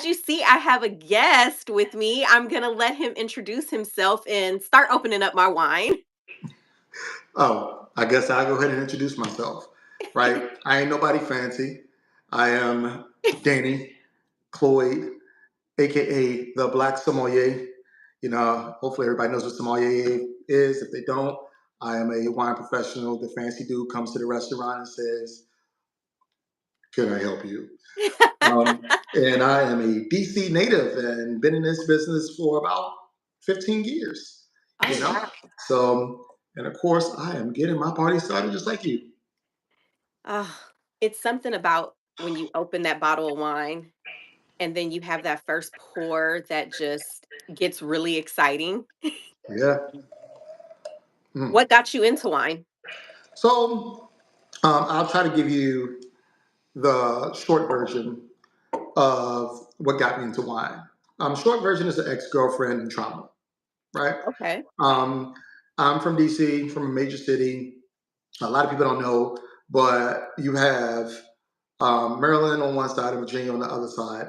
you see, I have a guest with me. I'm going to let him introduce himself and start opening up my wine. Oh, I guess I'll go ahead and introduce myself. Right? I ain't nobody fancy. I am Danny Cloyd, aka the Black Sommelier. Hopefully everybody knows what sommelier is. If they don't, I am a wine professional. The fancy dude comes to the restaurant and says, "Can I help you?" And I am a DC native and been in this business for about 15 years. Oh, You know, wow. so and of course I am getting my party started just like you. Oh, it's something about when you open that bottle of wine and then you have that first pour that just gets really exciting. Yeah. Mm. What got you into wine? So I'll try to give you the short version of what got me into wine. Short version is an ex-girlfriend in trauma, right? Okay. Um, I'm from DC, from a major city. A lot of people don't know, but you have Maryland on one side and Virginia on the other side.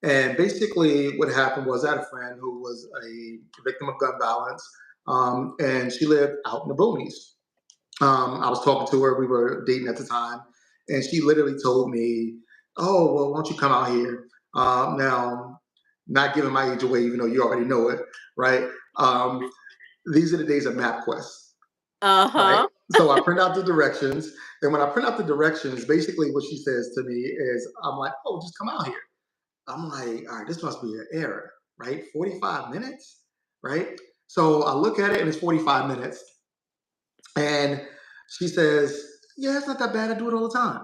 And basically, what happened was I had a friend who was a victim of gun violence, and she lived out in the boonies. I was talking to her. We were dating at the time, and she literally told me, "Oh, well, why don't you come out here?" Now, not giving my age away, even though you already know it, right? Um, these are the days of MapQuest, right? Uh-huh. So I print out the directions, and when I print out the directions, basically what she says to me is, "I'm like, oh, just come out here." I'm like, all right, this must be an error, right? 45 minutes, right? So I look at it, and it's 45 minutes. And she says, "Yeah, it's not that bad. I do it all the time."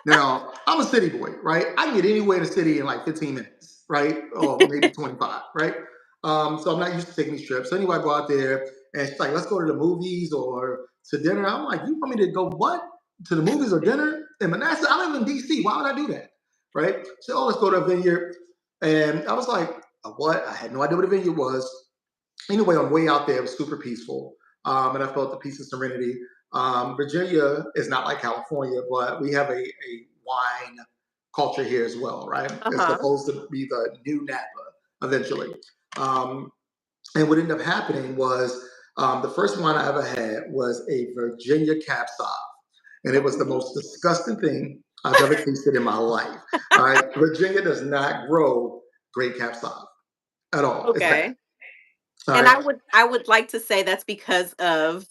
Now, I'm a city boy, right? I can get anywhere in the city in like 15 minutes, right? Or maybe 25, right? So I'm not used to taking these trips. So anyway, I go out there and she's like, "Let's go to the movies or to dinner." I'm like, "You want me to go what? To the movies or dinner?" In Manassas, I live in DC. Why would I do that? Right? So, "Oh, let's go to a vineyard." And I was like, "What?" I had no idea what a vineyard was. Anyway, on the way out there, it was super peaceful, and I felt the peace and serenity. Virginia is not like California, but we have a wine culture here as well, right? It's Uh-huh. supposed to be the new Napa eventually. Um, and what ended up happening was the first wine I ever had was a Virginia Cab Sauv, and it was the most disgusting thing I've ever tasted in my life. All right, Virginia does not grow great Cab Sauv at all. It's bad. Okay. All And right. I would like to say that's because of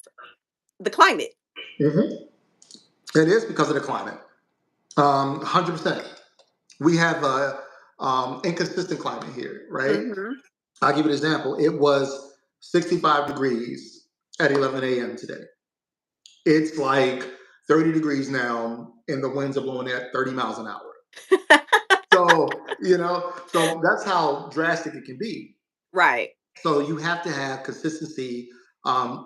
the climate. Mhm. It is because of the climate. 100%. We have a inconsistent climate here, right? Mhm. I'll give you an example. It was 65 degrees at 11 a.m. today. It's like 30 degrees now, and the winds are blowing at 30 miles an hour. So that's how drastic it can be. Right. So you have to have consistency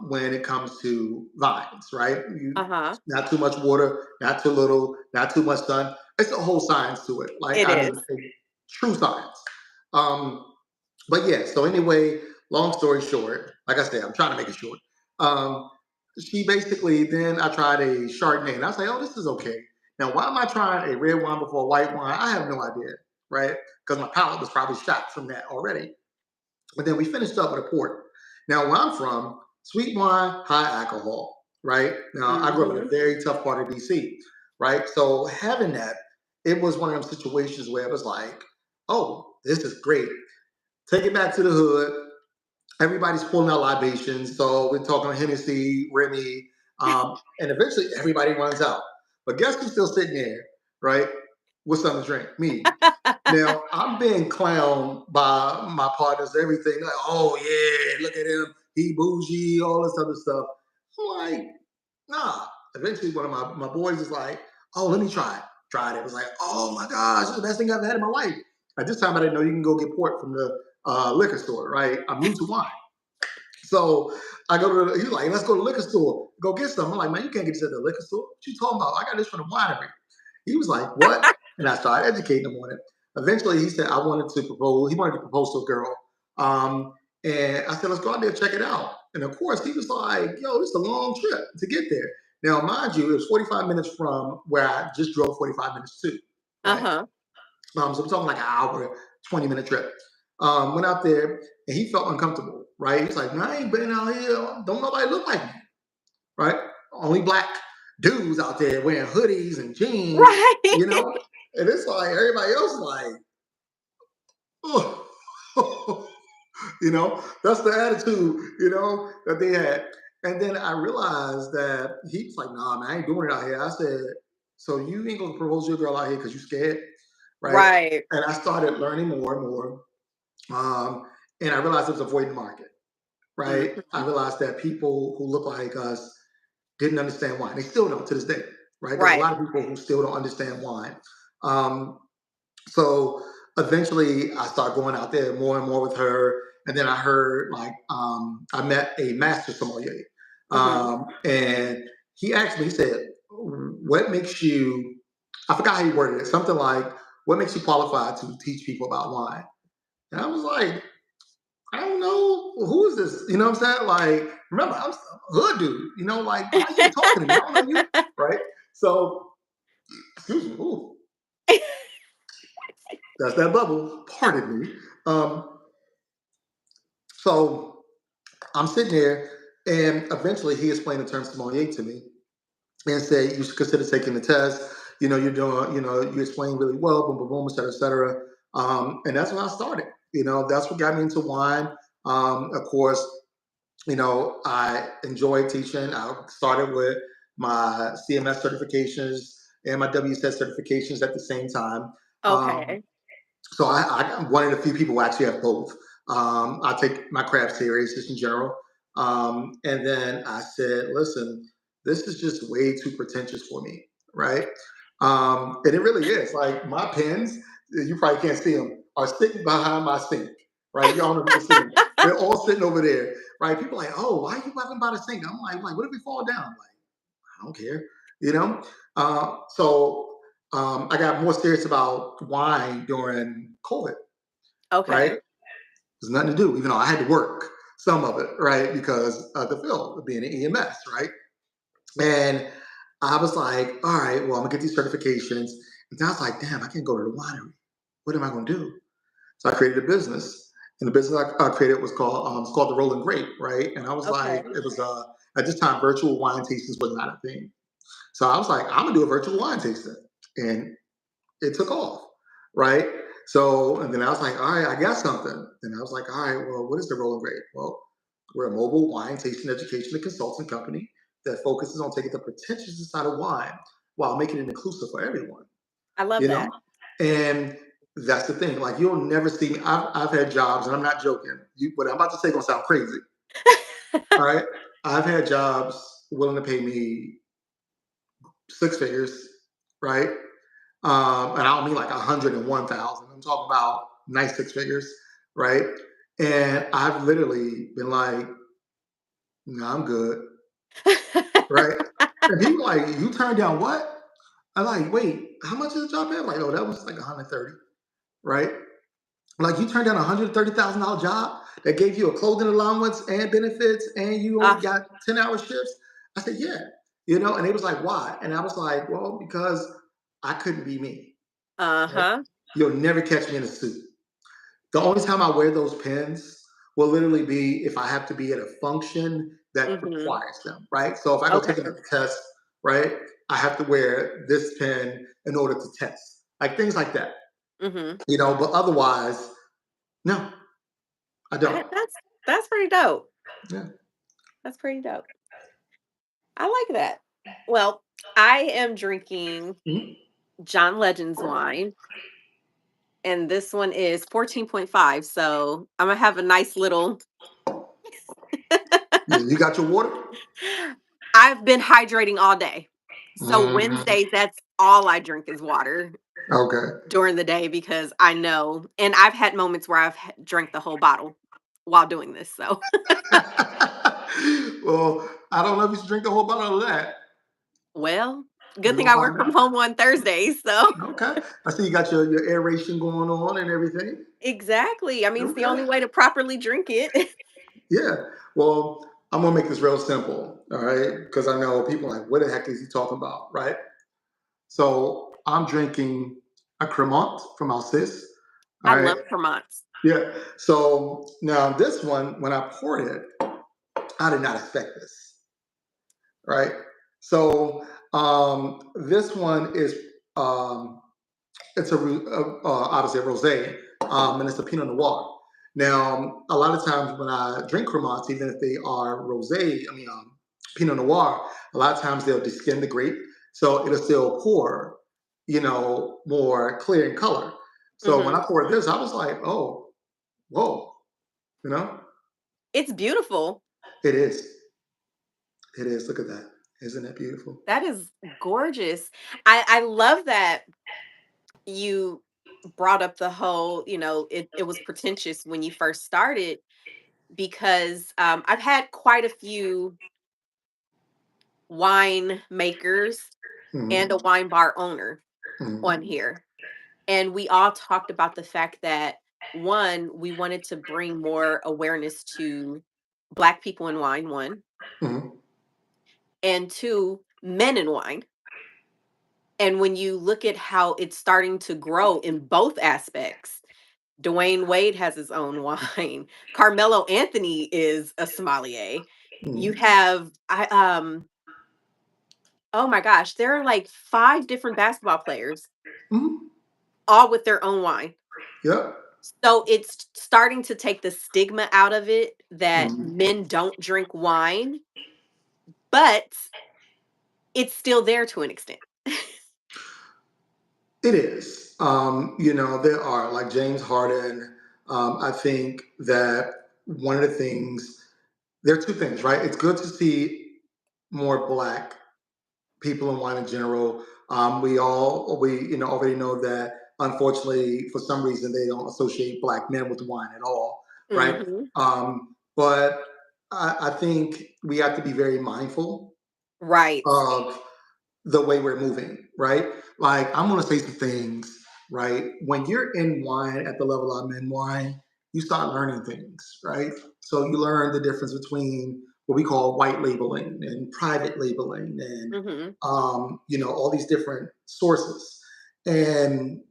when it comes to vines, right? Uh-huh. Not too much water, not too little, not too much sun. It's a whole science to it. Like It I is. mean, a true science. Um, but yeah. So anyway, long story short, like I said, I'm trying to make it short. Um, she basically then I tried a Chardonnay, and I was like, "Oh, this is okay." Now, why am I trying a red wine before a white wine? I have no idea, right? Because my palate was probably shot from that already. But then we finished up with a port. Now, where I'm from, sweet wine, high alcohol, right? Now, I grew up in a Mhm. very tough part of DC, right? So having that, it was one of those situations where it was like, oh, this is great. Take it back to the hood. Everybody's pulling out libations. So we're talking Hennessy, Remy, and eventually everybody runs out. But guess who's still sitting there, right? With something to drink? Me. Now I'm being clowned by my partners, everything like, "Oh yeah, look at him, he bougie, all this other stuff." I'm like, nah. Eventually, one of my boys is like, "Oh, let me try it." Tried it. It was like, "Oh my gosh, this is the best thing I've had in my life." At this time, I didn't know you can go get port from the liquor store, right? I'm new to wine, so I go to he's like, "Let's go to the liquor store, go get some." I'm like, "Man, you can't get this at the liquor store. What you talking about? I got this from the winery." He was like, "What?" And I started educating him on it. Eventually, he said, "I wanted to propose." He wanted to propose to a girl. Um, and I said, "Let's go out there and check it out." And of course, he was like, "Yo, this is a long trip to get there." Now, mind you, it was 45 minutes from where I just drove 45 minutes to, right? Uh-huh. So we're talking like an hour, 20-minute trip. Went out there and he felt uncomfortable, right? He's like, "Man, I ain't been out here. Don't nobody look like me, right? Only black dudes out there wearing hoodies and jeans, Right. you know." And it's like everybody else is like, oh. That's the attitude, that they had. And then I realized that he was like, "Nah, man, I ain't doing it out here." I said, "So you ain't gonna propose to your girl out here because you scared?" Right? Right. And I started learning more and more. Um, and I realized it was avoiding the market, right? I Mhm. realized that people who look like us didn't understand wine. They still don't to this day, right? There's a Right. lot of people who still don't understand wine. Um, so eventually I started going out there more and more with her. And then I heard like I met a master sommelier. Mhm. And he asked me, he said, "What makes you," I forgot how he worded it, something like, "What makes you qualified to teach people about wine?" And I was like, "I don't know. Who is this?" You know what I'm saying? Like, remember, I'm a hood dude. Like, why are you even talking to me? I don't know you. Right. So, excuse me. Ooh, that's that bubble. Pardon me. Um, so I'm sitting there, and eventually he explained the term sommelier to me and said, "You should consider taking the test. You're doing, you explain really well, boom, boom, boom, et cetera, et cetera." And that's when I started. That's what got me into wine. Of course, I enjoy teaching. I started with my CMS certifications and my WSET certifications at the same time. Um, Okay. so I'm one of the few people who actually have both. I take my craft serious just in general. And then I said, "Listen, this is just way too pretentious for me, right?" And it really is. Like my pens, you probably can't see them, are sitting behind my sink, right? Y'all know if you can see them. They're all sitting over there, right? People are like, "Oh, why are you laughing by the sink?" I'm like, "What if we fall down?" I'm like, I don't care, you know. So I got more serious about wine during COVID, right? Okay. There's nothing to do, even though I had to work some of it, right, because of the field of being an EMS, right? And I was like, "All right, well, I'm gonna get these certifications." And then I was like, "Damn, I can't go to the winery. What am I gonna do?" So I created a business, and the business I created was called the Rolling Grape, right? And I was like, Okay. it was at this time virtual wine tastings was not a thing. So I was like, "I'm gonna do a virtual wine tasting," and it took off, right? So and then I was like, "All right, I got something." And I was like, "All right, well, what is the Rolling Grape?" Well, we're a mobile wine tasting education and consulting company that focuses on taking the pretentious side of wine while making it inclusive for everyone. I love You know, that. and that's the thing. Like you'll never see me. I've had jobs, and I'm not joking. What I'm about to say gonna sound crazy. All right, I've had jobs willing to pay me six figures, right? And I don't mean like 101,000. I'm talking about nice six figures, right? And I've literally been like, "No, I'm good," right? And people are like, "You turned down what?" I'm like, "Wait, how much is the job pay?" I'm like, "Oh, that was like 130, right?" Like you turned down $130,000 job that gave you a clothing allowance and benefits, and you only Ah, got 10-hour shifts. I said, "Yeah," and it was like, "Why?" And I was like, "Well, because I couldn't be me. Right? uh-huh. You'll never catch me in a suit. The only time I wear those pins will literally be if I have to be at a function that Mhm. requires them, right? So if I go take Okay. another test, right, I have to wear this pin in order to test, like things like that, Mhm. But otherwise, no, I don't. That's pretty dope. Yeah. That's pretty dope. I like that. Well, I am drinking Mhm. John Legend's wine, and this one is 14.5. So I'm gonna have a nice little. You got your water? I've been hydrating all day. So Mhm. Wednesdays, that's all I drink is water Okay. during the day because I know, and I've had moments where drank the whole bottle while doing this. So, Well, I don't know if you should drink the whole bottle of that. well, good We're thing gonna I work find from out. home on Thursdays. So, Okay. I see you got your aeration going on and everything. exactly. I mean, it's the Okay. only way to properly drink it. Yeah. Well, I'm gonna make this real simple, all right? Because I know people are like, what the heck is he talking about, right? So I'm drinking. a Cremant from Alsace. All I right. love Vermonts. Yeah. So now this one, when I poured it, I did not expect this. Right. So this one is um, it's obviously a rosé, and it's a Pinot Noir. Now, a lot of times when I drink Cremants, even if they are rosé, Pinot Noir, a lot of times they'll deskin the grape, so it'll still pour, more clear in color. So when Mhm. I poured this, I was like, oh, whoa, you know, It's beautiful. it is, it is. Look at that, isn't it beautiful? That is gorgeous. I love that you brought up the whole, it was pretentious when you first started because I've had quite a few wine makers and a Hmm. wine bar owner on Hmm. here. And we all talked about the fact that one, we wanted to bring more awareness to Black people in wine, one, Hmm. and two, men in wine. And when you look at how it's starting to grow in both aspects, Dwayne Wade has his own wine. Carmelo Anthony is a sommelier. You Hmm. have oh my gosh, there are like 5 different basketball players Hmm. all with their own wine. Yep. So it's starting to take the stigma out of it that Hmm. men don't drink wine, but it's still there to an extent. It is. There are like James Harden. I think that one of the things, there are two things, right? It's good to see more Black people in wine in general. We already know that unfortunately for some reason they don't associate Black men with wine at all, right? Mhm. But I think we have to be very mindful Right. of the way we're moving, right? Like I'm gonna say some things, right? When you're in wine at the level I'm in wine, you start learning things, right? So you learn the difference between what we call white labeling and private labeling and Mhm. all these different sources. And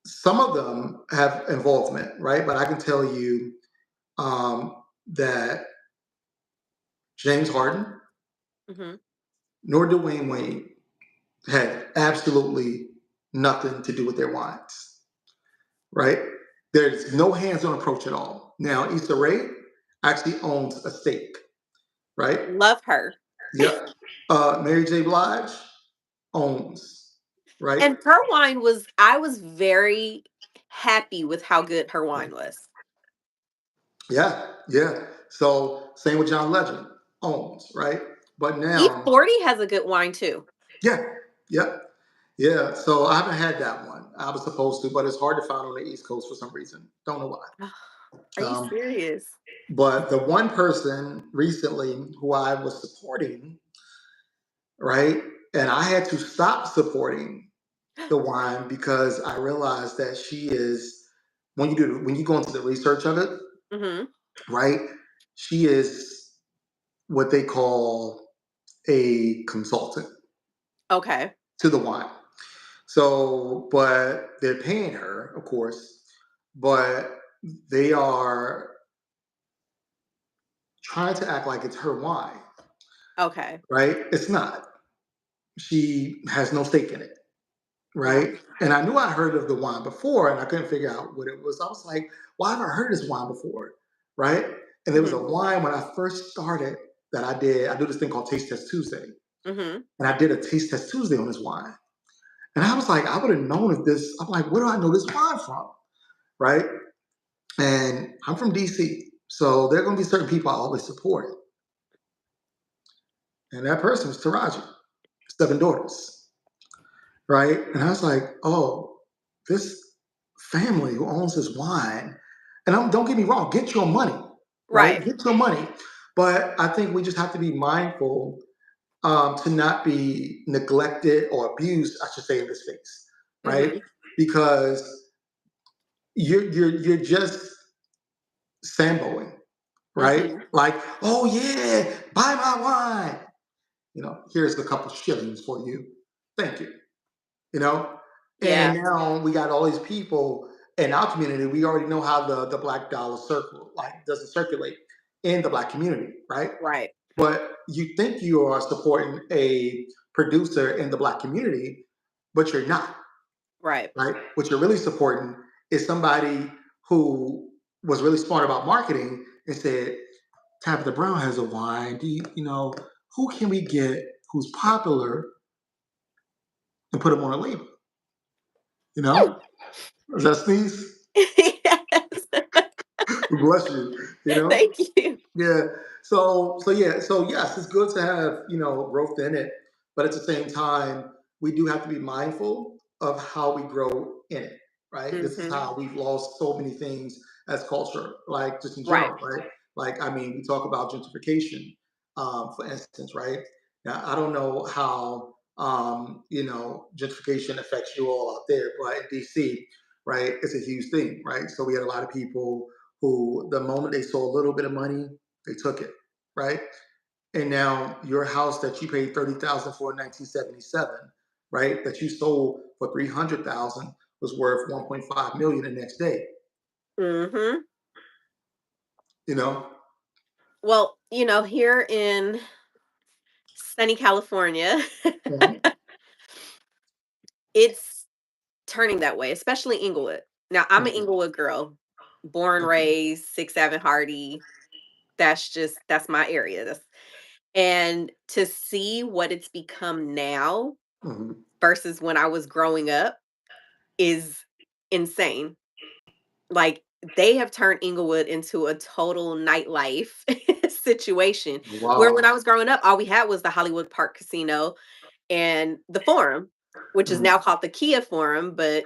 some of them have involvement, right? But I can tell you that James Harden Mhm. nor Dwayne Wade had absolutely nothing to do with their wines, right? There's no hands-on approach at all. Now, Issa Rae actually owns a stake, right? Love her. Yep. Mary J. Blige owns, right? And her wine was I was very happy with how good her wine was. Yeah, yeah. So same with John Legend owns, right? But now, E40 has a good wine too. yeah, yep, yeah. So I haven't had that one. I was supposed to, but it's hard to find on the East Coast for some reason. Don't know why. Ugh, are you Um, serious? But the one person recently who I was supporting, right, and I had to stop supporting the wine because I realized that she is when you go into the research of it, Mhm. right, she is what they call a consultant Okay. to the wine. So, but they're paying her, of course, but they are trying to act like it's her wine, Okay. right? It's not. She has no stake in it, Wow. right? And I knew I heard of the wine before, and I couldn't figure out what it was. I was like, "Why have I heard this wine before?" Right? And there was a Mhm. wine when I first started that I did. I do this thing called Taste Test Tuesday, Mhm. and I did a Taste Test Tuesday on this wine. And I was like, I would have known if this. I'm like, where do I know this wine from? Right? And I'm from DC, so there are going to be certain people I always support, and that person was Taraji, Seven Daughters, right? And I was like, oh, this family who owns this wine, and don't get me wrong, get your money, right? Right. Get your money. But I think we just have to be mindful to not be neglected or abused, I should say, in this space, right? Mhm. Because you're just samboing, right? Mhm. Like, oh yeah, buy my wine. Here's a couple shillings for you. Thank you. You know, And Yeah. now we got all these people in our community. We already know how the black dollar circle like doesn't circulate in the black community, right? Right. But you think you are supporting a producer in the black community, but you're not, Right. right? What you're really supporting is somebody who was really smart about marketing and said, Tabitha Brown has a wine. Who can we get who's popular and put them on a label? You know, is that sneeze? Yes. Bless you. You know, Thank you. yeah. So yes, it's good to have growth in it, but at the same time, we do have to be mindful of how we grow in it. Right. This is Hmm. how we've lost so many things as culture, like just in Right. general. Right. Like I mean, we talk about gentrification, for instance. Right. Now I don't know how gentrification affects you all out there, but in DC, right, it's a huge thing. Right. So we had a lot of people who the moment they saw a little bit of money, they took it, right? And now your house that you paid 30,000 for in 1977, right, that you sold for 300,000 was worth 1.5 million the next day. Hmm. You know. Well, here in sunny California, Mhm. it's turning that way, especially Inglewood. Now, I'm an Mhm. Inglewood girl, born, raised, 6'7" Hardy. That's my area. And to see what it's become now Mhm. versus when I was growing up is insane. Like, they have turned Inglewood into a total nightlife situation, where when Wow. I was growing up, all we had was the Hollywood Park Casino and the Forum, which is Mhm. now called the Kia Forum. But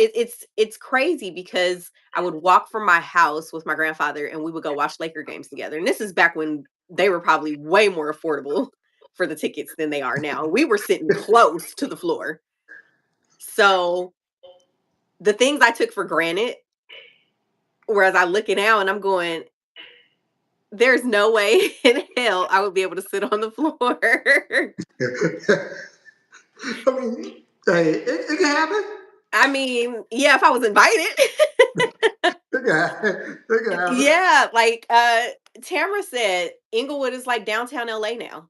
it's crazy because I would walk from my house with my grandfather and we would go watch Laker games together. And this is back when they were probably way more affordable for the tickets than they are now. We were sitting close to the floor. So the things I took for granted, whereas I look it now and I'm going, there's no way in hell I would be able to sit on the floor. I mean, hey, it can happen. I mean, yeah, if I was invited. It can happen. It can happen. Yeah, like Tamara said, Inglewood is like downtown LA now.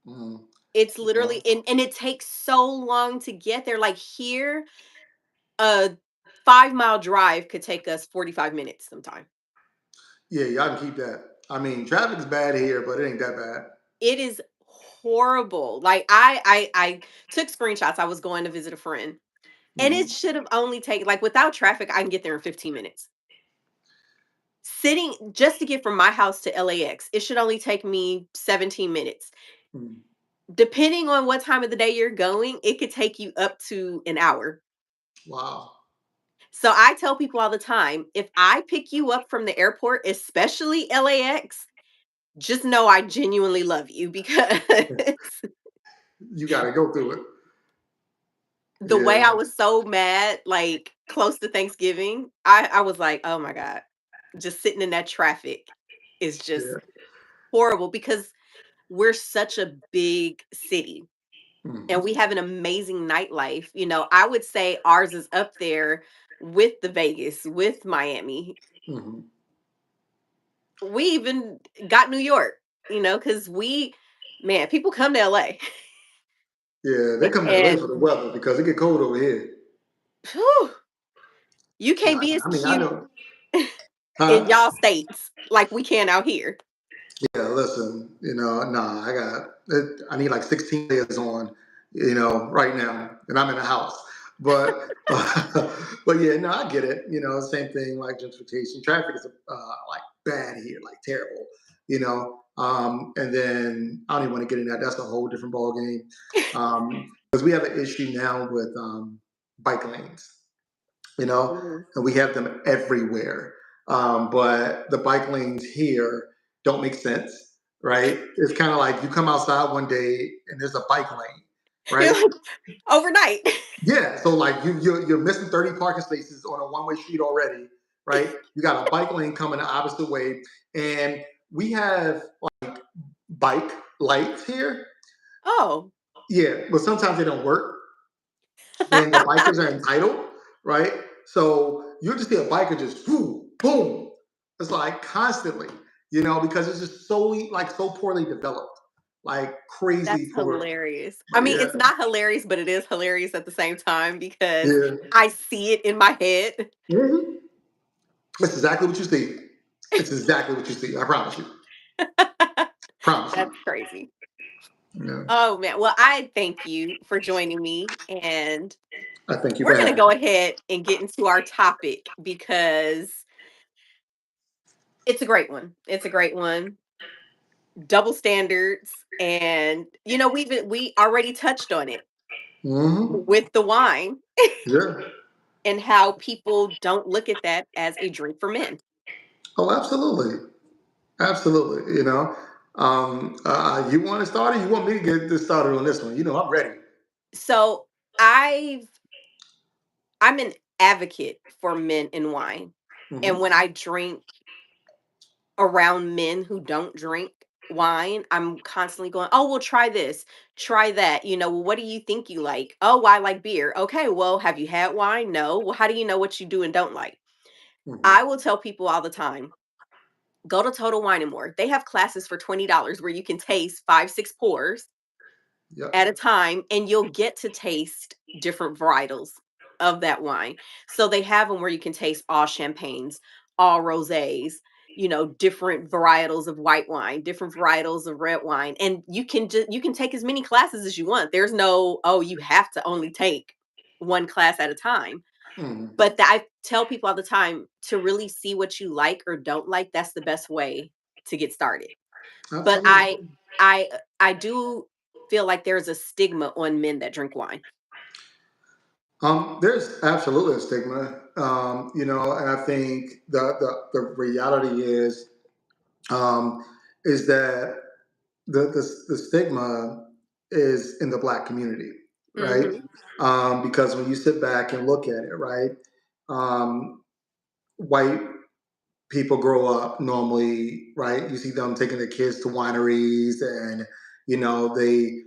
Mhm. It's Well, literally, and it takes so long to get there. Like here, a 5 mile drive could take us 45 minutes sometime. yeah, y'all can keep that. I mean, traffic's bad here, but it ain't that bad. It is horrible. Like I took screenshots. I was going to visit a friend. And it Mhm. should have only taken, like, without traffic, I can get there in 15 minutes. Sitting just to get from my house to LAX, it should only take me 17 minutes. Mhm. Depending on what time of the day you're going, it could take you up to an hour. Wow. So I tell people all the time, if I pick you up from the airport, especially LAX, just know I genuinely love you because You got to go through it. the way Yeah. I was so mad, like close to Thanksgiving, I was like, oh my God, just sitting in that traffic is just Yeah. horrible because we're such a big city and Mhm. we have an amazing nightlife. I would say ours is up there with the Vegas, with Miami. Mhm. We even got New York, because man, people come to LA. Yeah, they come to LA for the And weather because it get cold over here. whew, you Yeah, can't be as I mean, I cute know. in Huh? y'all states like we can out here. Yeah, listen, nah, I need like 16 layers on, right now, and I'm in a house. But, but yeah, no, I get it. Same thing like gentrification. Traffic is like bad here, like terrible. And then I don't even want to get in that. That's a whole different ball game. Because we have an issue now with bike lanes. Mhm. And we have them everywhere. But the bike lanes here don't make sense, right? It's kind of like you come outside one day and there's a bike lane, right? You're like, overnight. Yeah, so like you're missing 30 parking spaces on a one-way street already, right? You got a bike lane coming the opposite way, and we have bike lights here. Oh, Yeah, but sometimes they don't work. and the bikers are entitled, right? So you just see a biker just boom, boom. It's like constantly, because it's just solely like so poorly developed, like That's crazy poor. hilarious. I But mean, yeah, it's not hilarious, but it is hilarious at the same time because yeah. I see it in my head. Mhm. It's exactly what you see. It's exactly what you see. I promise you. Promise you. That's crazy. Yeah. Oh man. Well, I thank you for joining me, and I thank you we're for going to having go me. ahead and get into our topic because it's a great one. It's a great one. Double standards, and we already touched on it Hmm. with the wine Yeah. and how people don't look at that as a drink for men. Oh, absolutely. Absolutely. You want to start, or you want me to get this started on this one? I'm ready. So, I'm an advocate for men in wine. And when Hmm. I drink around men who don't drink wine, I'm constantly going, "Oh, well, try this, try that. Well, what do you think you like? Oh, I like beer. Okay, well, have you had wine? No. Well, how do you know what you do and don't like?" I Hmm. will tell people all the time, go to Total Wine and More. They have classes for $20 where you can taste 5, 6 pours Yep. at a time, and you'll get to taste different varietals of that wine. So they have them where you can taste all champagnes, all rosés, different varietals of white wine, different varietals of red wine, and you can take as many classes as you want. There's no, oh, you have to only take one class at a time. Hmm. But I tell people all the time, to really see what you like or don't like, that's the best way to get started. But I Absolutely. I I do feel like there's a stigma on men that drink wine. There's absolutely a stigma, and I think the reality um, is that the stigma is in the black community, right? Mhm. Because when you sit back and look at it, right, um, white people grow up normally, right? You see them taking their kids to wineries, and they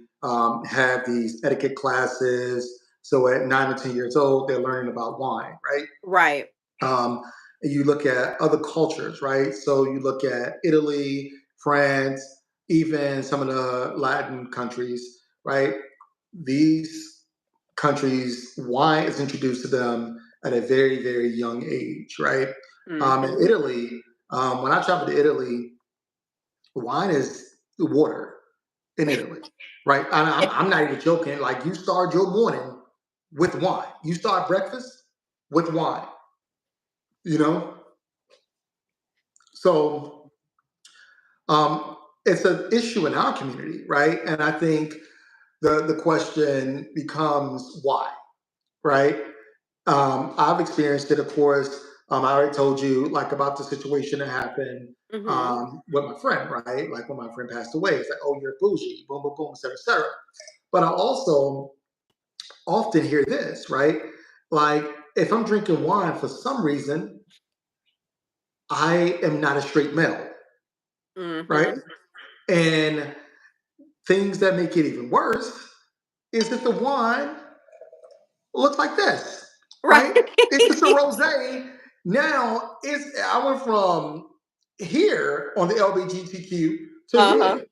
have these etiquette classes. So at 9 or 10 years old, they're learning about wine, right? Right. Um, and you look at other cultures, right? So you look at Italy, France, even some of the Latin countries, right? These countries, wine is introduced to them at a very, very young age, right? In Mhm. Italy, when I traveled to Italy, wine is water in Italy, right? And I'm not even joking. Like, you start your morning with wine, you start breakfast with wine, you know? So it's an issue in our community, right? And I think the question becomes why, right? I've experienced it, of course. I already told you like about the situation that happened Mhm. with my friend, right? Like when my friend passed away, it's like, oh, you're bougie, boom, boom, boom, et cetera, et cetera. But I also often hear this, right? Like, if I'm drinking wine for some reason, I am not a straight male, right? Mhm. And things that make it even worse is that the wine looks like this, Right. right? If it's a rosé, now I went from here on the LGBTQ to Uh-huh. here.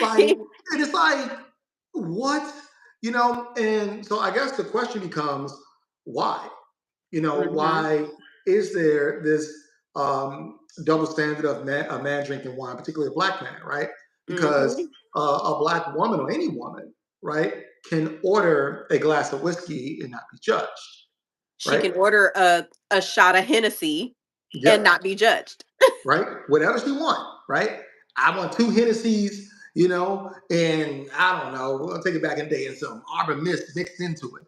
Like, Right. and it's like, what? And so I guess the question becomes, why? Mhm. Why is there this double standard of a man drinking wine, particularly a black man, right? Because Mhm. a black woman or any woman, right, can order a glass of whiskey and not be judged, She right? can order a shot of Hennessy and Yep, not be judged. right. Whatever she want, right? I want two Hennessy's, and I don't know. We'll take it back in the day and some Arbor Mist mixed into it,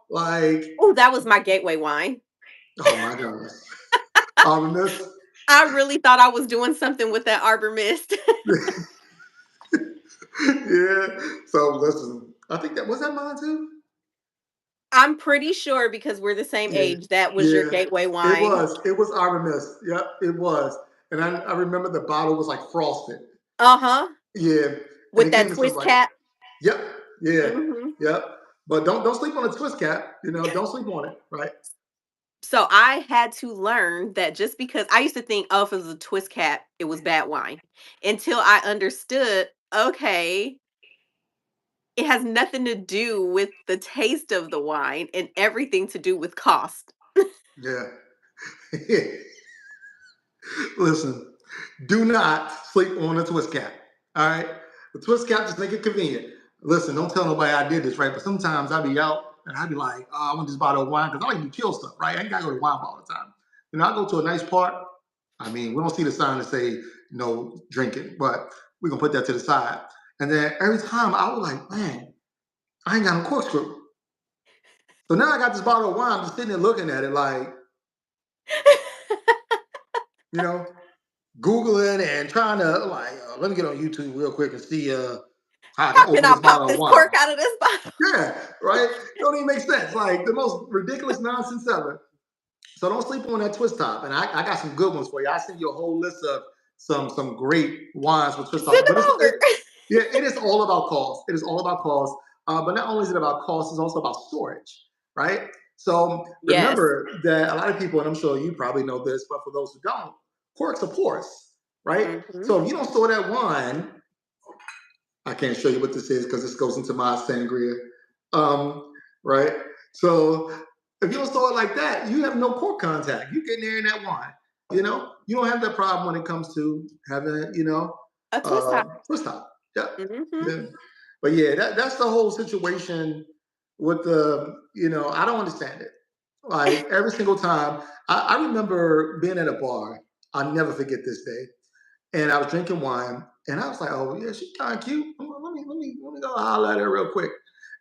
like, Oh, that was my gateway wine. oh my goodness, Arbor Mist. I really thought I was doing something with that Arbor Mist. Yeah. So listen, I think that was that mine too. I'm pretty sure because we're the same Yeah. age, that was your Yeah. gateway It wine. was. It was Arbor Mist. Yep, it was. And I remember the bottle was like frosted. Uh-huh. Yeah. And With it came that in some twist like, cap. yep, yeah, Mhm. yep. But don't sleep on a twist cap. Don't sleep on it. Right? So I had to learn that just because I used to think, oh, if it was a twist cap, it was bad wine. Until I understood, okay, it has nothing to do with the taste of the wine and everything to do with cost. Yeah. Listen, do not sleep on a twist cap. All right, the twist cap just make it convenient. Listen, don't tell nobody I did this, right? But sometimes I be out and I be like, oh, I want this bottle of wine because I like to chill stuff, right? I ain't gotta go to wine bar all the time. I go to a nice park. I mean, we don't see the sign that say no drinking, but we're gonna put that to the side. And then every time I was like, man, I ain't got no corkscrew. So now I got this bottle of wine, I'm just sitting there looking at it like, you know, Googling and trying to like, let me get on YouTube real quick and see how I can How can open I this pop bottle of this wine. cork out of this bottle? Yeah, right. Don't even make sense. Like the most ridiculous nonsense ever. So don't sleep on that twist top. And I got some good ones for you. I sent you a whole list of some great wines with twist Send tops. them But over. yeah, it is all about cost. It is all about cost. But not only is it about cost, it's also about storage, right? So Yes. remember that a lot of people, and I'm sure you probably know this, but for those who don't, corks are porous, right? Hmm. So if you don't store that wine, I can't show you what this is because this goes into my sangria, um, right? So if you don't store it like that, you have no cork contact. You get there in that wine. You don't have that problem when it comes to having, A twist top. twist top. Yeah, Hmm. yeah. But yeah, that's the whole situation with I don't understand it. Like every single time, I remember being at a bar. I'll never forget this day, and I was drinking wine, and I was like, "Oh yeah, she's kind of cute. Let me go holler at her real quick."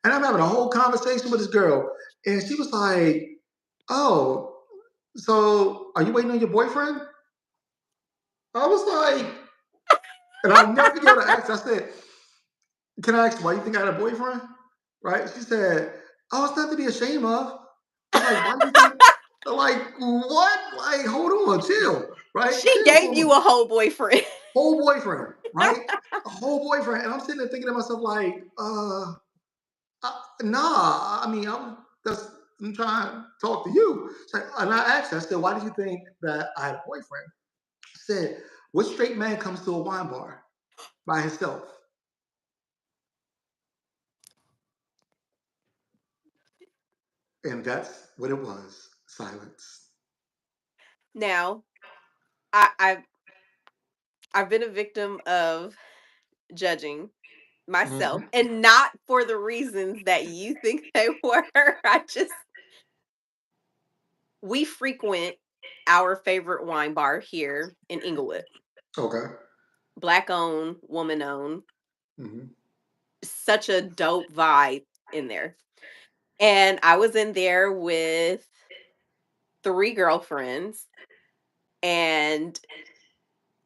And I'm having a whole conversation with this girl, and she was like, "Oh, so are you waiting on your boyfriend?" I was like, and I'll never forget what I asked. I said, "Can I ask why you think I had a boyfriend?" Right? She said, "Oh, it's nothing to be ashamed of." I was like, "Why do you think?" Like what? Like, hold on, chill, right? She Chill gave for a you a moment. whole boyfriend. Whole boyfriend, right? A whole boyfriend, and I'm sitting there thinking to myself like, nah. I mean, I'm trying to talk to you. So, and I asked her, I said, why did you think that I had a boyfriend? She said, what straight man comes to a wine bar by himself? And that's what it was. Silence. Now, I've been a victim of judging myself, Mhm. and not for the reasons that you think they were. I just We frequent our favorite wine bar here in Inglewood. Okay. Black owned, woman owned. Hmm. Such a dope vibe in there. And I was in there with three girlfriends, and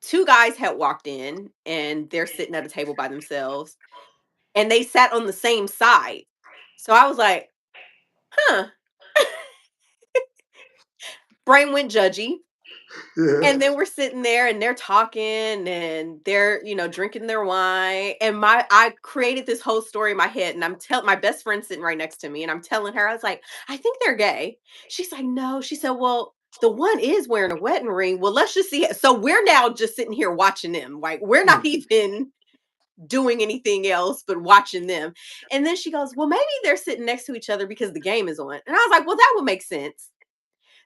two guys had walked in, and they're sitting at a table by themselves, and they sat on the same side. So I was like, huh. Brain went judgy. Yeah. And then we're sitting there and they're talking and they're, drinking their wine. And I created this whole story in my head, and I'm telling my best friend sitting right next to me, and I'm telling her, I was like, I think they're gay. She's like, no. She said, well, the one is wearing a wedding ring. Well, let's just see it. So we're now just sitting here watching them. Like, we're not Mm. even doing anything else but watching them. And then she goes, well, maybe they're sitting next to each other because the game is on. And I was like, well, that would make sense.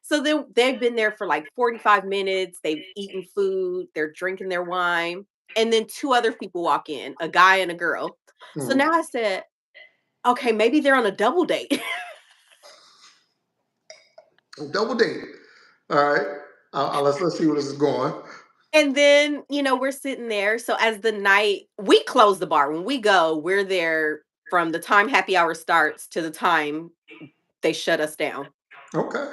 So they've been there for like 45 minutes. They've eaten food, they're drinking their wine. And then two other people walk in, a guy and a girl. So Mm. now I said, okay, maybe they're on a double date. Double date. All right. Let's see where this is going. And then, we're sitting there. So as the night, we close the bar. When we go, we're there from the time happy hour starts to the time they shut us down. Okay.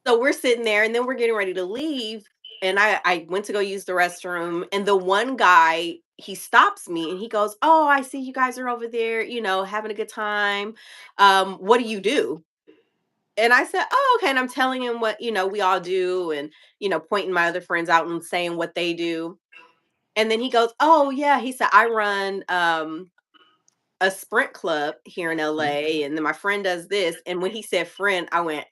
So we're sitting there, and then we're getting ready to leave. And I went to go use the restroom. And the one guy, he stops me and he goes, oh, I see you guys are over there, having a good time. What do you do? And I said, oh, okay. And I'm telling him what, we all do, and, pointing my other friends out and saying what they do. And then he goes, oh, yeah. He said, I run a sprint club here in Mhm. LA, and then my friend does this. And when he said friend, I went,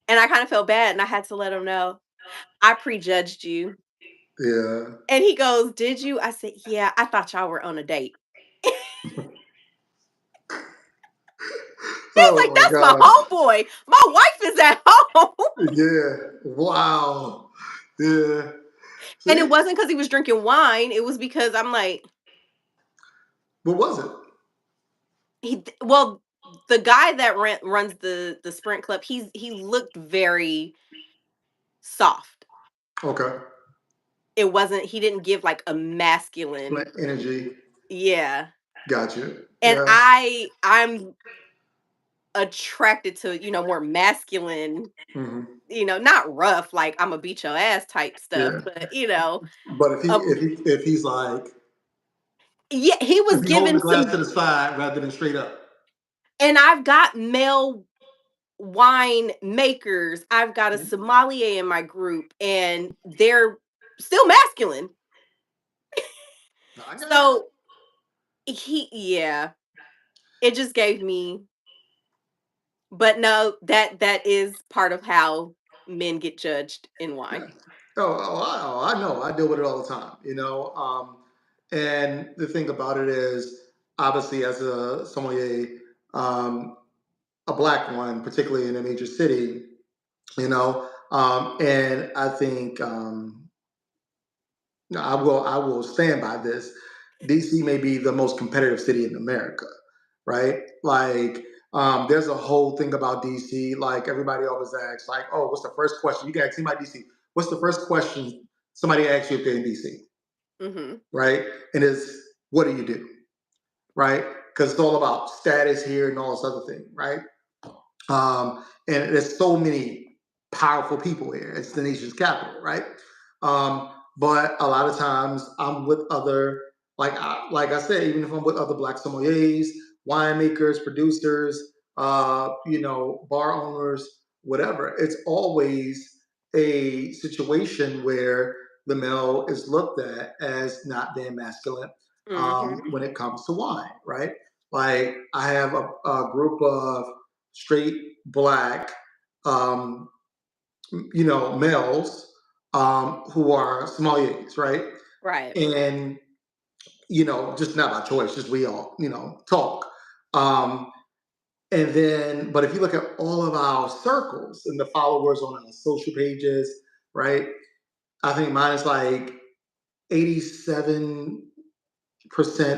and I kind of felt bad, and I had to let him know I prejudged you. Yeah. And he goes, "Did you?" I said, "Yeah, I thought y'all were on a date." He was Oh like, my "That's my gosh. homeboy. My wife is at home." Yeah. Wow. Yeah. And it See? wasn't because he was drinking wine. It was because I'm like, What was it? well, the guy that runs the sprint club, he looked very soft. Okay. It wasn't, he didn't give like a masculine, Like energy. yeah. Gotcha. And Yeah. I'm attracted to, more masculine, Hmm. not rough, like I'm a beat your ass type stuff, Yeah. but But if he um if he if he's like yeah, he if was he holding giving the glass some. to the side rather than straight up. And I've got male wine makers. I've got a Mhm. sommelier in my group, and they're still masculine. I got you. So yeah, it just gave me. But no, that is part of how men get judged in Yeah. wine. I know. I deal with it all the time. And the thing about it is, obviously, as a sommelier, um, a black one, particularly in a major city, and I think no, I will stand by this. DC may be the most competitive city in America, right? Like, there's a whole thing about DC. Like everybody always asks, like, "Oh, what's the first question?" You can ask anybody DC. What's the first question somebody asks you if they're in DC, Mhm. right? And it's, "What do you do?" Right? Because it's all about status here and all this other thing, right? And there's so many powerful people here. It's the nation's capital, right? But a lot of times I'm with other, like I said, even if I'm with other black sommeliers, winemakers, producers, bar owners, whatever, it's always a situation where the male is looked at as not being masculine Mhm. when it comes to wine, right? Like I have a group of straight black, um, males who are sommeliers, right? Right. And just not by choice, just we all talk. Um, and then, but if you look at all of our circles and the followers on our social pages, right? I think mine is like 87%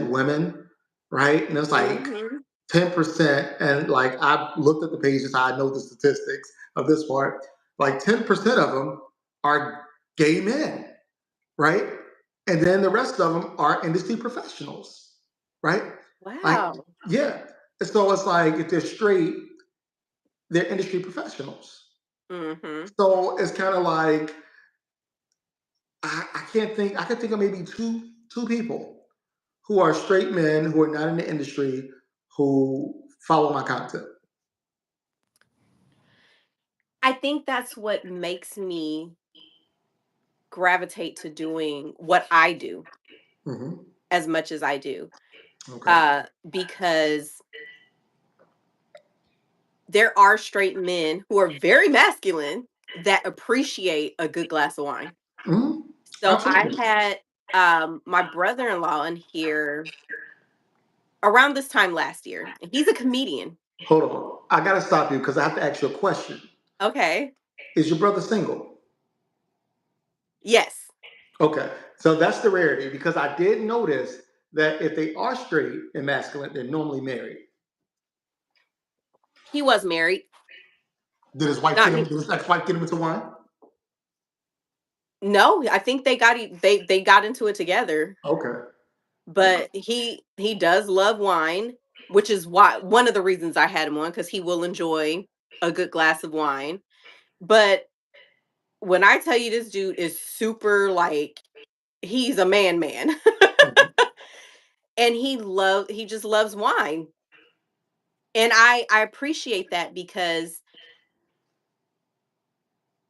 women, right? And it's like Mhm. 10%, and like I looked at the pages, I know the statistics of this part. Like 10% of them are gay men, right? And then the rest of them are industry professionals, right? Like, Wow. yeah. So it's like if they're straight, they're industry professionals. Mhm. So it's kind of like I can't think. I can think of maybe two people who are straight men who are not in the industry who follow my content. I think that's what makes me gravitate to doing what I do Hmm. as much as I do. Okay. Because there are straight men who are very masculine that appreciate a good glass of wine. Mhm. So I Absolutely. had my brother-in-law in here around this time last year. And he's a comedian. Hold on. I got to stop you because I have to ask you a question. Okay. Is your brother single? Yes. Okay. So that's the rarity because I did notice that if they are straight and masculine, they're normally married. He was married. Did his wife get Not him? Did his ex-wife get him into wine? No, I think they got into it together. Okay. Okay. But he does love wine, which is why one of the reasons I had him on, because he will enjoy a good glass of wine. But when I tell you this dude is super, like, he's a man, Mhm. and he just loves wine. And I appreciate that because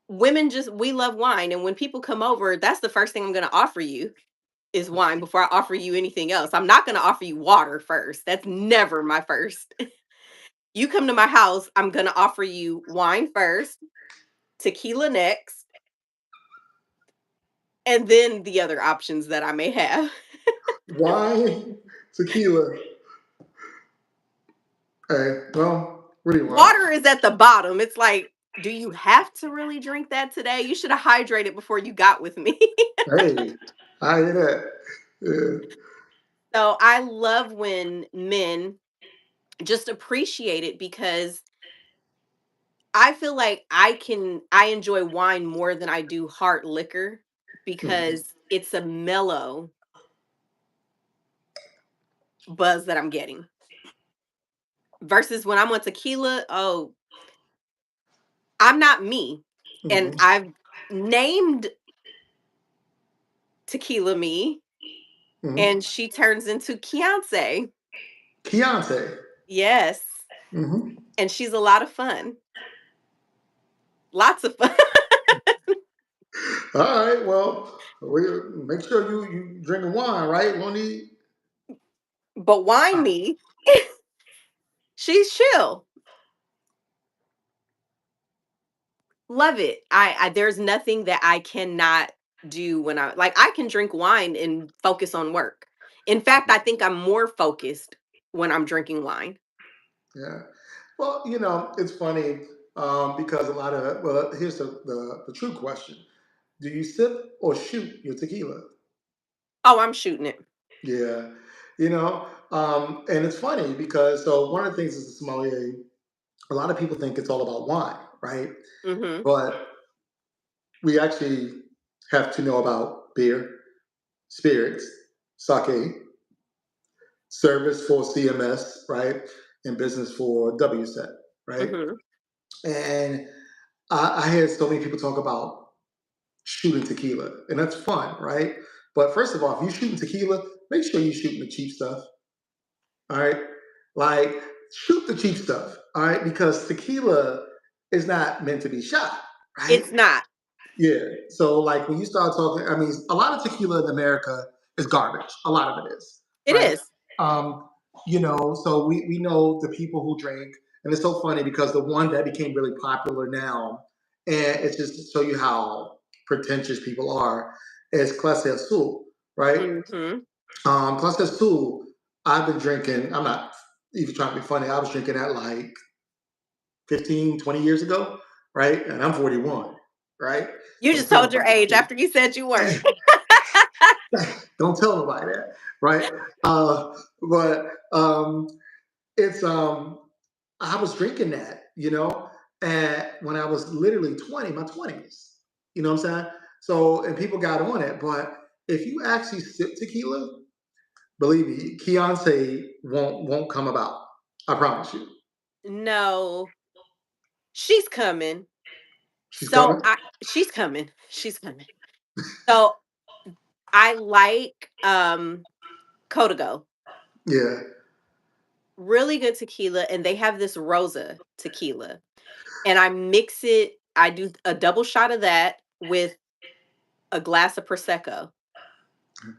women just we love wine, and when people come over, that's the first thing I'm going to offer you. is wine before I offer you anything else. I'm not going to offer you water first. That's never my first. You come to my house, I'm going to offer you wine first, tequila next, and then the other options that I may have. Wine, tequila. Hey, well, what do you want? Water is at the bottom. It's like, do you have to really drink that today? You should have hydrated before you got with me. Hey, I hear that. Yeah. So I love when men just appreciate it because I feel like I enjoy wine more than I do hard liquor Mhm. because it's a mellow buzz that I'm getting. Versus when I'm on tequila, oh, I'm not me. And Mhm. I've named tequila me Mhm. and she turns into Kiance. Keontae. Yes. Mhm. And she's a lot of fun. Lots of fun. All right. Well, we make sure you drinking wine, right? Won't need. But wine me, she's chill. Love it. I there's nothing that I cannot do when I can drink wine and focus on work. In fact, I think I'm more focused when I'm drinking wine. Yeah. Well, it's funny because a lot of here's the true question: do you sip or shoot your tequila? Oh, I'm shooting it. Yeah. And it's funny because one of the things is the sommelier. A lot of people think it's all about wine, right? Mhm. But we actually have to know about beer, spirits, sake, service for CMS, right? And business for WSET, right? Mhm. And I hear so many people talk about shooting tequila, and that's fun, right? But first of all, if you're shooting tequila, make sure you're shooting the cheap stuff, all right? Like, shoot the cheap stuff, all right? Because tequila is not meant to be shot, right? It's not. Yeah. So like when you start talking, I mean, a lot of tequila in America is garbage. A lot of it is, It right? is. Um, so we know the people who drink, and it's so funny because the one that became really popular now, and it's just to show you how pretentious people are, is Clase Azul, right? Mhm. Clase Azul, I've been drinking, I'm not even trying to be funny, I was drinking that like 15, 20 years ago, right? And I'm 41, right? You So I'm just telling told your age people, after you said you weren't. don't tell nobody that, right? But it's I was drinking that, when I was literally 20, my 20s. You know what I'm saying? So and people got on it, but if you actually sip tequila, believe me, Keontae won't come about. I promise you. No, she's coming. She's coming. She's coming. She's coming. So I like Código. Yeah. Really good tequila, and they have this Rosa tequila. And I mix it, I do a double shot of that with a glass of prosecco.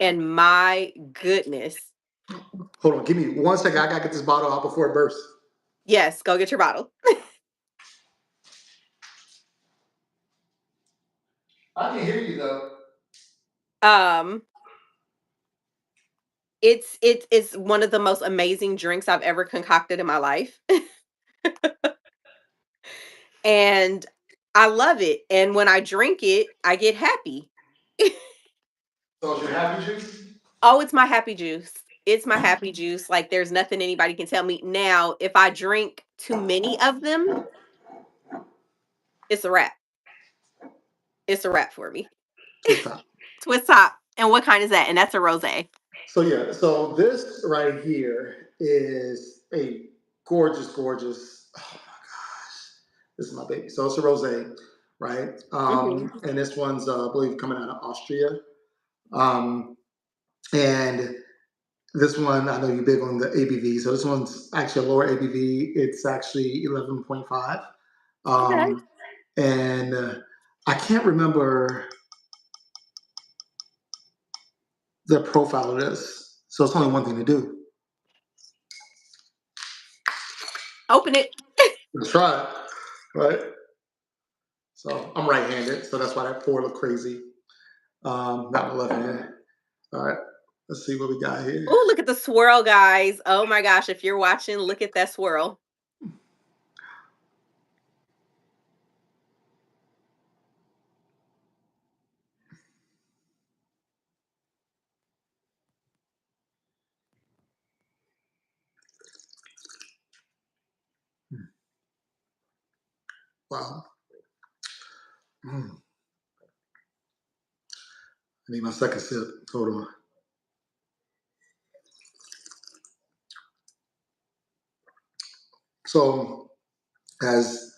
And my goodness. Hold on, give me 1 second. I gotta get this bottle out before it bursts. Yes, go get your bottle. I can hear you though. Um it's one of the most amazing drinks I've ever concocted in my life. And I love it. And when I drink it, I get happy. So it's your happy juice? Oh, it's my happy juice. It's my happy juice. Like there's nothing anybody can tell me. Now, if I drink too many of them, it's a wrap. It's a wrap for me. Twist top. Twist top. And what kind is that? And that's a rosé. So yeah, so this right here is a gorgeous, gorgeous. Oh my gosh, this is my baby. So it's a rosé, right? Mhm. And this one's, I believe, coming out of Austria. Um, and this one, I know you're big on the ABV. So this one's actually a lower ABV. It's actually 11.5. Okay. And I can't remember the profile of this. So it's only one thing to do. Open it. Let's try it, right? So I'm right-handed, so that's why that pour look crazy. Not my left hand. All right, let's see what we got here. Oh, look at the swirl, guys. Oh my gosh, if you're watching, look at that swirl. Wow. I need my second sip. Hold on. So, has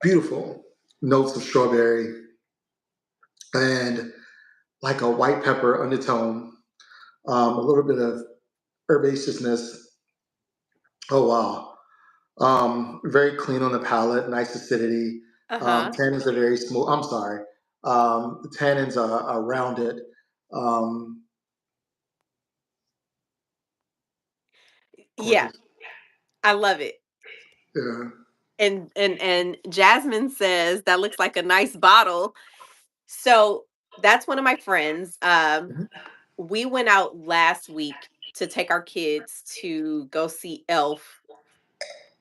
beautiful notes of strawberry and like a white pepper undertone, a little bit of herbaceousness. Oh, wow. Very clean on the palate, nice acidity. Uh-huh. Tannins are very smooth. I'm sorry. The tannins are rounded. Um, Yeah, gorgeous. I love it. Yeah. And Jasmine says that looks like a nice bottle. So that's one of my friends. Mhm. We went out last week to take our kids to go see Elf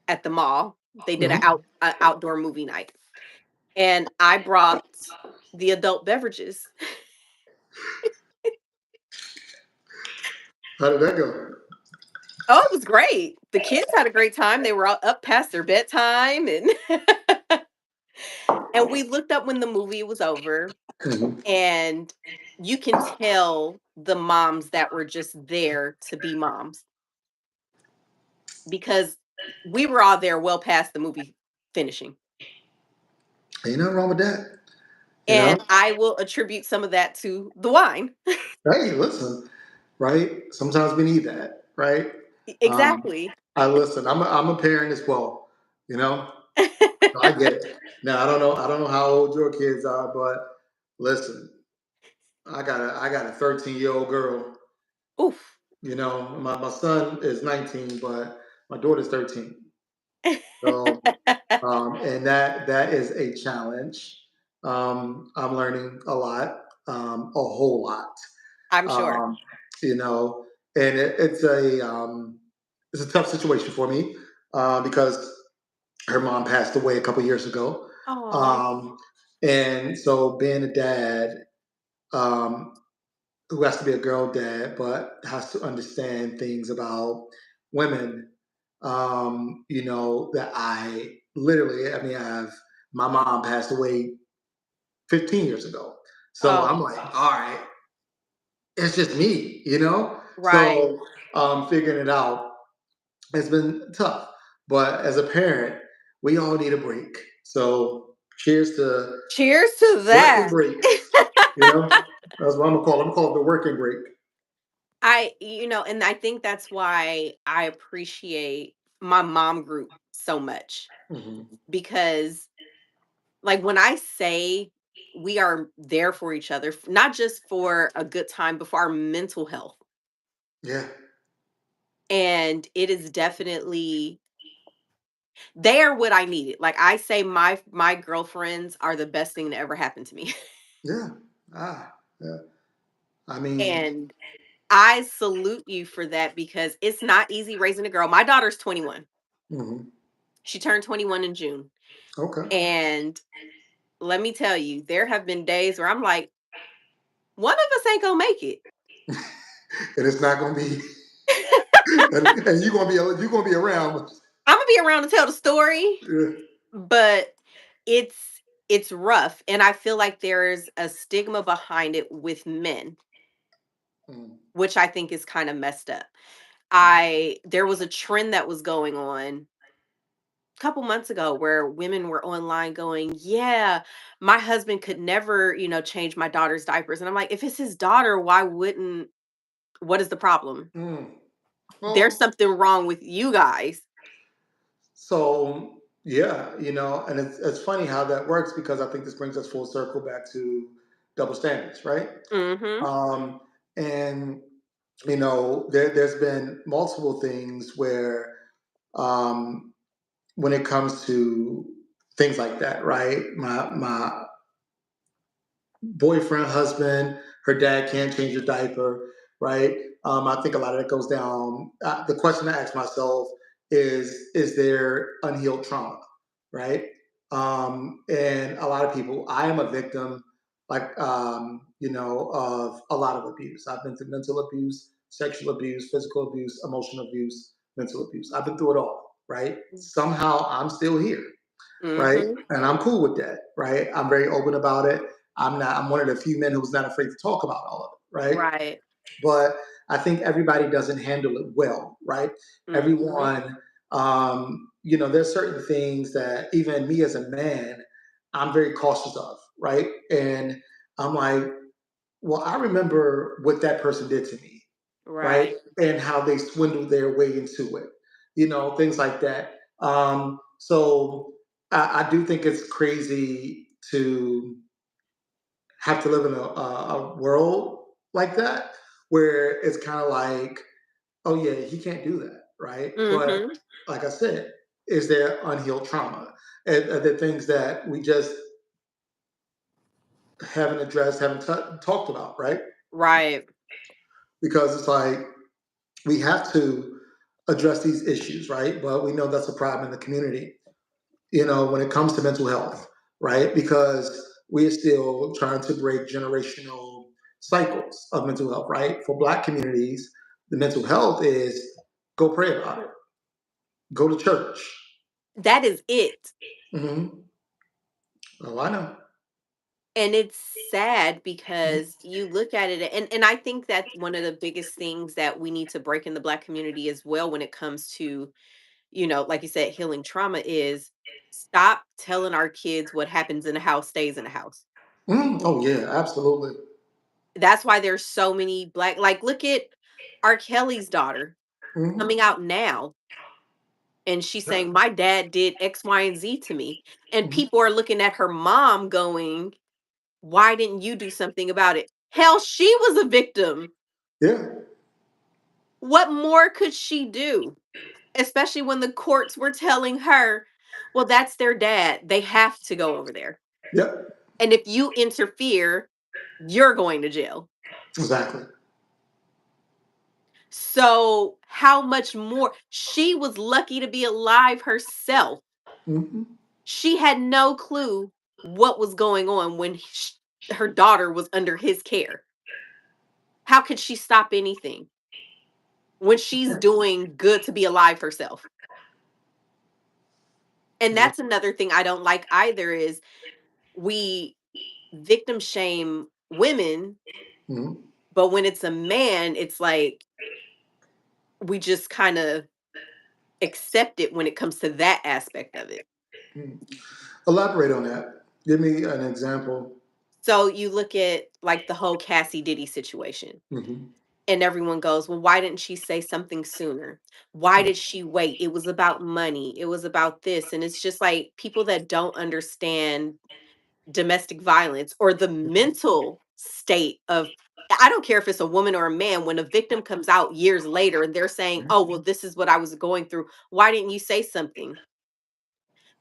at the mall. They did Mhm. a outdoor movie night, and I brought the adult beverages. How did that go? Oh, it was great. The kids had a great time. They were all up past their bedtime, and and we looked up when the movie was over, Mhm. and you can tell the moms that were just there to be moms because we were all there well past the movie finishing. Ain't nothing wrong with that. You know? And I will attribute some of that to the wine. Hey, listen, right? Sometimes we need that, right? Um, Exactly. I listen. I'm a parent as well. You know, so I get it. Now I don't know how old your kids are, but listen, I got a 13-year-old girl. Oof. You know, my son is 19, but my daughter's 13. So and that is a challenge. I'm learning a lot, a whole lot. I'm sure. Um, you know, and it's a tough situation for me because her mom passed away a couple years ago, Oh, um, and so being a dad um, who has to be a girl dad, but has to understand things about women. That I literally, I mean, I have my mom passed away 15 years ago, so I'm oh, like, all right, it's just me, you know. right. So figuring it out has been tough, but as a parent, we all need a break. So cheers to Cheers to working that. breaks. You know, that's what I'm gonna call it. I'm gonna call it the working break. And I think that's why I appreciate my mom group so much Hmm. because, like, when I say we are there for each other, not just for a good time, but for our mental health. Yeah, And it is definitely they are what I needed. Like I say, my girlfriends are the best thing that ever happened to me. yeah, yeah. I mean, And I salute you for that because it's not easy raising a girl. My daughter's 21. mhm, She turned 21 in June. okay. And let me tell you, there have been days where I'm like, one of us ain't gonna make it. And it's not gonna be, and you're gonna be around. I'm gonna be around to tell the story, Yeah. but it's it's rough. And I feel like there's a stigma behind it with men, Mm, which I think is kind of messed up. mm, I There was a trend that was going on a couple months ago where women were online going, "Yeah, my husband could never, change my daughter's diapers." And I'm like, "If it's his daughter, why wouldn't what is the problem? mm. There's Well, something wrong with you guys." so yeah, and it's funny how that works because I think this brings us full circle back to double standards, right? Mhm. Um, And there's been multiple things where, um, when it comes to things like that, right? My boyfriend, husband, her dad can't change a diaper, right? I think a lot of it goes down. The question I ask myself is there unhealed trauma, right? And a lot of people, I am a victim, like, of a lot of abuse. I've been through mental abuse, sexual abuse, physical abuse, emotional abuse, mental abuse. I've been through it all, right? Somehow I'm still here, right? Mhm. And I'm cool with that, right? I'm very open about it. I'm one of the few men who's not afraid to talk about all of it, right? Right. But I think everybody doesn't handle it well, right? Mhm. Everyone, there's certain things that even me as a man, I'm very cautious of, right? And I'm like, well, I remember what that person did to me, right? Right. And how they swindled their way into it, things like that. So I do think it's crazy to have to live in a world like that where it's kind of like, oh yeah, he can't do that, right? But Mhm. like I said, is there unhealed trauma? And are there things that we just haven't addressed, haven't talked about, right? Right. Because it's like we have to address these issues, right? But we know that's a problem in the community, when it comes to mental health, right? Because we're still trying to break generational cycles of mental health, right? For Black communities, the mental health is go pray about it, go to church. That is it. Hmm. Oh, I know. And it's sad Mhm. because you look at it, and I think that one of the biggest things that we need to break in the Black community as well when it comes to, like you said, healing trauma is stop telling our kids what happens in a house stays in a house. Oh yeah, absolutely. That's why there's so many Black, like, look at R. Kelly's daughter coming Hmm. out now, and she's saying, "My dad did X, Y, and Z to me." And people are looking at her mom going, "Why didn't you do something about it?" Hell, she was a victim. Yeah. What more could she do? Especially when the courts were telling her, "Well, that's their dad. They have to go over there. Yep. And if you interfere, you're going to jail." Exactly. So, how much more? She was lucky to be alive herself. Hmm. She had no clue what was going on when her daughter was under his care. How could she stop anything when she's doing good to be alive herself? And Yeah. that's another thing I don't like either is we victim shame women, Mhm. but when it's a man, it's like we just kind of accept it when it comes to that aspect of it. Mhm. Elaborate on that. Give me an example. So you look at like the whole Cassie Diddy situation, Hmm. and everyone goes, "Well, why didn't she say something sooner? Why did she wait? It was about money. It was about this." And it's just like people that don't understand domestic violence or the mental state of, I don't care if it's a woman or a man, when a victim comes out years later and they're saying, "Oh, well, this is what I was going through. Why didn't you say something?" Yeah.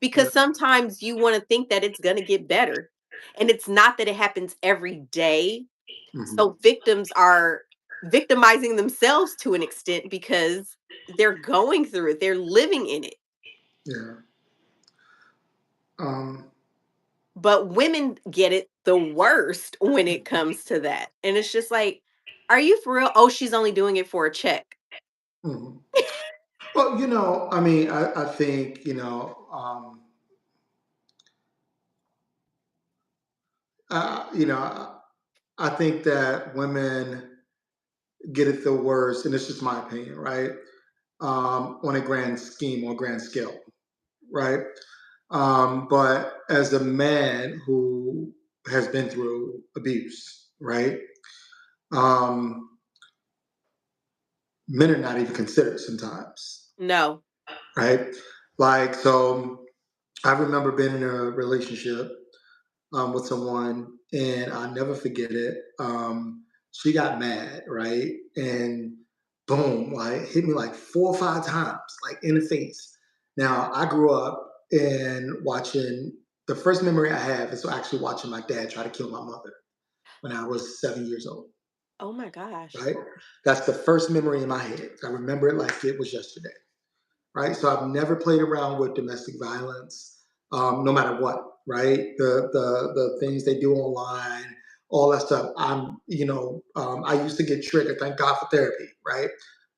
Because sometimes you want to think that it's going to get better. And it's not that it happens every day. Hmm. So victims are victimizing themselves to an extent because they're going through it, they're living in it. Yeah. Um, But women get it the worst when it comes to that. And it's just like, are you for real? Oh, she's only doing it for a check. mhm. Well, I mean, I think, I think that women get it the worst, and it's just my opinion, right? On a grand scheme or grand scale, right? But as a man who has been through abuse, right? Um, Men are not even considered sometimes, No. right? Like, so I remember being in a relationship with someone, and I'll never forget it. she got mad, right? And boom, like hit me like 4 or 5 times, like in the face. Now I grew up in watching. The first memory I have is actually watching my dad try to kill my mother when I was 7 years old. Oh my gosh. Right, that's the first memory in my head. I remember it like it was yesterday. Right? So I've never played around with domestic violence, no matter what. Right? The things they do online, all that stuff. I used to get triggered. Thank God for therapy. Right?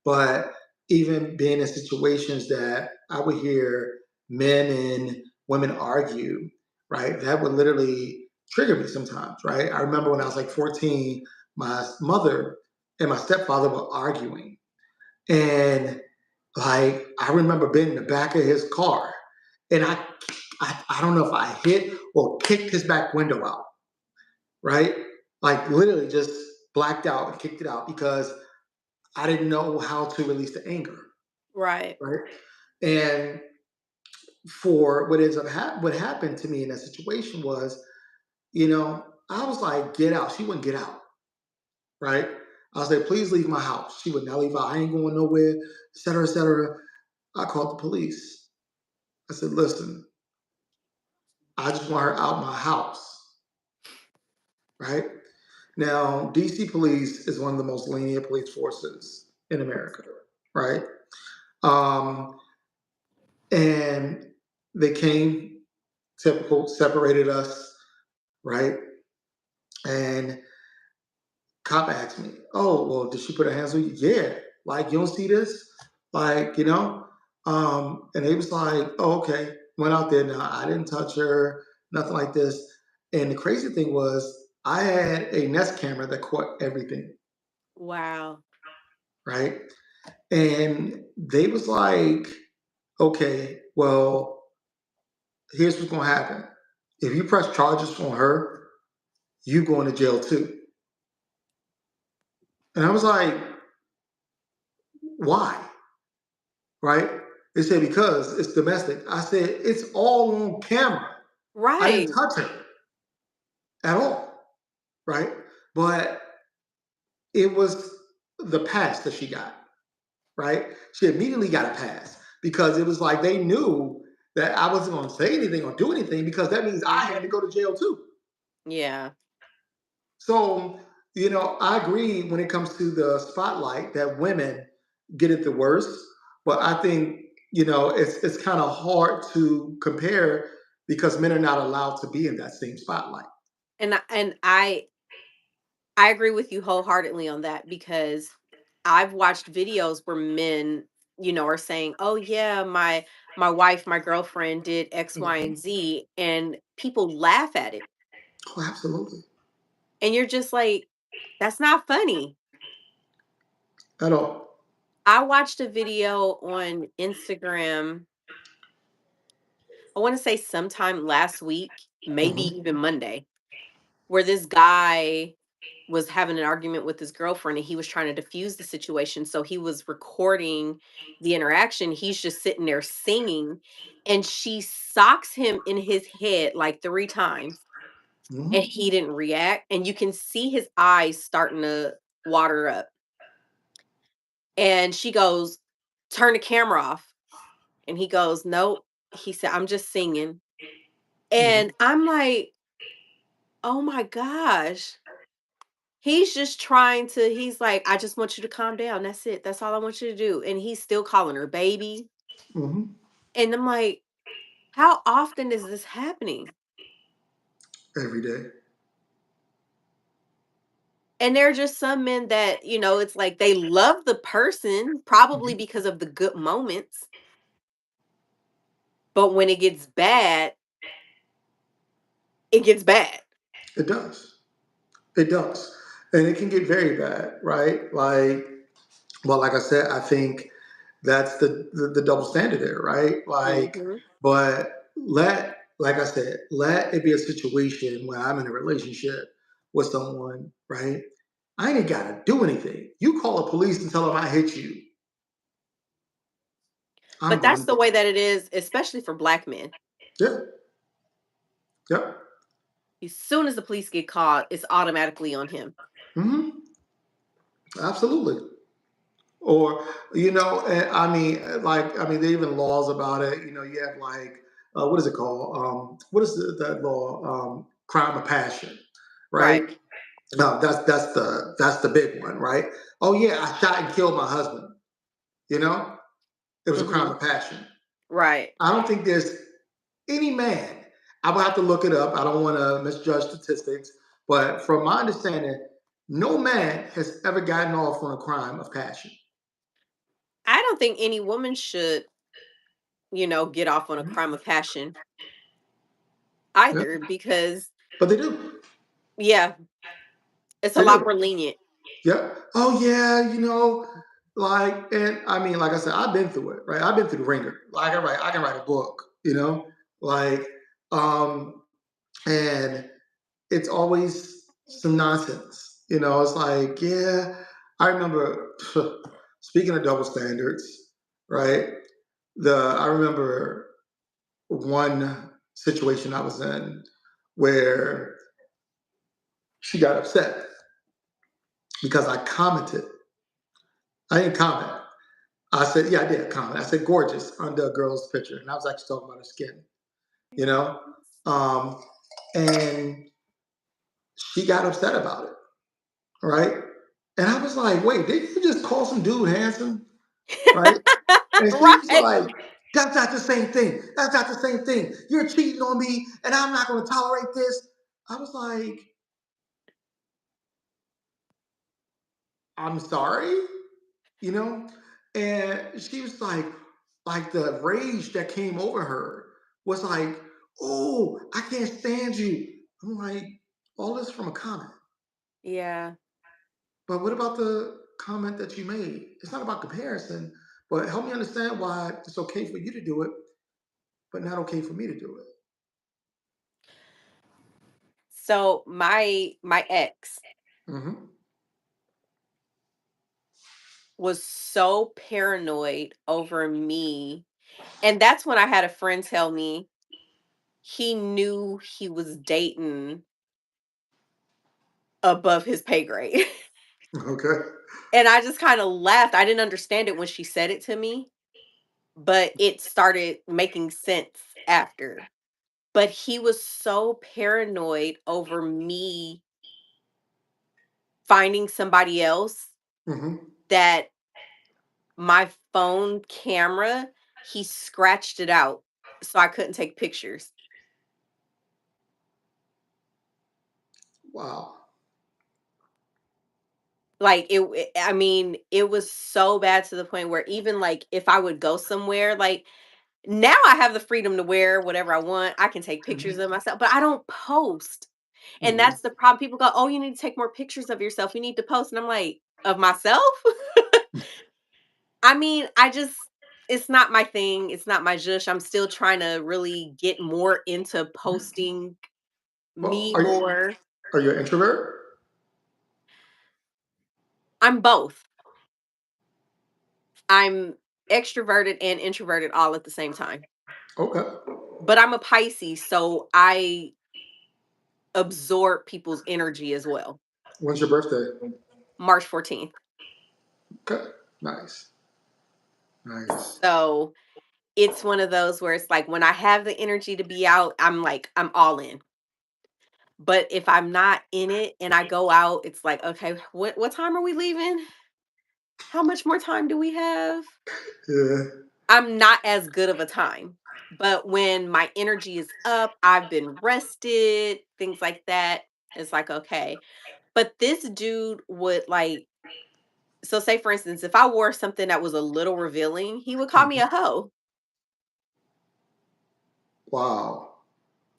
But even being in situations that I would hear men and women argue, right? That would literally trigger me sometimes. Right? I remember when I was like 14, my mother and my stepfather were arguing, and like I remember being in the back of his car, and I don't know if I hit or kicked his back window out, right? Like literally just blacked out and kicked it out because I didn't know how to release the anger, Right. right? And for what happened to me in that situation was, I was like, get out. She wouldn't get out, right? I was like, please leave my house. She would not leave out. I ain't going nowhere, et cetera, et cetera. I called the police. I said, listen, I just want her out my house, right? Now, DC police is one of the most lenient police forces in America, right? Um, and they came, typical, separated us, right? And cop asked me, "Oh, well, did she put her hands on you?" Yeah, like you don't see this, like and they was like, "Oh, okay." Went out there. Now I didn't touch her, nothing like this. And the crazy thing was, I had a Nest camera that caught everything, Wow. right? And they was like, "Okay, well, here's what's gonna happen. If you press charges on her, you going to jail too." And I was like, "Why?" Right? They said, because it's domestic. I said, it's all on camera. I didn't Right. touch her at all. Right? But it was the pass that she got. Right? She immediately got a pass because it was like they knew that I wasn't going to say anything or do anything because that means I had to Mhm. go to jail too. Yeah. So, I agree when it comes to the spotlight that women get it the worst, but I think, it's kind of hard to compare because men are not allowed to be in that same spotlight. And I agree with you wholeheartedly on that because I've watched videos where men, are saying, "Oh yeah, my wife, my girlfriend did X, Y, and Mhm. Z," and people laugh at it. Oh, absolutely. And you're just like, "That's not funny." At all. I watched a video on Instagram, I want to say sometime last week, maybe Mhm. even Monday, where this guy was having an argument with his girlfriend and he was trying to diffuse the situation. So he was recording the interaction. He's just sitting there singing, and she socks him in his head like 3 times, and Mhm. he didn't react. And you can see his eyes starting to water up. And she goes, "Turn the camera off." And he goes, "Nope." He said, "I'm just singing." Mhm. And I'm like, oh my gosh. He's just trying to, he's like, "I just want you to calm down. That's it. That's all I want you to do." And he's still calling her baby. Mhm. And I'm like, how often is this happening? Every day. And there are just some men that, it's like they love the person, probably Mhm. because of the good moments. But when it gets bad, it gets bad. It does. It does. And it can get very bad, right? Like I said, I think that's the double standard there, right? Hmm. But like I said, let it be a situation where I'm in a relationship with someone, right? I ain't gotta do anything. You call the police and tell them I hit you. I'm But that's going the to, way that it is, especially for black men. yeah, yeah. As soon as the police get called, it's automatically on him. Hmm. Absolutely. Or I mean, there are even laws about it. You have like what is it called? What is that law? Crime of passion, right? Right. No, that's the big one, right? Oh yeah, I shot and killed my husband. You know, it was a crime Mhm. of passion. Right. I don't think there's any man. I will have to look it up. I don't want to misjudge statistics, but from my understanding, no man has ever gotten off on a crime of passion. I don't think any woman should, get off on a Mhm. crime of passion Yeah, either because but they do. yeah, it's a They lot do. more lenient. Yeah. Oh yeah. And I mean, like I said, I've been through it, right? I've been through the ringer. Like I can write a book. Like, um, and it's always some nonsense. It's like, yeah, I remember. Speaking of double standards, right? I remember one situation I was in where she got upset because I commented. I didn't comment. I said, yeah, I did comment. I said gorgeous under a girl's picture, and I was actually talking about her skin. You know, um, and she got upset about it, right? And I was like, wait, did you just call some dude handsome, right? And she was Right. like, that's not the same thing. That's not the same thing. You're cheating on me, and I'm not going to tolerate this. I was like, I'm sorry, you know? And she was like the rage that came over her was like, oh, I can't stand you. I'm like, all this from a comment. Yeah. But what about the comment that you made? It's not about comparison, but help me understand why it's okay for you to do it, but not okay for me to do it. So my ex Hmm. was so paranoid over me. And that's when I had a friend tell me he knew he was dating above his pay grade. Okay. And I just kind of laughed. I didn't understand it when she said it to me, but it started making sense after. But he was so paranoid over me finding somebody else Hmm. that my phone camera, he scratched it out so I couldn't take pictures. Wow. Like I mean, it was so bad to the point where even like if I would go somewhere, like now I have the freedom to wear whatever I want. I can take pictures Hmm. of myself, but I don't post. And Hmm. that's the problem. People go, "Oh, you need to take more pictures of yourself. You need to post." And I'm like, "Of myself?" I mean, it's not my thing. It's not my zhush. I'm still trying to really get more into posting Well, me more. are you an introvert? I'm both. I'm extroverted and introverted all at the same time. Okay. But I'm a Pisces, so I absorb people's energy as well. When's your birthday? March 14th. Okay. Nice. Nice. So it's one of those where it's like when I have the energy to be out, I'm like, I'm all in. But if I'm not in it and I go out, it's like, okay, what time are we leaving? How much more time do we have? Yeah. I'm not as good of a time. But when my energy is up, I've been rested, things like that. It's like, okay. But this dude would like, so say for instance, if I wore something that was a little revealing, he would call me a Mhm. hoe Wow.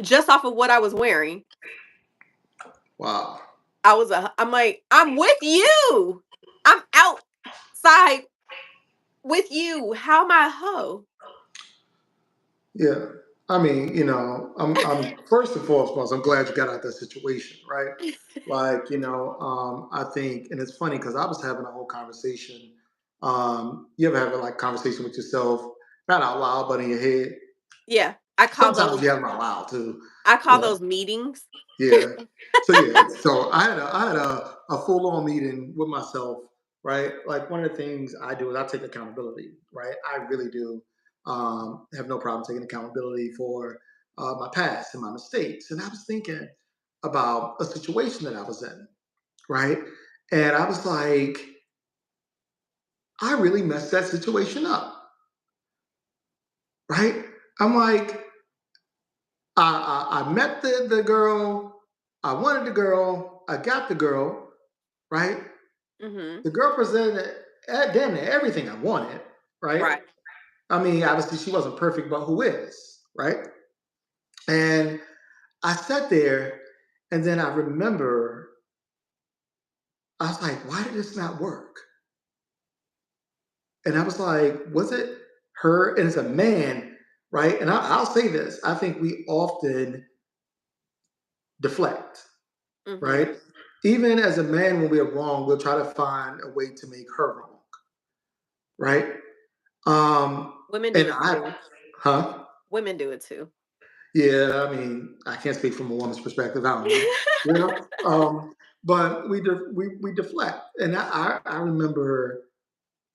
just off of what I was wearing. Wow. I'm like, I'm with you. I'm outside with you. How am I a hoe? Yeah. I mean, I'm first and foremost, I'm glad you got out of that situation, right? Like, I think, and it's funny because I was having a whole conversation. You ever have a like conversation with yourself, not out loud, but in your head? Yeah, Sometimes you have them out loud too. I call Yeah. those meetings. Yeah. So yeah. So I had a full on meeting with myself right? Like one of the things I do is I take accountability, right? I really do have no problem taking accountability for my past and my mistakes. And I was thinking about a situation that I was in, right? And I was like, I really messed that situation up, right? I'm like, I met the girl, I wanted the girl, I got the girl, right? Mhm. The girl presented damn near everything I wanted, right? Right. I mean, obviously she wasn't perfect, but who is, right? And I sat there and then I remember I was like, why did this not work? And I was like, was it her? And it's a man, right? And I'll say this I think we often deflect, Mhm. right? Even as a man, when we're wrong, we'll try to find a way to make her wrong, right? Women do And it I, too. huh? Women do it too. Yeah, I mean, I can't speak from a woman's perspective. I don't know, you know. But we deflect, and I remember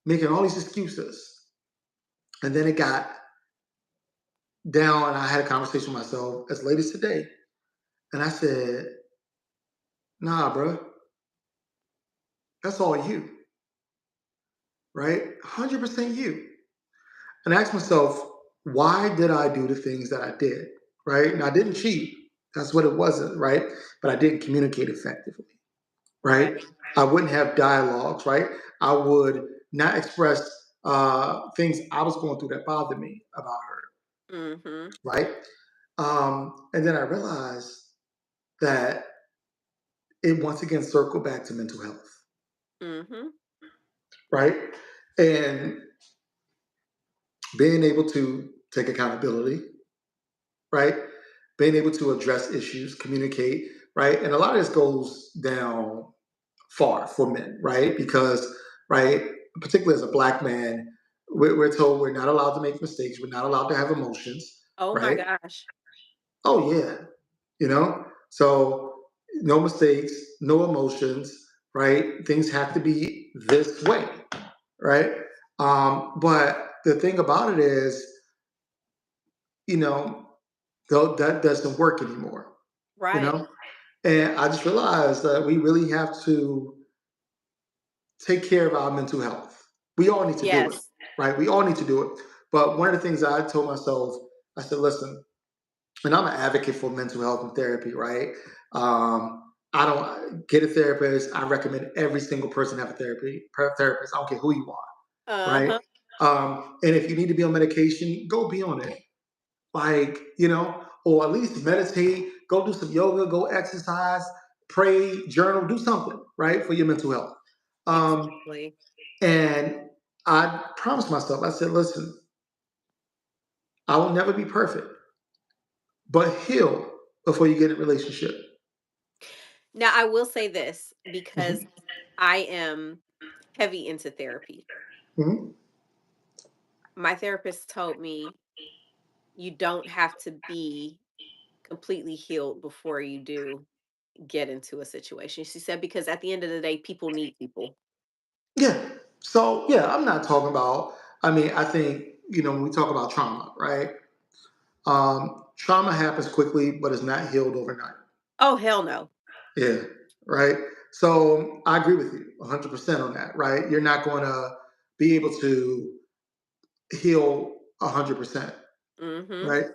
making all these excuses, and then it got down, and I had a conversation with myself as late as today, and I said, "Nah, bro, that's all you, right? 100% you." And I asked myself, why did I do the things that I did, right? And I didn't cheat. That's what it wasn't, right? But I didn't communicate effectively, right? Right. I wouldn't have dialogues, right? I would not express things I was going through that bothered me about her, Mhm. right? And then I realized that it once again circled back to mental health, Mhm. right? And being able to take accountability, right? Being able to address issues, communicate, right? And a lot of this goes down far for men, right? Because, right, particularly as a black man, we're told we're not allowed to make mistakes, we're not allowed to have emotions, Oh my right? gosh. Oh yeah, you know. So no mistakes, no emotions, right? Things have to be this way, right? But the thing about it is, you know, though that doesn't work anymore, you Right. know. And I just realized that we really have to take care of our mental health. We all need to do it, Yes. right? We all need to do it. But one of the things I told myself, I said, listen, and I'm an advocate for mental health and therapy, right? I don't get a therapist. I recommend every single person have a therapist. I don't care who you are, right? Uh-huh. And if you need to be on medication, go be on it. Like, or at least meditate, go do some yoga, go exercise, pray, journal, do something, right, for your mental health. Um, Exactly. and I promised myself, I said, listen, I will never be perfect, but heal before you get in a relationship. Now I will say this because Mhm. I am heavy into therapy. Mhm. My therapist told me you don't have to be completely healed before you do get into a situation. She said because at the end of the day people need people. Yeah. So, yeah, I'm not talking about, I mean, I think, when we talk about trauma, right? Trauma happens quickly, but it's not healed overnight. Oh hell no. Yeah. Right. So I agree with you 100% on that, right? You're not going to be able to heal 100%, Mhm. right?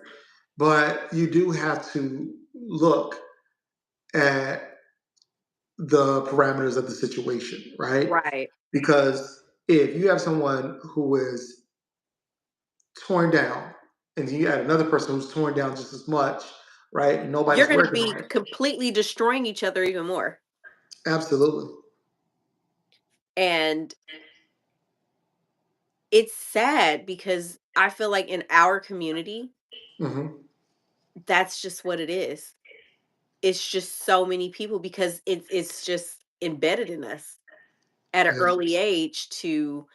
But you do have to look at the parameters of the situation, right? Right. Because if you have someone who is torn down and you add another person who's torn down just as much, right? And You're nobody's going to working be on it. completely destroying each other even more. Absolutely. And it's sad because I feel like in our community Hmm. that's just what it is. It's just so many people because it's just embedded in us at an Yeah. early age to,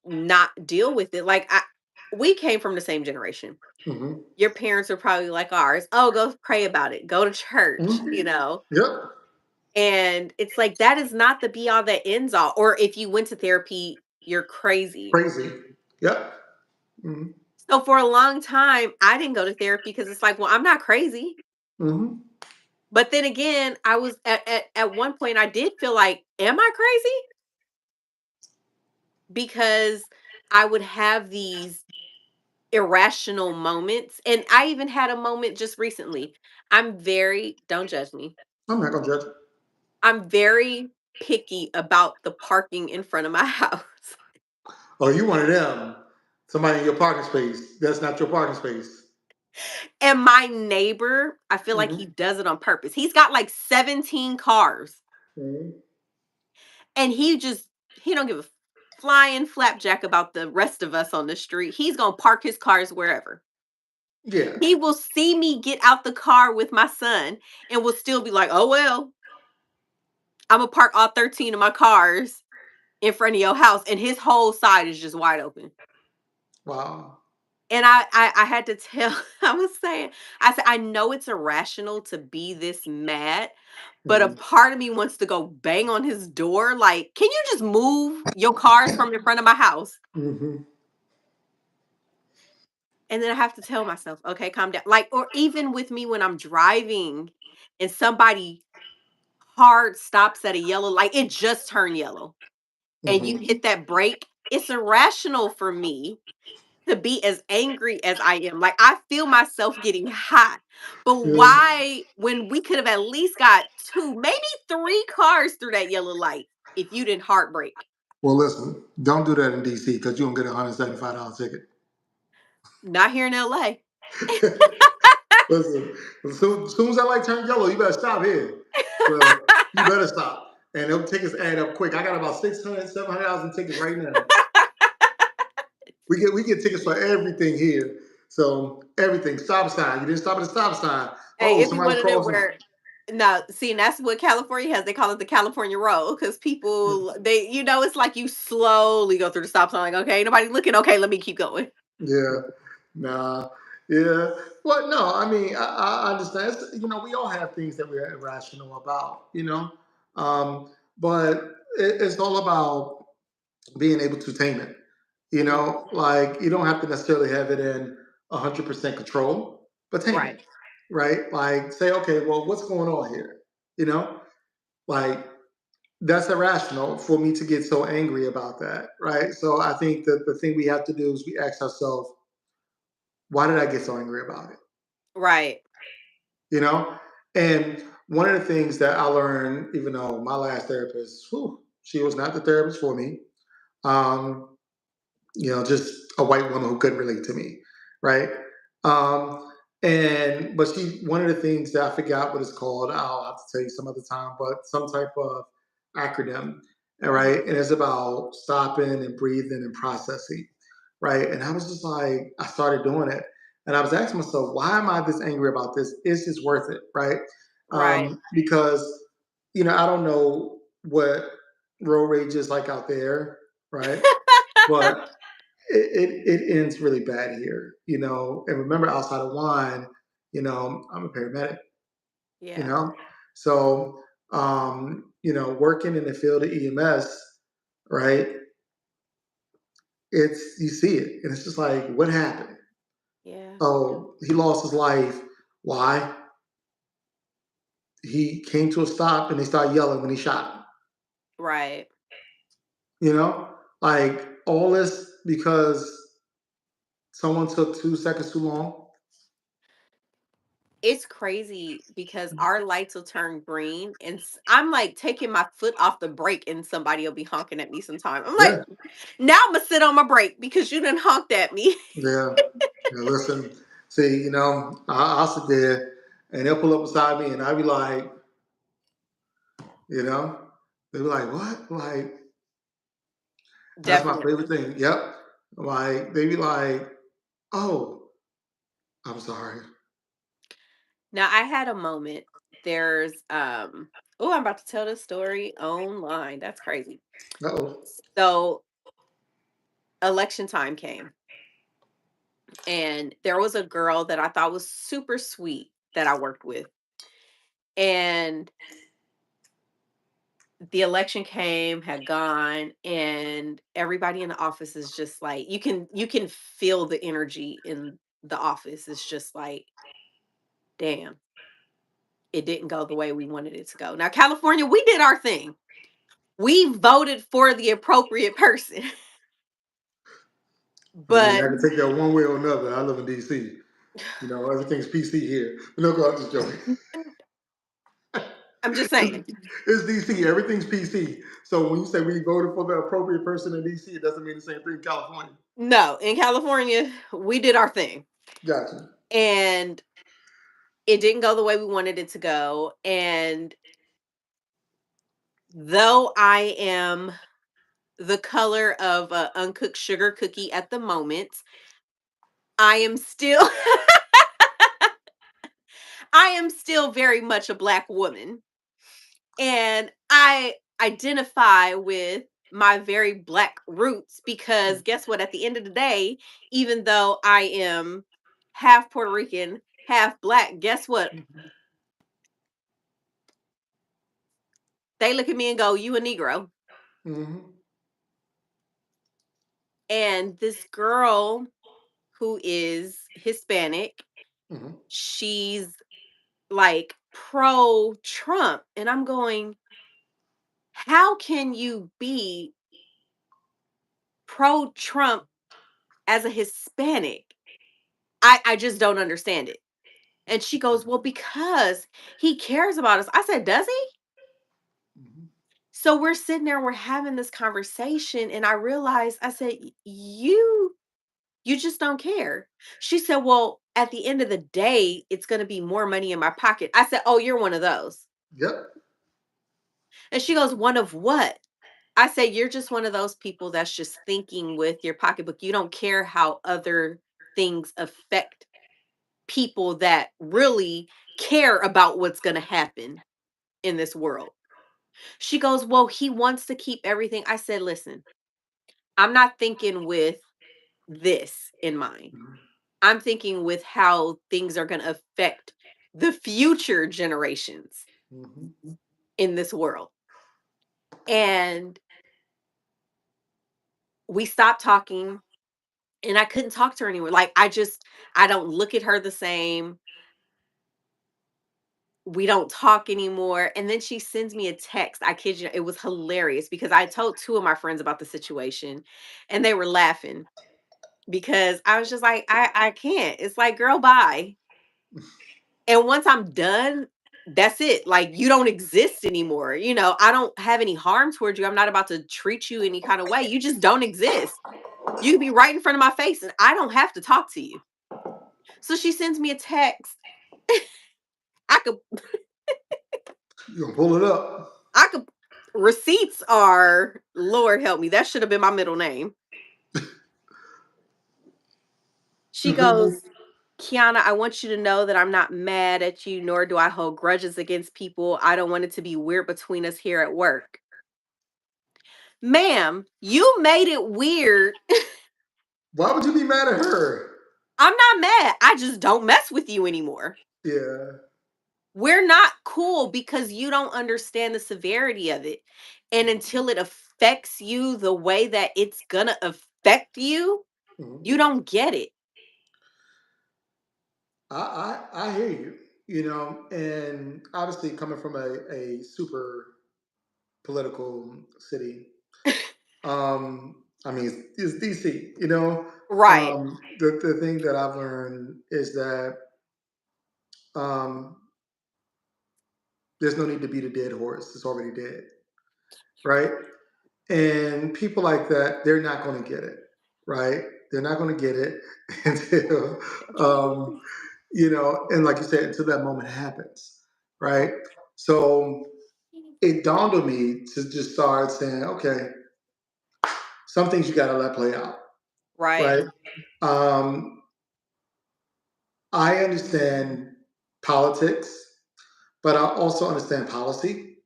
not deal with it. Like we came from the same generation. Hmm. Your parents are probably like ours. Oh, go pray about it. Go to church, Hmm. Yep. And it's like that is not the be all that ends all. Or if you went to therapy, you're crazy. Crazy. Yep. Hmm. So for a long time, I didn't go to therapy because it's like, well, I'm not crazy. Hmm. But then again, I was at one point I did feel like, am I crazy? Because I would have these irrational moments. And I even had a moment just recently. Don't judge me. I'm not gonna judge. I'm very picky about the parking in front of my house. Oh, you one of them. Somebody in your parking space. That's not your parking space. And my neighbor, I feel like he Hmm. does it on purpose. He's got like 17 cars Hmm. and he don't give a flying flapjack about the rest of us on the street. He's going to park his cars wherever. Yeah. He will see me get out the car with my son and will still be like, "Oh well, I'm gonna park all 13 of my cars in front of your house," and his whole side is just wide open. Wow. And I had to tell I was saying, I said, "I know it's irrational to be this mad, but a Hmm. part of me wants to go bang on his door, like, can you just move your cars from in front of my house?" Hmm. And then I have to tell myself, "Okay, calm down." Like, or even with me when I'm driving and somebody hard stops at a yellow light, it just turned yellow, and you Hmm. hit that brake, it's irrational for me to be as angry as I am. Like, I feel myself getting hot. But Yeah. why, when we could have at least got 2, maybe 3 cars through that yellow light if you didn't hard brake? Well, listen, don't do that in DC because you're gonna get $175 ticket. Not here in LA. Listen, as soon as that light turn yellow, you better stop here. So you better stop. And them tickets add up quick. I got about 600, $700 in tickets right now. We get tickets for everything here. So everything, stop sign. You didn't stop at the stop sign. Hey, Oh, it'd be one somebody's of them crossing. where no, see, and that's what California has. They call it the California roll because people it's like you slowly go through the stop sign, like, okay, nobody looking, okay, let me keep going. Yeah. Nah. Yeah. Well, no, I mean, I understand. We all have things that we're irrational about. But it's all about being able to tame it. Mm, Like you don't have to necessarily have it in 100% control, but tame right, it, right? Like say, okay, well, what's going on here? You know, like that's irrational for me to get so angry about that, right? So I think that the thing we have to do is we ask ourselves, why did I get so angry about it? right, You know, and one of the things that I learned, even though my last therapist, whew, she was not the therapist for me. Um, just a white woman who couldn't relate to me, right? Um, and but she one of the things that I forgot what it's called. I'll have to tell you some other time, but some type of acronym, all mhm, right? And it's about stopping and breathing and processing, right? And I was just like, I started doing it, and I was asking myself, why am I this angry about this? Is this worth it, right? right. Because I don't know what road rage is like out there, right? But it ends really bad here. And remember, outside of wine, I'm a paramedic, you Yeah, know. So, working in the field of EMS, right? You see it, and it's just like, what happened? yeah, Oh, he lost his life. Why? He came to a stop and they started yelling when he shot him. right. Like all this because someone took 2 seconds too long. It's crazy because our lights will turn green, and I'm like taking my foot off the brake, and somebody will be honking at me sometime. I'm like, Yeah, now I'm gonna sit on my brake because you didn't honked at me. yeah. Yeah, listen, see, I'll sit there and they'll pull up beside me and I'll be like, you know, they'll be like, what? Like, that's my favorite Definitely. thing. Yep. Like, they be like, oh, I'm sorry. Now I had a moment. There's oh, I'm about to tell this story online. That's crazy. Uh-oh. So election time came, and there was a girl that I thought was super sweet that I worked with. And the election came, had gone, and everybody in the office is just like, you can feel the energy in the office. It's just like, damn, it didn't go the way we wanted it to go. Now, California, we did our thing. We voted for the appropriate person. I mean, I But can take that one way or another. I live in DC. You know, everything's PC here. No, go, I'm just joking. I'm just saying, It's DC. Everything's PC. So when you say we voted for the appropriate person in DC, it doesn't mean the same thing in California. no, in California, we did our thing. Gotcha. And it didn't go the way we wanted it to go. And though I am the color of a uncooked sugar cookie at the moment, I am still I am still very much a black woman. And I identify with my very black roots because guess what? At the end of the day, even though I am half Puerto Rican, half black, guess what? They look at me and go, "You a Negro." Mm-hmm. And this girl who is Hispanic, Mm-hmm. she's like pro Trump. And I'm going, how can you be pro Trump as a Hispanic? I just don't understand it. And she goes, well, because he cares about us. I said, does he? Mm-hmm. So we're sitting there, we're having this conversation, and I realized, I said, you just don't care. She said, well, at the end of the day, it's going to be more money in my pocket. I said, oh, you're one of those. Yep. And she goes, one of what? I say, you're just one of those people that's just thinking with your pocketbook. You don't care how other things affect people that really care about what's going to happen in this world. She goes, well, he wants to keep everything. I said, listen, I'm not thinking with this in mind. I'm thinking with how things are going to affect the future generations Mm-hmm. in this world. And we stopped talking and I couldn't talk to her anymore. Like I don't look at her the same. We don't talk anymore. And then she sends me a text. I kid you, it was hilarious because I told two of my friends about the situation and they were laughing because I was just like, I can't. It's like, girl, bye. And once I'm done, that's it. Like you don't exist anymore. I don't have any harm towards you. I'm not about to treat you any kind of way. You just don't exist. You could be right in front of my face and I don't have to talk to you. So she sends me a text. I could You gonna pull it up? I could receipts are Lord help me. That should have been my middle name. She Mm-hmm. goes, Kiana, I want you to know that I'm not mad at you, nor do I hold grudges against people. I don't want it to be weird between us here at work. Ma'am, you made it weird. Why would you be mad at her? I'm not mad. I just don't mess with you anymore. Yeah. We're not cool because you don't understand the severity of it. And until it affects you the way that it's gonna affect you, Mm-hmm. you don't get it. I hear you. You know, and obviously coming from a super political city, I mean, it's DC. You know, Right. the thing that I've learned is that um, there's no need to beat a dead horse. It's already dead, right? And people like that, they're not going to get it, right? They're not going to get it until, and like you said, until that moment happens, right? So it dawned on me to just start saying, okay, some things you got to let play out, Right. right? Um, I understand politics, but I also understand policy,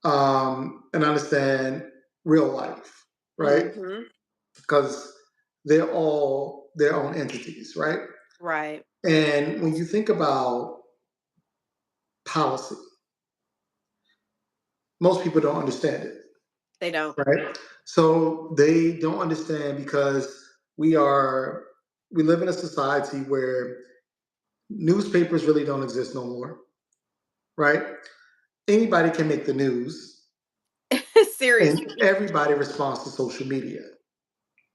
and understand real life, right? Mhm. Because they're all their own entities, right? Right. And when you think about policy, Most people don't understand it, They don't. right? So they don't understand because we are we live in a society where newspapers really don't exist no more, right? Anybody can make the news, and Seriously. everybody responds to social media,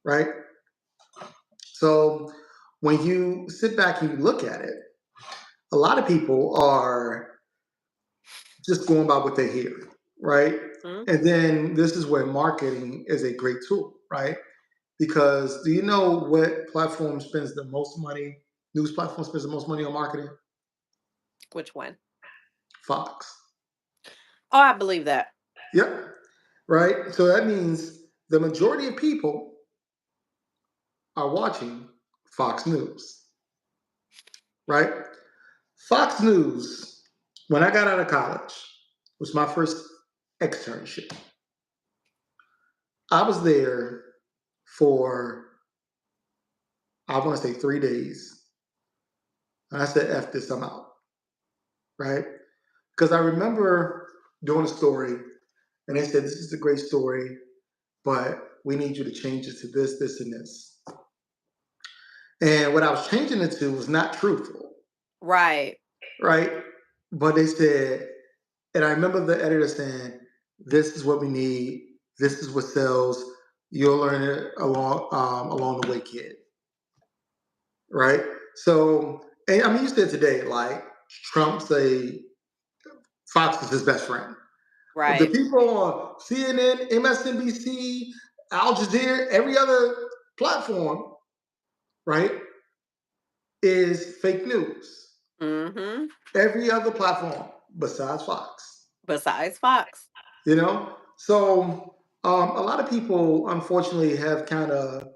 right? So when you sit back and you look at it, a lot of people are just going by what they hear, right? Mhm. And then this is where marketing is a great tool, right? Because do you know what platform spends the most money? News platform spends the most money on marketing? Which one? Fox. Oh, I believe that. Yep. Right. So that means the majority of people are watching Fox News, right? Fox News, when I got out of college, was my first externship. I was there for, I want to say 3 days. And I said, F this, I'm out, right? Because I remember doing a story and they said, this is a great story, but we need you to change it to this, this, and this. And what I was changing it to was not truthful, Right. right? But they said, and I remember the editor saying, this is what we need, this is what sells, you'll learn it along the way, kid, right? So, and I mean, you said today, like, Trump's a, Fox is his best friend. The Right. people on CNN, MSNBC, Al Jazeera, every other platform, right, is fake news. Mhm. Every other platform besides Fox, Besides Fox. you know? So a lot of people, unfortunately, have kind of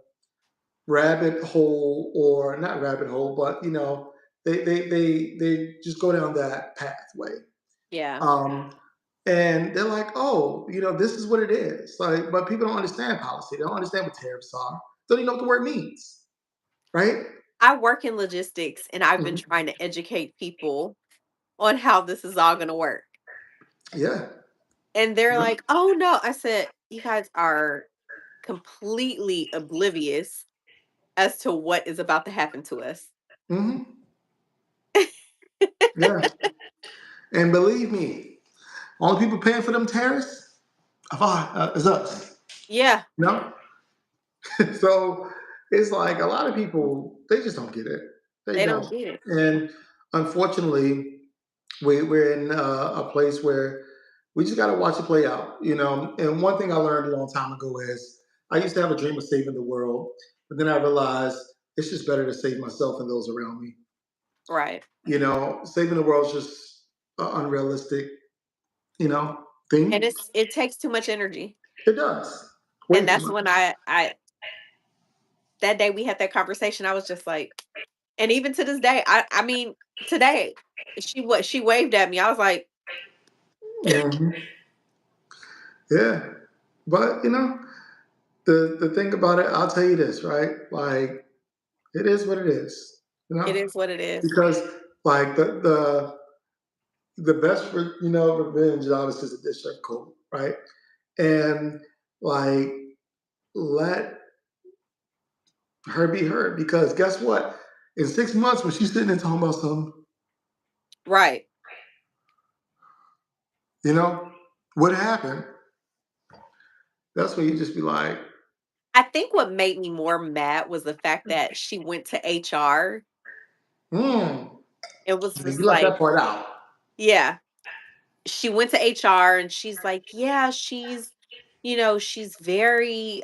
rabbit hole, or not rabbit hole, but, they just go down that pathway. Yeah. Um, and they're like, oh, this is what it is. Like, but people don't understand policy. They don't understand what tariffs are. They don't even know what the word means, right? I work in logistics and I've been Mhm. trying to educate people on how this is all going to work. Yeah. And they're Yeah. like, "Oh no." I said, "You guys are completely oblivious as to what is about to happen to us." Hmm. Yeah. And believe me, only people paying for them tariffs is us. Yeah, You know? So it's like a lot of people, they just don't get it. They they don't don't. get it. And unfortunately, we're in a place where we just got to watch it play out. And one thing I learned a long time ago is I used to have a dream of saving the world, but then I realized it's just better to save myself and those around me. Right. Saving the world is just an unrealistic, thing. And it takes too much energy. It does. Way And too that's much. when I that day we had that conversation, I was just like, and even to this day, I mean, today she waved at me. I was like, Mhm. Yeah. But the thing about it, I'll tell you this, right? Like, it is what it is, it is what it is. because like the best revenge is obviously the dish chef coat, right? And like, let her be her, because guess what? In 6 months, when she's sitting there talking about something, Right. you know, what happened? That's when you just be like, I think what made me more mad was the fact that she went to HR. hmm, It was you just left like, that part out. yeah, she went to HR and she's like, yeah, she's very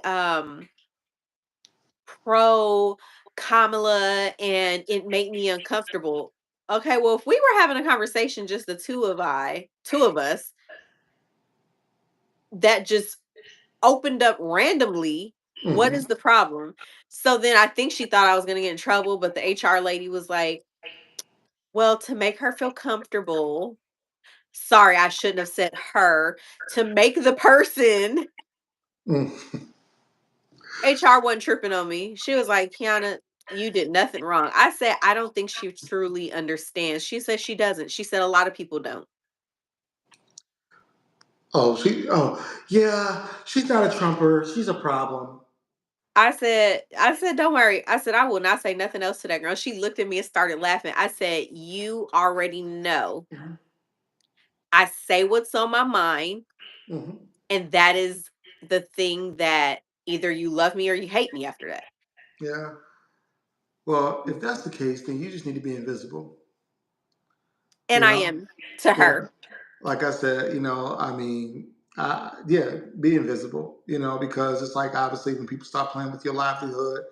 pro Kamala and it made me uncomfortable. Okay, well, if we were having a conversation, just the two of us, that just opened up randomly, what is Mhm. the problem? So then I think she thought I was going to get in trouble, but the HR lady was like, well, to make her feel comfortable, sorry, I shouldn't have said her, to make the person. Mm. HR wasn't tripping on me. She was like, Kiana, you did nothing wrong. I said, I don't think she truly understands. She said she doesn't. She said a lot of people don't. Yeah, she's not a Trumper. She's a problem. I said, "Don't worry." I said, "I will not say nothing else to that girl." She looked at me and started laughing. I said, "You already know. Mhm, I say what's on my mind, mhm. and that is the thing that either you love me or you hate me after that." Yeah. Well, if that's the case, then you just need to be invisible. And You I know? am to Yeah. her. Like I said, I mean, yeah, be invisible. Because it's like obviously when people start playing with your livelihood,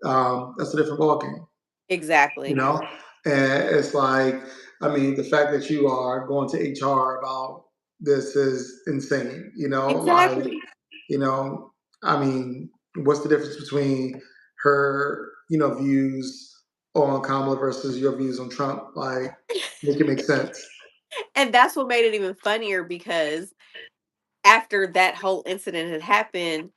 that's a different ballgame. you Exactly. know and it's like, I mean, the fact that you are going to HR about this is insane. Exactly. you know I mean, what's the difference between her views on Kamala versus your views on Trump? Like, make it make sense. And that's what made it even funnier because after that whole incident had happened,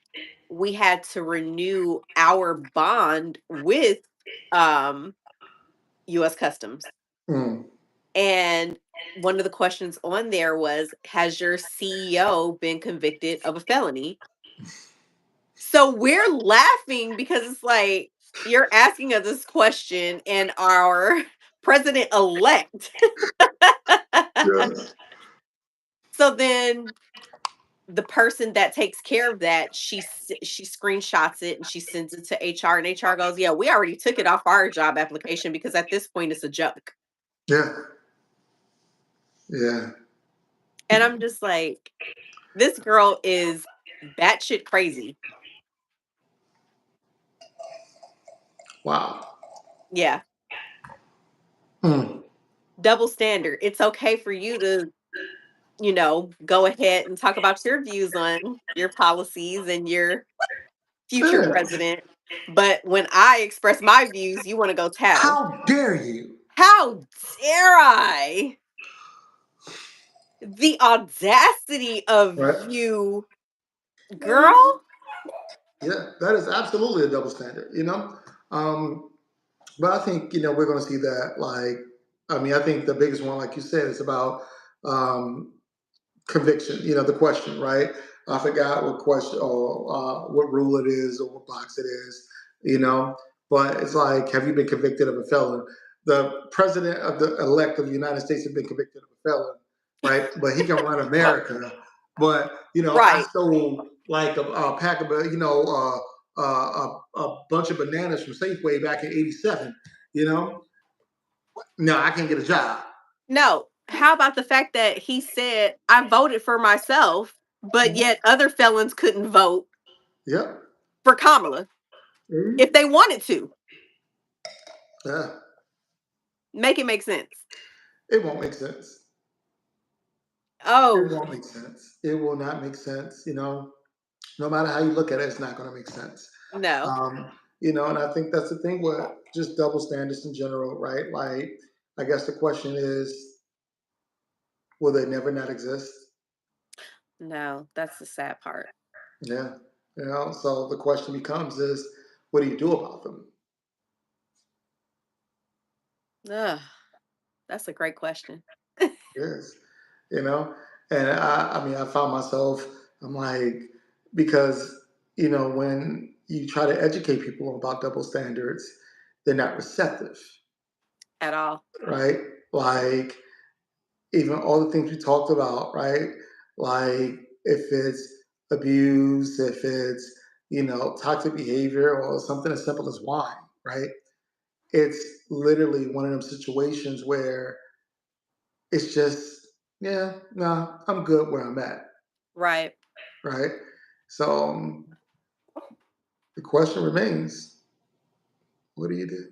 we had to renew our bond with um US Customs. Mm. And one of the questions on there was, has your CEO been convicted of a felony? So we're laughing because it's like you're asking us this question and our president elect. Yeah. So then the person that takes care of that, she screenshots it and she sends it to HR, and HR goes, "Yeah, we already took it off our job application because at this point it's a joke." Yeah. Yeah. And I'm just like, this girl is batshit crazy. Wow. Yeah, Mm. double standard. It's okay for you to, go ahead and talk about your views on your policies and your future Yeah. president. But when I express my views, you want to go tattle. How dare you? How dare I? The audacity of Right. you, girl. Yeah, that is absolutely a double standard. Um, but I think we're going to see that. Like, I mean, I think the biggest one, like you said, is about um, conviction. The question, right? I forgot what question or what rule it is or what box it is. You know, but it's like, have you been convicted of a felon? The president of the elect of the United States has been convicted of a felon, right? But he can run America. But I Right. stole like a pack of a bunch of bananas from Safeway back in '87. You know, no, I can't get a job. No. How about the fact that he said, I voted for myself, but Mhm. yet other felons couldn't vote Yep. for Kamala if Mhm. they wanted to? Yeah. Make it make sense. It won't make sense. It Oh, won't make sense. It will not make sense. No matter how you look at it, it's not going to make sense. no. And I think that's the thing with just double standards in general, right? Like, I guess the question is, will they never not exist? No, that's the sad part. Yeah. So the question becomes is, what do you do about them? Ugh, that's a great question. Yes. You know, and I mean, I found myself, I'm like, because, when you try to educate people about double standards, they're not receptive, At all. right? Like, even all the things we talked about, right? Like, if it's abuse, if it's, toxic behavior, or something as simple as wine, right? It's literally one of them situations where it's just, yeah, no, I'm good where I'm at, Right. right? So the question remains, what do you do?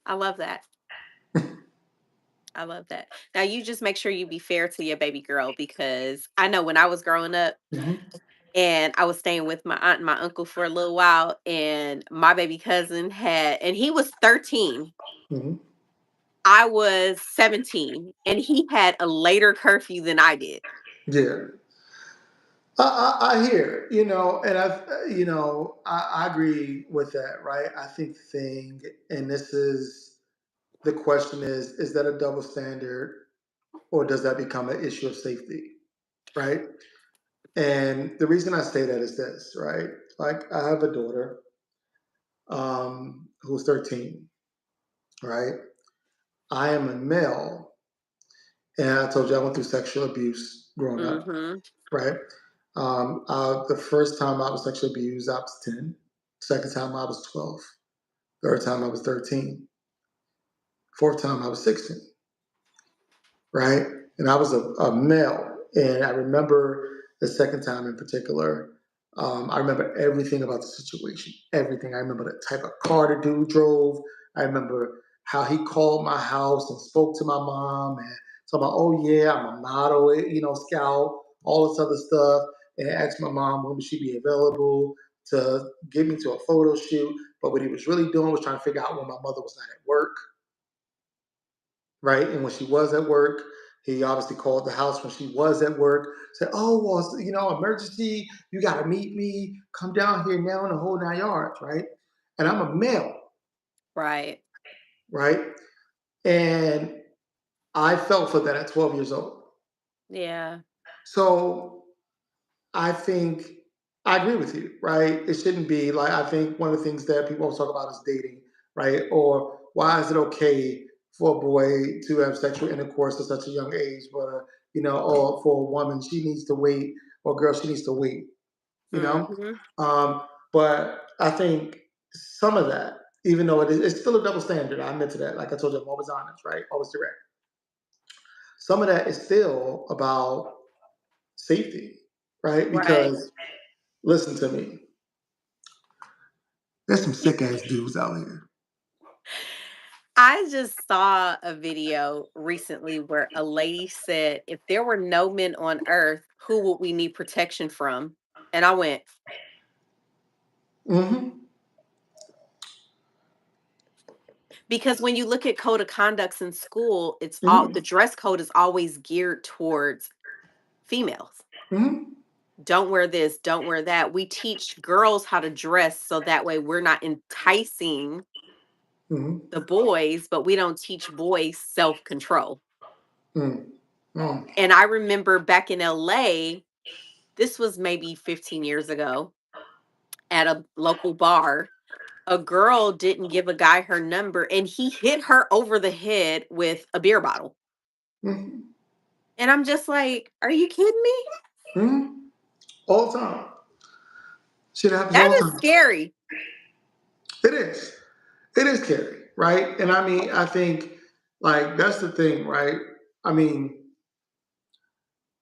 I love that. I love that. Now you just make sure you be fair to your baby girl because I know when I was growing up Mhm, and I was staying with my aunt and my uncle for a little while, and my baby cousin and he was 13. mhm. I was 17, and he had a later curfew than I did. Yeah, I hear, and I agree with that, right? I think the thing, and this is the question is that a double standard? or does that become an issue of safety, right? And the reason I say that is this, right? Like I have a daughter who's 13, right? I am a male, and I told you I went through sexual abuse growing up, Mhm. right? The first time I was sexually abused, I was 10. Second time I was 12. Third time I was 13. Fourth time I was 16, right? And I was a male. And I remember the second time in particular, I remember everything about the situation, everything. I remember the type of car the dude drove. I remember how he called my house and spoke to my mom and talking about, oh yeah, I'm a model, scout, all this other stuff. And asked my mom when would she be available to get me to a photo shoot. But what he was really doing was trying to figure out when my mother was not at work, right? And when she was at work, he obviously called the house when she was at work, said, "Oh, well, emergency, you got to meet me, come down here now in the whole 9 yards," right? And I'm a male, Right. right? And I fell for that at 12 years old. Yeah. So I think I agree with you, right? It shouldn't be like I think one of the things that people always talk about is dating, right? Or why is it okay for a boy to have sexual intercourse at such a young age, but or for a woman she needs to wait, or a girl she needs to wait, you know? Mhm. Um, but I think some of that, even though it's still a double standard, I admit to that. Like I told you, I'm always honest, right? Always direct. Some of that is still about safety, right? Right. Because listen to me, there's some sick ass dudes out here. I just saw a video recently where a lady said, if there were no men on earth, who would we need protection from? And I went, Mm-hmm. because when you look at code of conducts in school, it's all Mm-hmm. the dress code is always geared towards females. Mm-hmm. Don't wear this, don't wear that. We teach girls how to dress so that way we're not enticing Mm-hmm. the boys, but we don't teach boys self control. Mm-hmm. And I remember back in LA, this was maybe 15 years ago at a local bar. A girl didn't give a guy her number and he hit her over the head with a beer bottle. Mm-hmm. And I'm just like, are you kidding me? Mm-hmm. All the time. Shit happens That all the is time. scary. It is. It is scary, right? And I mean, I think like that's the thing, right? I mean,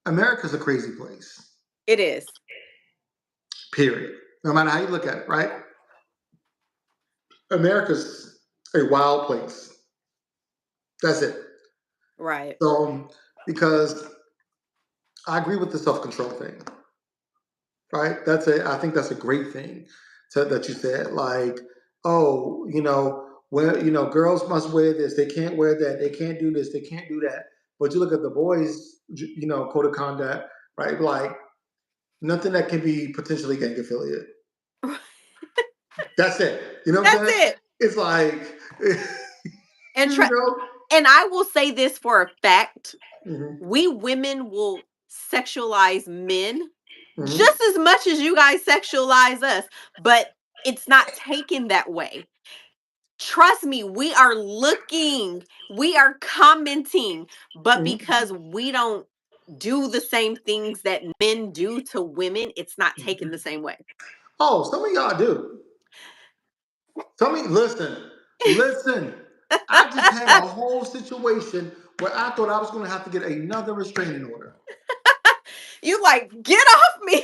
America's a crazy place. It is. Period. No matter how you look at it, right? America's a wild place. That's it. Right. So, because I agree with the self control thing, right? I think that's a great thing that you said. Like, oh, girls must wear this. They can't wear that. They can't do this. They can't do that. But you look at the boys, code of conduct, right? Like nothing that can be potentially gang affiliate. That's it. You know what I'm That's saying? it. It's like, And you know. and I will say this for a fact, Hmm. we women will sexualize men Hmm. just as much as you guys sexualize us, but it's not taken that way. Trust me, we are looking, we are commenting, but Hmm. because we don't do the same things that men do to women, it's not taken the same way. Oh, some of y'all do. Listen, listen. I just had a whole situation where I thought I was going to have to get another restraining order. You like, get off me.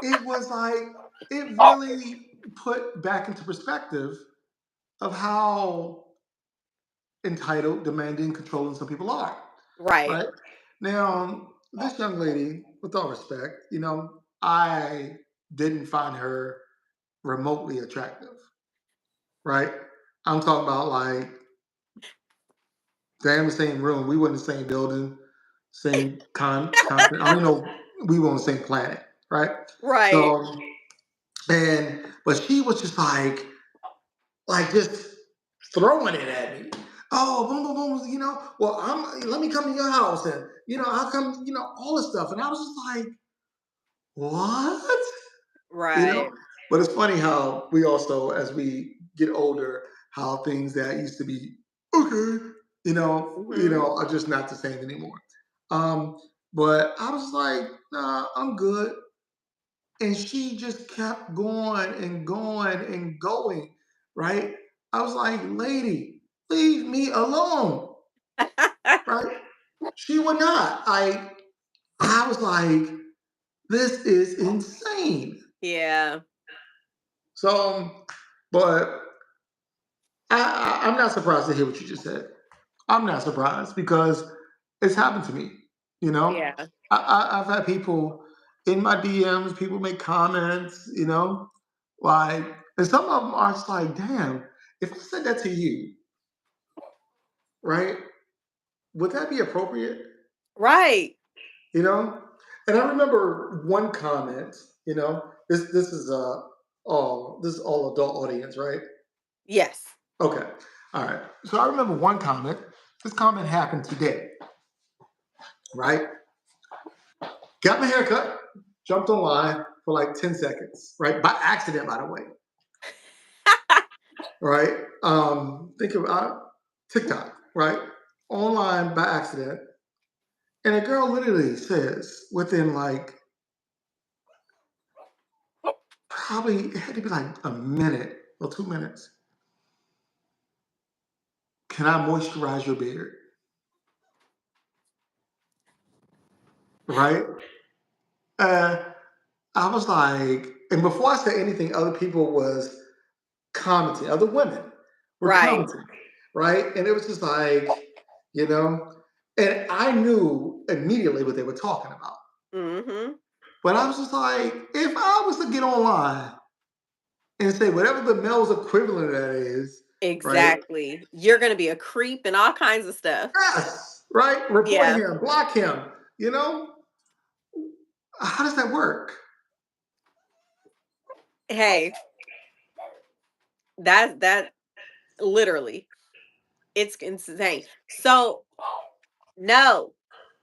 It was like, it really put back into perspective of how entitled, demanding, controlling some people are. Right. Right? Now, this young lady, with all respect, I didn't find her remotely attractive. Right? I'm talking about like they're in the same room. We were in the same building, same content. I don't know. We were on the same planet, right? Right. So, but she was just like just throwing it at me. Oh, boom, boom, boom. Well, let me come to your house, and I'll come. All this stuff, and I was just like, what? You know. Right. But it's funny how we also, as we get older, how things that used to be okay, Mhm. are just not the same anymore. Um, but I was like, nah, I'm good. And she just kept going and going and going, right? I was like, lady, leave me alone, right? She would not. I was like, this is insane. Yeah. So, but I'm not surprised to hear what you just said. I'm not surprised because it's happened to me. You know, Yeah. I've had people in my DMs, people make comments, like, and some of them are just like, damn, if I said that to you, right, would that be appropriate? Right. You know? And I remember one comment, this is all adult audience, right? Yes. Okay. All right. So I remember one comment. This comment happened today, right? Got my hair cut, jumped online for like 10 seconds, right? By accident, by the way, right? Think about TikTok, right? Online by accident. And a girl literally says within like probably, it had to be like a minute or 2 minutes, can I moisturize your beard? Right? Uh, I was like, and before I said anything, other people was commenting, other women were Right. commenting, right? And it was just like, you know, and I knew immediately what they were talking about. Mhm. But I was just like, if I was to get online and say whatever the male's equivalent of that is, right? Exactly. You're gonna be a creep and all kinds of stuff. Yes, right? Report Yeah. him, block him, you know? How does that work? Hey, that literally, it's insane. So, no,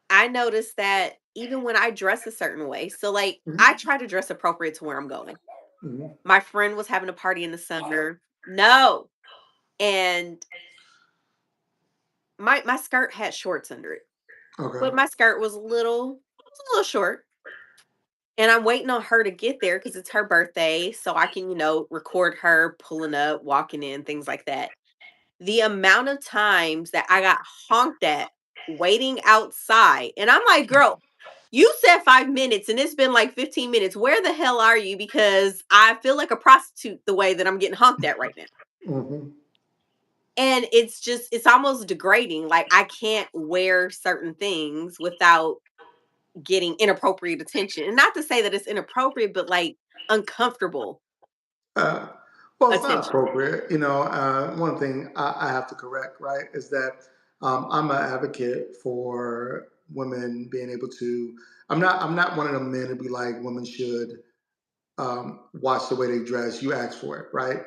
I noticed that even when I dress a certain way, so like I Mhm, try to dress appropriate to where I'm going. mhm, My friend was having a party in the summer. No. And my skirt had shorts under it. okay. But my skirt was a little short. And I'm waiting on her to get there because it's her birthday. So I can, record her pulling up, walking in, things like that. The amount of times that I got honked at waiting outside. And I'm like, girl, you said 5 minutes and it's been like 15 minutes. Where the hell are you? Because I feel like a prostitute the way that I'm getting honked at right now. Mhm. And it's almost degrading. Like I can't wear certain things without getting inappropriate attention. And not to say that it's inappropriate, but like uncomfortable Uh, well, it's not attention. appropriate. One thing I have to correct, right, is that I'm an advocate for women being able to. I'm not one of them men to be like women should watch the way they dress. You ask for it, right?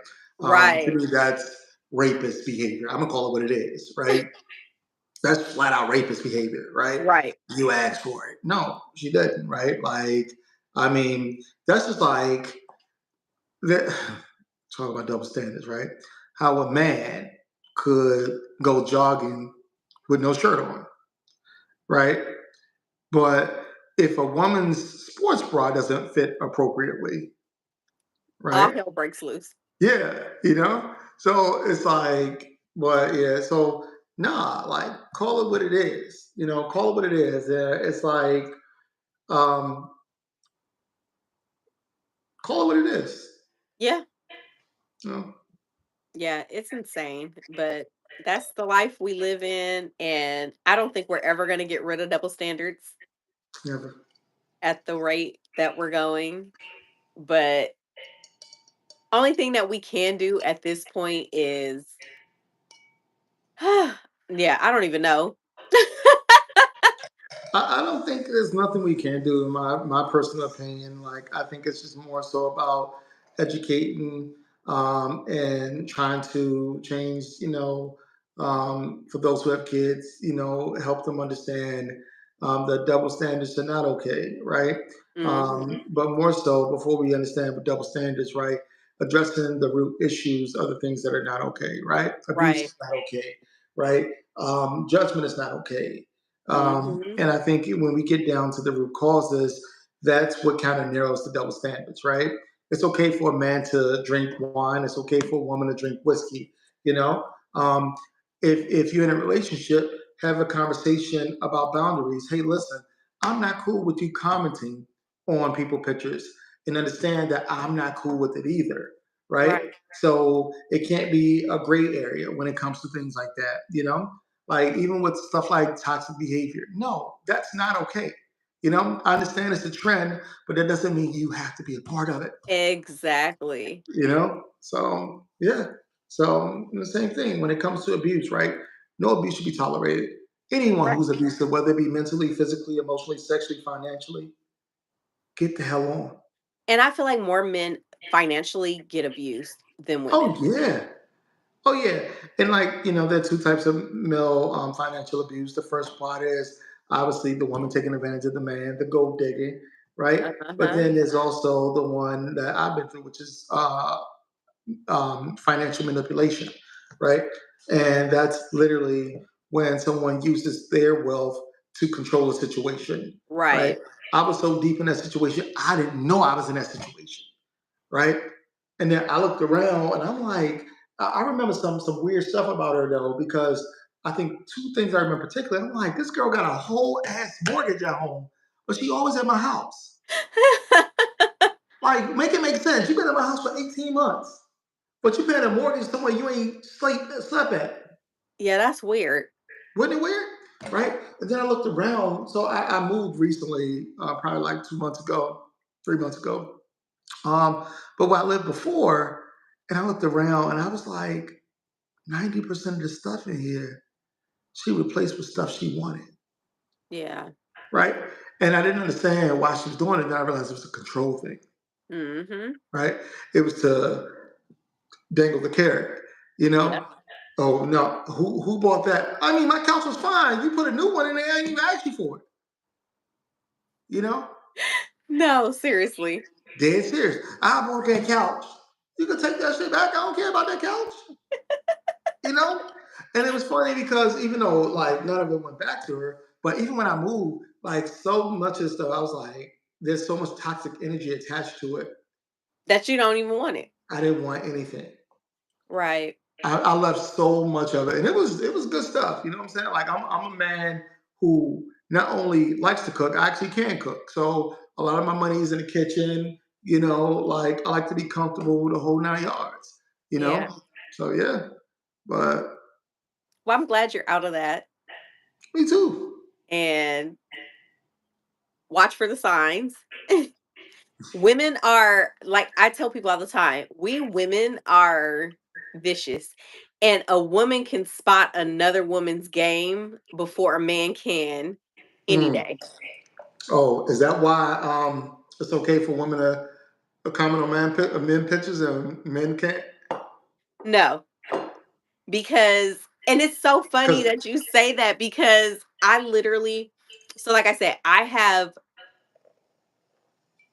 To Right. me, that's rapist behavior. I'm gonna call it what it is, right? That's flat out rapist behavior, right? Right. You asked for it. No, she didn't, right? Like, I mean, that's just like that. Talk about double standards, right? How a man could go jogging with no shirt on, right? But if a woman's sports bra doesn't fit appropriately, All right? hell breaks loose. Yeah, So it's like, but yeah, so nah, like call it what it is. Call it what it is. It's like, um, call it what it is. Yeah. You know, Yeah. It's insane. But that's the life we live in. And I don't think we're ever going to get rid of double standards never. at the rate that we're going. But only thing that we can do at this point is, yeah, I don't even know. I don't think there's nothing we can do, in my personal opinion. Like, I think it's just more so about educating and trying to change, For those who have kids, help them understand that double standards are not okay, right? Mhm. But more so, before we understand what double standards, right? Addressing the root issues of the things that are not okay, right? Abuse Right. is not okay, right? Judgment is not okay. Mhm. And I think when we get down to the root causes, that's what kind of narrows the double standards, right? It's okay for a man to drink wine. It's okay for a woman to drink whiskey. You know, um, if you're in a relationship, have a conversation about boundaries. Hey, listen, I'm not cool with you commenting on people pictures, and understand that I'm not cool with it either, right? Right. So it can't be a gray area when it comes to things like that, like even with stuff like toxic behavior. No, that's not okay. I understand it's a trend, but that doesn't mean you have to be a part of it. Exactly. So yeah. So the same thing when it comes to abuse, right? No abuse should be tolerated. Anyone Right. who's abusive, whether it be mentally, physically, emotionally, sexually, financially, get the hell on. And I feel like more men financially get abused than Oh women. yeah. Oh yeah. And like, there are two types of male financial abuse. The first part is obviously the woman taking advantage of the man, the gold digging, right? But Uh-huh. then there's also the one that I've been through, which is financial manipulation, right? And that's literally when someone uses their wealth to control a situation, right? Right. I was so deep in that situation, I didn't know I was in that situation, right? And then I looked around and I'm like, I remember some weird stuff about her though, because I think two things I remember particularly. I'm like, this girl got a whole ass mortgage at home, but she always at my house. Like, make it make sense. You've been at my house for 18 months. But you paying a mortgage somewhere you ain't slept at. Yeah, that's weird. Wasn't it weird? Right? And then I looked around. So I moved recently, probably like 2 months ago, 3 months ago. But where I lived before, and I looked around and I was like, 90% of the stuff in here, she replaced with stuff she wanted. Yeah. Right? And I didn't understand why she was doing it. And I realized it was a control thing. Mhm. Right? It was to dangle the carrot, you Yep. know? Oh no, who bought that? I mean, my couch was fine. You put a new one in there, I didn't even ask you for it. You know, No, seriously. dead serious. I bought that couch. You can take that shit back. I don't care about that couch. You know, and it was funny because even though like none of it went back to her, but even when I moved, like so much of stuff, I was like, there's so much toxic energy attached to it. That you don't even want it. I didn't want anything. Right. I left so much of it, and it was good stuff. You know what I'm saying? Like I'm a man who not only likes to cook, I actually can cook. So a lot of my money is in the kitchen. Like I like to be comfortable the whole 9 yards. You Yeah. know, so yeah. But Well, I'm glad you're out of that me too. and watch for the signs. Women are like I tell people all the time, we women are vicious. And a woman can spot another woman's game before a man can any Mm. day. Oh, is that why it's okay for women to comment on men pictures and men can't? No, because and it's so funny Because that you say that because I literally so like I said, I have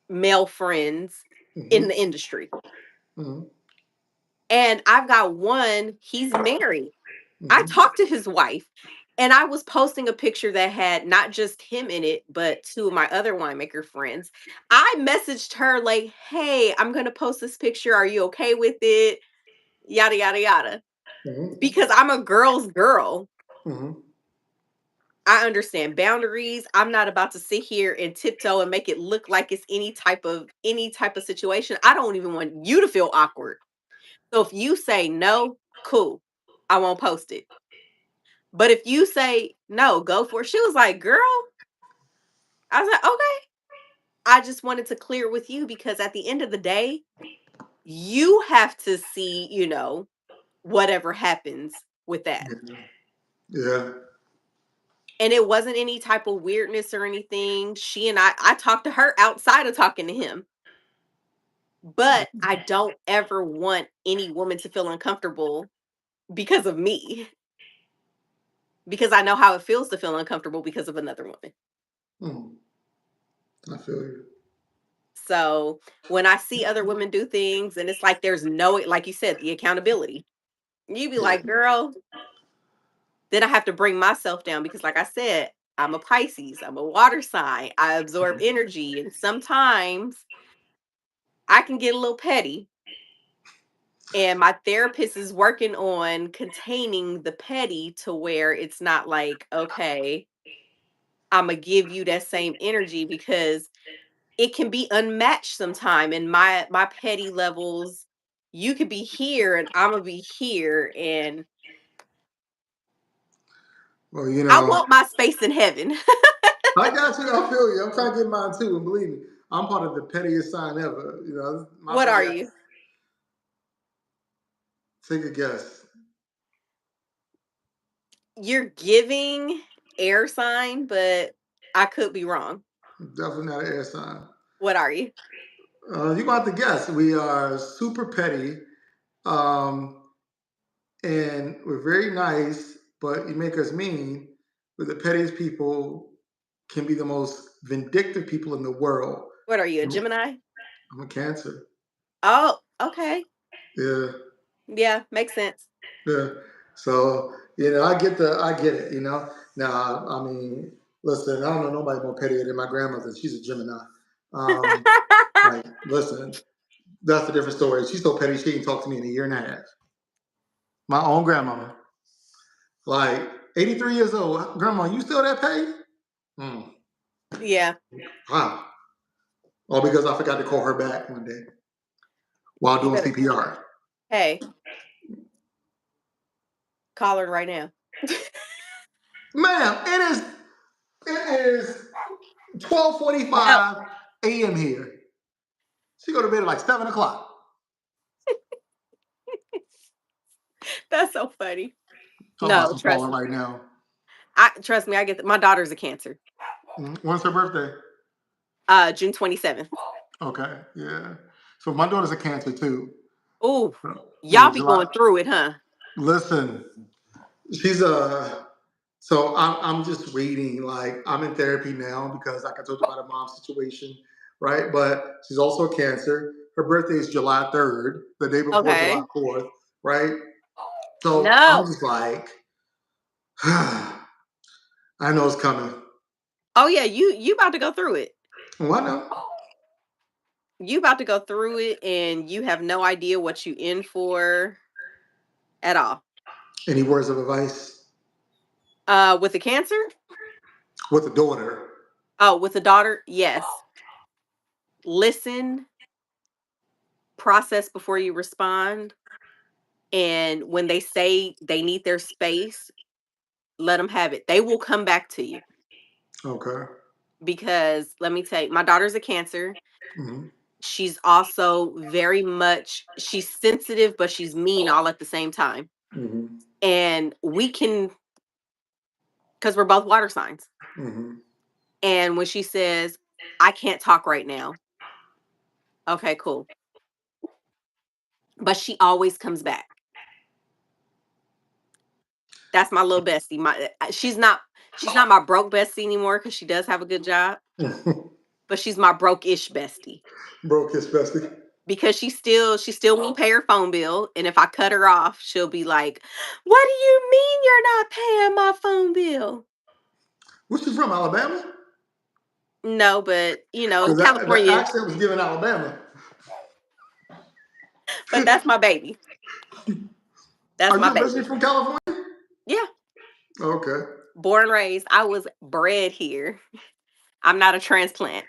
male friends in hmm the industry. hmm And I've got one, he's married. I hmm talked to his wife and I was posting a picture that had not just him in it, but two of my other winemaker friends. I messaged her like, "Hey, I'm going to post this picture. Are you okay with it?" Yada yada yada. hmm Because I'm a girl's girl. hmm I understand boundaries. I'm not about to sit here and tiptoe and make it look like it's any type of situation. I don't even want you to feel awkward. So if you say no, cool. I won't post it. But if you say no, go for it. She was like, "Girl," I was like, "Okay." I just wanted to clear with you because at the end of the day, you have to see, whatever happens with that. Yeah. Yeah. And it wasn't any type of weirdness or anything. She and I talked to her outside of talking to him. But I don't ever want any woman to feel uncomfortable because of me. because I know how it feels to feel uncomfortable because of another woman. Hmm, I feel you. So when I see other women do things and it's like there's no, like you said, the accountability, you be Yeah. like, girl, then I have to bring myself down because, like I said, I'm a Pisces, I'm a water sign, I absorb energy. And sometimes I can get a little petty. And my therapist is working on containing the petty to where it's not like, okay, I'm going to give you that same energy because it can be unmatched sometime. And my petty levels, you could be here and I'm gonna be here, and Well, I want my space in heaven. I got you. I feel you. I'm trying to get mine too, and believe me, I'm part of the pettiest sign ever. My What are zodiac. you? Take a guess. You're giving air sign, but I could be wrong. Definitely not an air sign. What are you? You gonna have to guess. We are super petty, um, and we're very nice, but you make us mean. We're the pettiest people. Can be the most vindictive people in the world. What are you? A I'm Gemini? a Cancer. Oh, okay. Yeah, Yeah, makes sense. yeah. So I get it. Now I mean, listen, I don't know nobody more petty than my grandmother. She's a Gemini. Um, like, listen, that's a different story. She's so petty she didn't talk to me in a year and a half. My own grandmama, like 83 years old. Grandma, you still that petty? Mm, Yeah, wow. All because I forgot to call her back one day while you doing better. CPR. Hey, call her right now. Ma'am, it is No, 12:45 a.m. here. She go to bed at like 7 o'clock. that's so funny. Talking about No, some trust calling me. right now. I trust me. I get that. My daughter's a Cancer. When's her birthday? June 27th. Okay, yeah. So my daughter's a Cancer too. Ooh, Yeah, y'all be July. going through it, huh? Listen, she's a. So I'm just waiting. Like, I'm in therapy now because, like I told you about her mom's situation, right? But she's also a Cancer. Her birthday is July 3rd, the day before July Okay. 4th, right? So I'm No. just like, I know it's coming. Oh yeah, you about to go through it. Why not? You about to go through it and you have no idea what you in for at all. Any words of advice With the Cancer? with a daughter? Oh, with the daughter? Yes. Listen, process before you respond. And when they say they need their space, let them have it. They will come back to you Okay. because let me tell you, my daughter's a Cancer. Hmm. She's also very much she's sensitive, but she's mean all at the same time. Hmm. And we can, because we're both water signs. Hmm. And when she says, I can't talk right now, okay, cool. But she always comes back. That's my little bestie. She's not my broke bestie anymore because she does have a good job, but she's my broke-ish bestie. Broke his bestie. Because she still won't pay her phone bill. And if I cut her off, she'll be like, what do you mean you're not paying my phone bill? Where's she from? Alabama? No, but Because the California, accent was giving Alabama. but that's my baby. That's Are my you originally baby. from California? Yeah. Okay. Born raised. I was bred here. I'm not a transplant.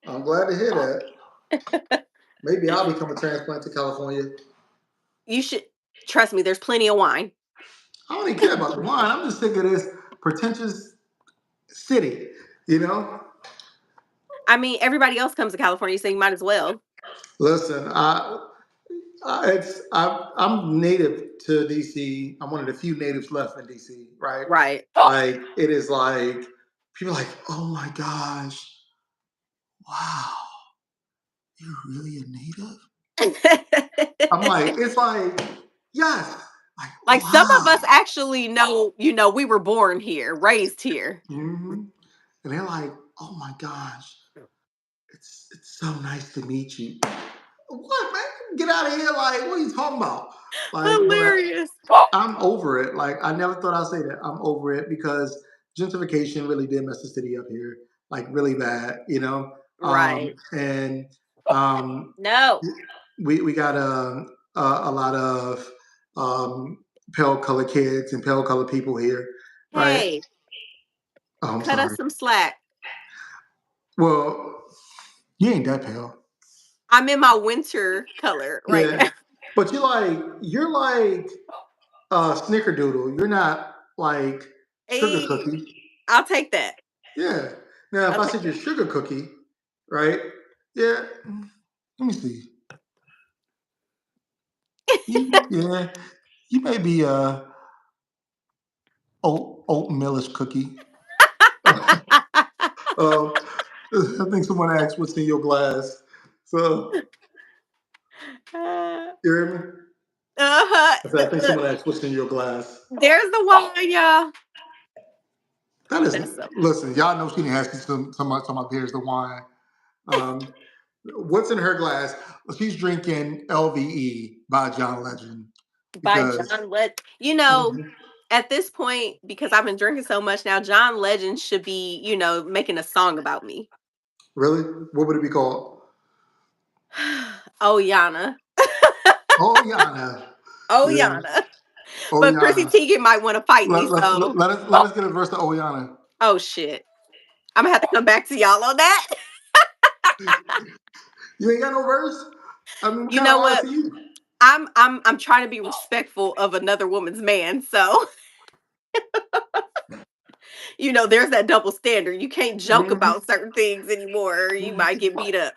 I'm glad to hear that. Maybe I'll become a transplant to California. You should trust me, there's plenty of wine. I don't even care about the wine. I'm just sick of this pretentious city, you know? I mean, everybody else comes to California, so you might as well. Listen, I'm native to DC. I'm one of the few natives left in DC, right? Right. Like, it is like people are like, oh my gosh, wow, you're really a native? I'm like, it's like, yes. Like, Like some of us wow. actually know, we were born here, raised here. Hmm. And they're like, oh my gosh, it's so nice to meet you. What, man? Get out of here! Like, what are you talking about? Like, but Hilarious. I'm over it. Like, I never thought I'd say that. I'm over it because gentrification really did mess the city up here, like really bad, you know. Right. And um, No. we got a lot of um, pale colored kids and pale colored people here, right? Hey, Oh, I'm cut us sorry. some slack. Well, you ain't that pale. I'm in my winter color right Yeah, now. but you're like snickerdoodle. You're not like sugar Hey, cookie. I'll take that. Yeah. Now, if I'll I take said you're that. sugar cookie, right? Yeah. Let me see. Yeah. You may be a oat millish cookie. um, I think someone asked what's in your glass. So uh, you hear me? uh-huh. I said, I think someone asked what's in your glass. There's the wine, y'all. That is, That's so. listen, y'all know she didn't ask you some up here's the wine. Um, what's in her glass? Well, she's drinking LVE by John Legend By because John Let. Mhm. At this point, because I've been drinking so much now, John Legend should be, making a song about me. Really, what would it be called? Oh, Yana. Oh, Yana. Oh, Yeah. Yana. Oh, But Chrissy Yana. Teigen might want to fight me, so. Let us get a verse of Oh, Yana. Oh, shit. I'm going to have to come back to y'all on that. You ain't got no verse? I mean, what You kind of know artist what? are you? I'm trying to be respectful of another woman's man, so there's that double standard. You can't joke Mhm. about certain things anymore, or you might get beat up.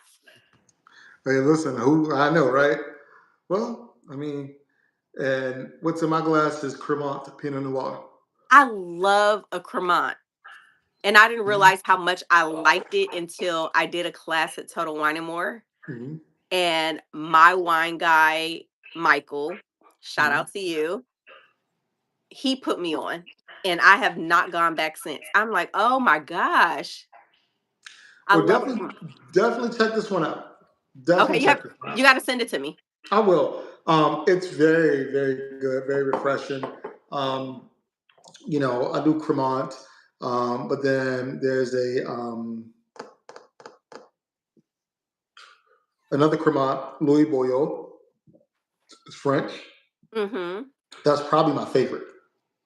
Hey, listen, who I know, right? Well, I mean, and what's in my glass is Cremant Pinot Noir. I love a cremant, and I didn't Mhm. realize how much I liked it until I did a class at Total Wine and More, Mhm. and my wine guy, Michael, shout Mhm. out to you, he put me on, and I have not gone back since. I'm like, oh my gosh, I Well, love a cremant. definitely check this one out. Okay, Definitely you check have this one you out. got to send it to me. I will. It's very, very good, very refreshing. Um, I do Cremant, but then there's another Cremant, Louis Boyot. It's French. Mhm. That's probably my favorite.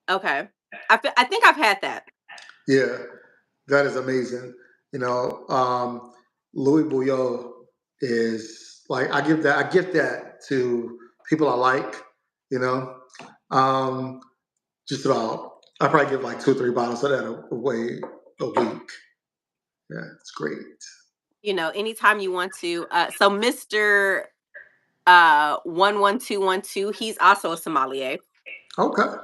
Okay. I think I've had that. Yeah, that is amazing. You know, Louis Boyot is like I give that to people I like. You know, um, just about. I probably give like 2 or 3 bottles of that away a week. Yeah, it's great. Anytime you want to. So Mr. 11212, he's also a sommelier. Okay,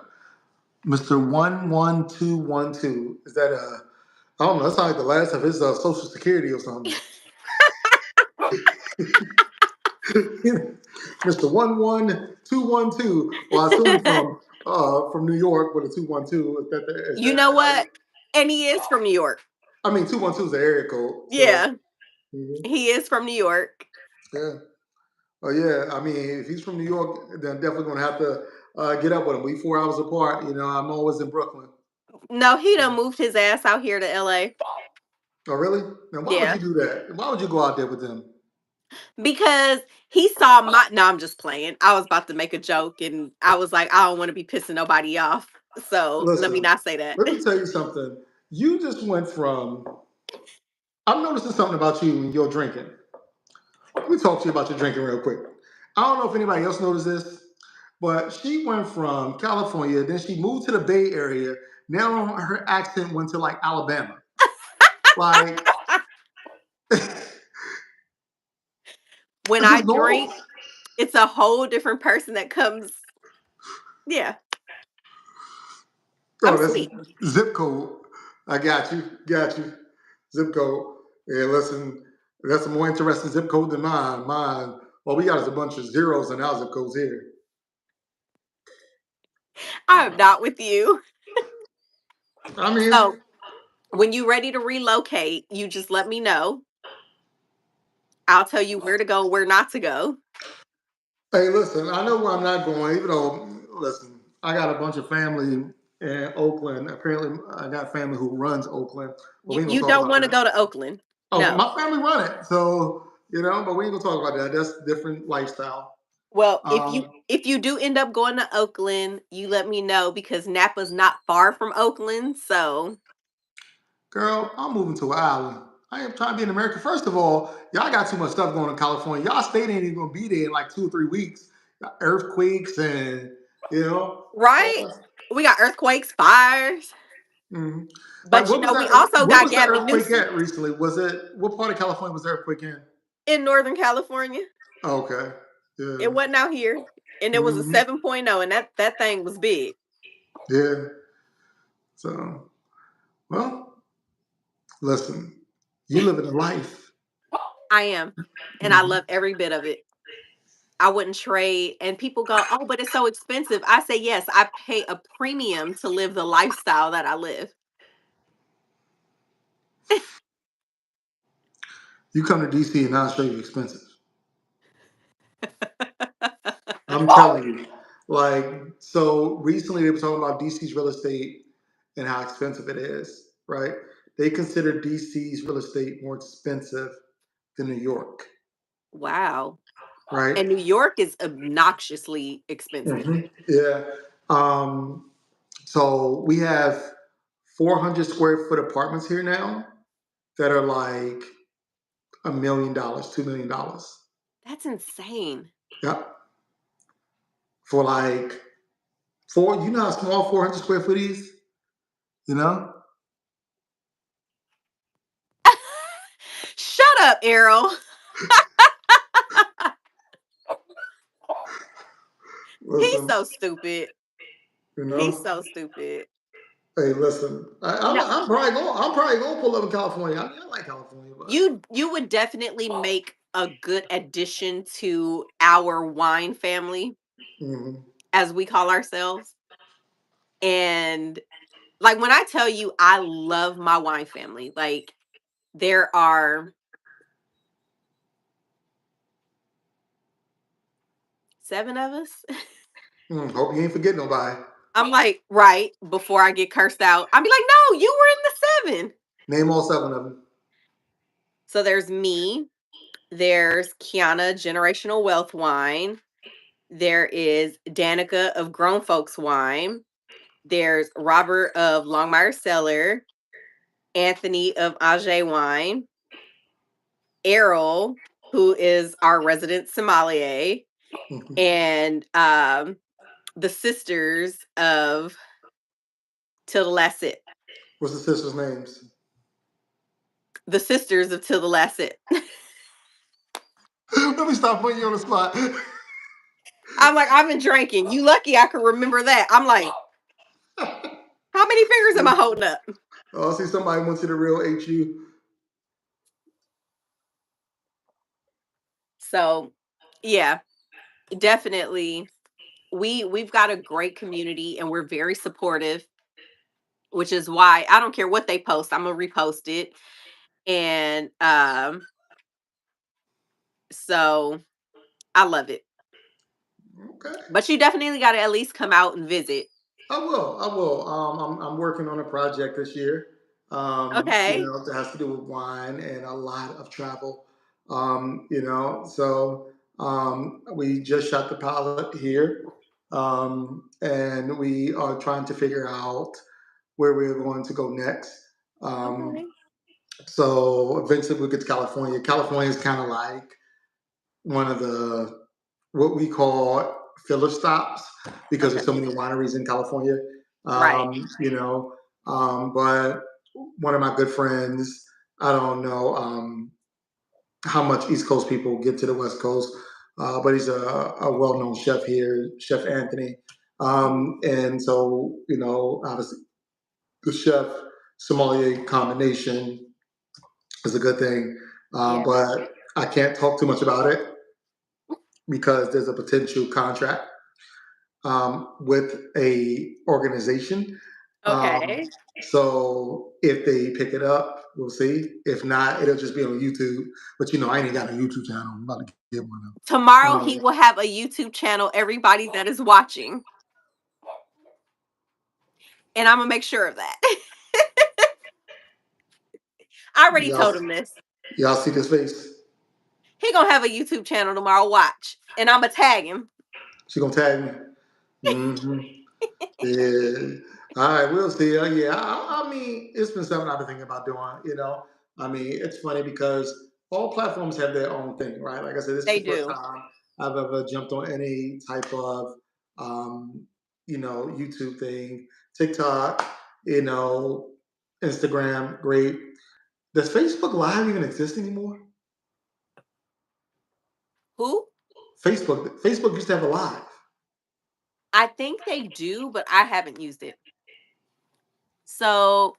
Mister 11212. Is that I don't know. That sounds like the last of his social security or something. Mister 11212. Well, I assume he's from New York with a 212. Is You that know how you? what? And he is from New York. I mean, 212 is the area code. So Yeah, mhm, he is from New York. yeah. Oh yeah. I mean, if he's from New York, then I'm definitely gonna have to get up with him. We 4 hours apart. I'm always in Brooklyn. No, he done moved his ass out here to LA. Oh really? Now, why would Yeah. you do that? Why would you go out there with them? Because he saw my no, I'm just playing. I was about to make a joke and I was like, I don't want to be pissing nobody off. So let me Listen, not say that. let me tell you something. You just went from. I'm noticing something about you when you're drinking. Let me talk to you about your drinking real quick. I don't know if anybody else noticed this, but she went from California, then she moved to the Bay Area. Now her accent went to like Alabama. Like, When is I this normal? drink, it's a whole different person that comes. Yeah, I'm Oh, that's sweet. zip code. I got you. Got you. Zip code. Yeah, listen, that's a more interesting zip code than mine. Mine, well, we got us a bunch of zeros in our zip codes here. I am not with you. I mean, So when you ready to relocate, you just let me know. I'll tell you where to go, where not to go. hey, listen, I know where I'm not going, even though, listen, I got a bunch of family in Oakland. Apparently, I got family who runs Oakland, but You we ain't gonna you talk don't about want to that. go to Oakland. Oh, No. my family run it, so but we ain't gonna talk about that. That's a different lifestyle. Well, Um, if you do end up going to Oakland, you let me know because Napa's not far from Oakland. So Girl, I'm moving to an island. I am trying to be in America. First of all, y'all got too much stuff going in California. Y'all state ain't even gonna be there in like 2 or 3 weeks. Got earthquakes and all right, that. we got earthquakes, fires, Mhm. Like, but what was we that? also What got was the Gavin earthquake Newsom at recently? Was it what part of California was the earthquake in? in Northern California. Okay, It yeah, wasn't out here, and it was a hmm 7.0, and that thing was big. yeah. So, well, listen, you living a life. I am, and I Hmm love every bit of it. I wouldn't trade. And people go, "Oh, but it's so expensive." I say, "Yes, I pay a premium to live the lifestyle that I live." You come to DC and I'll show you expensive. I'm telling you. Like, so recently they were talking about DC's real estate and how expensive it is, right? They consider DC's real estate more expensive than New York, Wow. right? And New York is obnoxiously expensive. Yeah. Um, so we have 400 square foot apartments here now that are like $1 million, $2 million. That's insane. Yep. For like you know how small 400 square foot is? You know? Shut up, Errol. He's Listen, so stupid. you He's know? so stupid. Hey, listen, No, I'm probably gonna pull up in California. I mean, I like California, but you would definitely make a good addition to our wine family, mhm. as we call ourselves. And like when I tell you I love my wine family, like there are 7 of us. Hope you ain't forget nobody. I'm like, right before I get cursed out, I'll be like, no, you were in the 7. Name all 7 of them. So there's me, there's Kiana, Generational Wealth Wine, there is Danica of Grown Folks Wine, there's Robert of Longmire Cellar, Anthony of Ajay Wine, Errol, who is our resident sommelier, Mhm. and the sisters of Till the Last Sip. What's the sisters' names? The sisters of Till the Last Sip. Let me stop putting you on the spot. I'm like, I've been drinking. You lucky I can remember that. I'm like, how many fingers am I holding up? Oh, I see somebody wants you to real HU. So yeah, definitely. We've got a great community and we're very supportive, which is why I don't care what they post, I'm gonna repost it. And so I love it. Okay. But you definitely gotta at least come out and visit. I will. I will. I'm working on a project this year. Okay. That has to do with wine and a lot of travel. So we just shot the pilot here, and we are trying to figure out where we're going to go next. Um, Okay. so eventually we'll get to California. California is kind of like one of the what we call filler stops because Okay. there's so many wineries in California. Right. But one of my good friends, I don't know how much East Coast people get to the West Coast, but he's a well-known chef here, Chef Anthony. Mhm. And so, obviously, the chef sommelier combination is a good thing, Yeah. but I can't talk too much about it because there's a potential contract. with a organization. Um, Okay. so if they pick it up, we'll see. If not, it'll just be on YouTube. But I ain't got a YouTube channel. I'm about to get one now. Tomorrow he will have a YouTube channel, everybody that is watching. And I'm gonna make sure of that. I already y'all, told him this. y'all see this face? He gonna have a YouTube channel tomorrow. Watch, and I'm gonna tag him. She gonna tag me. Hmm. Yeah. All right, we'll see. Yeah, I mean, it's been something I've been thinking about doing. I mean, it's funny because all platforms have their own thing, right? Like I said, this is They the first do. time I've ever jumped on any type of, um, YouTube thing, TikTok, you know, Instagram, great. Does Facebook Live even exist anymore? Who? Facebook used to have a live. I think they do, but I haven't used it. So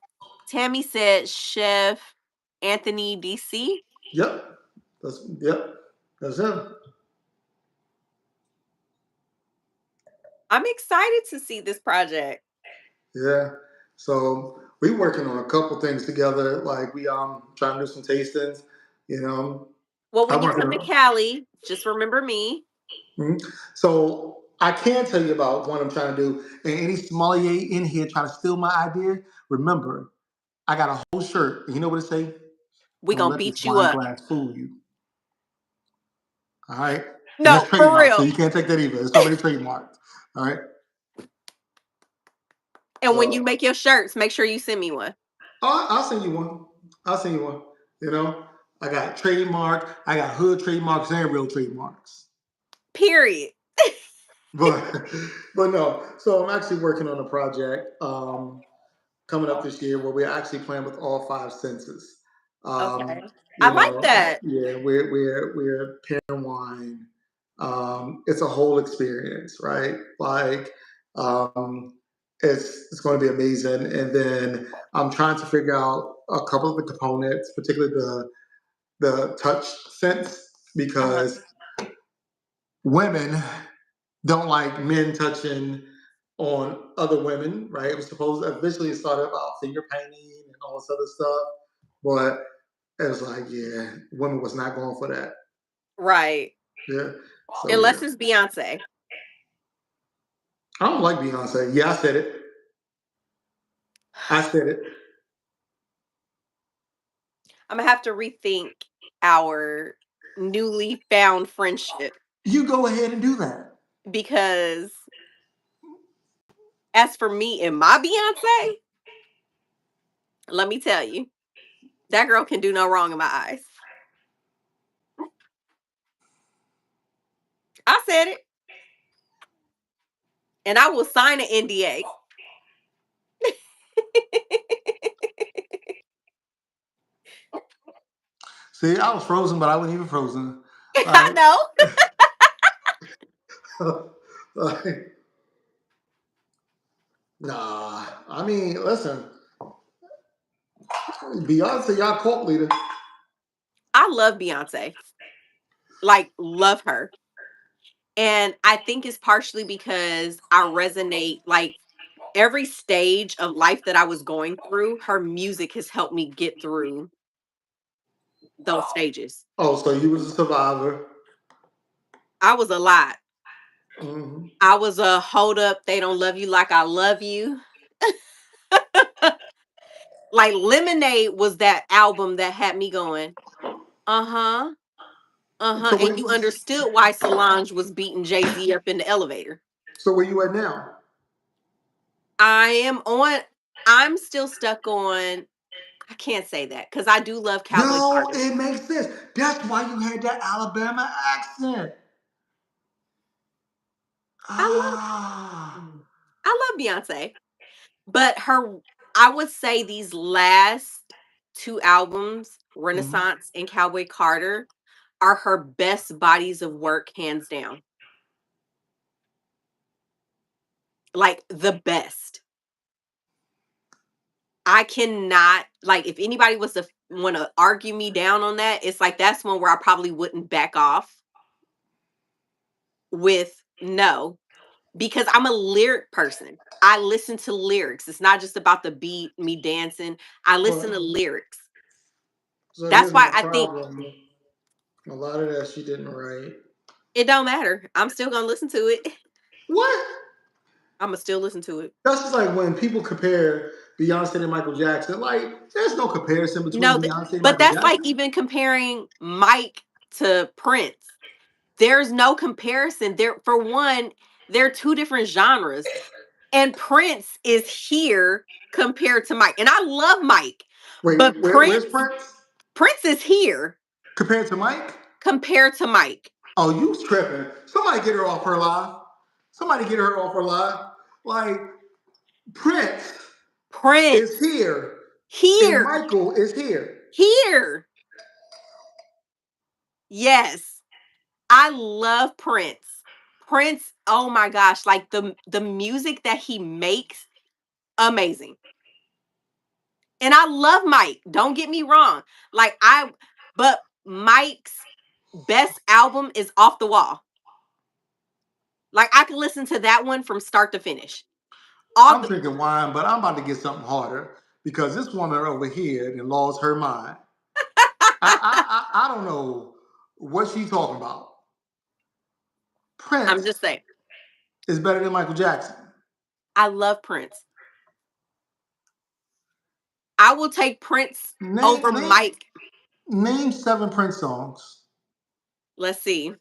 Tammy said Chef Anthony DC. Yep, that's him. I'm excited to see this project. Yeah. So we working on a couple things together. Like we trying to do some tastings. You know, Well, when I'm you working come to on. Cali, just remember me. Mhm. So I can tell you about one I'm trying to do. And any sommelier in here trying to steal my idea, remember, I got a whole shirt. And you know what it say? We Don't gonna let this beat you wine up. glass fool you. All right. And that's No, for trademarked, so real. you can't take that either. It's already trademarked. All right. And when you So make your shirts, make sure you send me one. I'll send you one. I'll send you one. You know, I got trademark. I got hood trademarks and real trademarks. Period. But but no. So I'm actually working on a project coming up this year where we're actually playing with all five senses. Um, Okay. I like that. yeah, we're pairing wine. It's a whole experience, right? Like it's going to be amazing. And then I'm trying to figure out a couple of the components, particularly the touch sense, Uh-huh. because women don't like men touching on other women, right? It was supposed eventually it started about finger painting and all this other stuff, but it was like, yeah, women was not going for that. Right. Yeah. So yeah. Unless it's Beyonce. I don't like Beyonce. Yeah, I said it. I said it. I'm gonna have to rethink our newly found friendship You go ahead and do that. because as for me and my Beyonce, let me tell you, that girl can do no wrong in my eyes. I said it, and I will sign an NDA. See, I was frozen, but I wasn't even frozen. I Like, know. like, nah. I mean, listen, Beyonce, y'all cult leader. I love Beyonce. Like, love her. And I think it's partially because I resonate, like, every stage of life that I was going through, her music has helped me get through those stages. Oh, so you was a survivor. I was a lot. Hmm. I was a hold up, they don't love you like I love you. Like Lemonade was that album that had me going, uh-huh, uh-huh. So And you understood why Solange was beating Jay-Z up in the elevator. where you at now? I am on, I'm still stuck on, I can't say that because I do love Cowboy No, Carter. it makes sense. That's why you had that Alabama accent. I love Ah. I love Beyonce. But I would say these last two albums, Mhm. Renaissance and Cowboy Carter, are her best bodies of work, hands down. Like the best. I cannot, like, if anybody was to want to argue me down on that, it's like that's one where I probably wouldn't back off with no. because I'm a lyric person. I listen to lyrics. It's not just about the beat, me dancing. I listen to Well, lyrics. so That's here's why my I think problem. A lot of that she didn't write. it don't matter. I'm still gonna listen to it. What? I'm gonna still listen to it. That's just like when people compare Beyonce and Michael Jackson. Like, there's no comparison between No, Beyonce and but Michael that's like Jackson. even comparing Mike to Prince. There's no comparison. There, for one, they're two different genres. And Prince is here compared to Mike. And I love Mike, but Wait, where's Prince Prince is here compared to Mike? compared to Mike. Oh, you tripping? Somebody get her off her line. Somebody get her off her line. Like, Prince is Prince here, and here, Michael is here. here. Yes. I love Prince. Prince, oh my gosh, like the music that he makes, amazing. And I love Mike. Don't get me wrong. Like but Mike's best album is Off the Wall. Like I can listen to that one from start to finish. Off I'm the, drinking wine, but I'm about to get something harder because this woman over here and lost her mind. I don't know what she's talking about. I'm Prince just saying. is better than Michael Jackson. I love Prince. I will take Prince Name over name Mike. name 7 Prince songs. Let's see.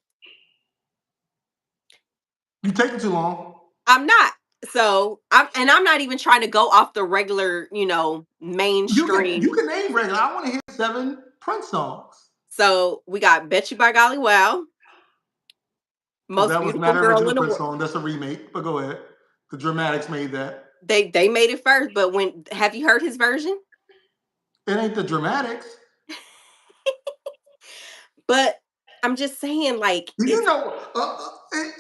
You taking too long. I'm not. So I'm not even trying to go off the regular, You mainstream. can name regular. I want to hear 7 Prince songs. So we got Bet You by Golly Wow, Most That was not Beautiful an Girl original in the Prince World. song. That's a remake. But go ahead. The Dramatics made that. They made it first, but when have you heard his version? It ain't the Dramatics. But I'm just saying, like You it's know,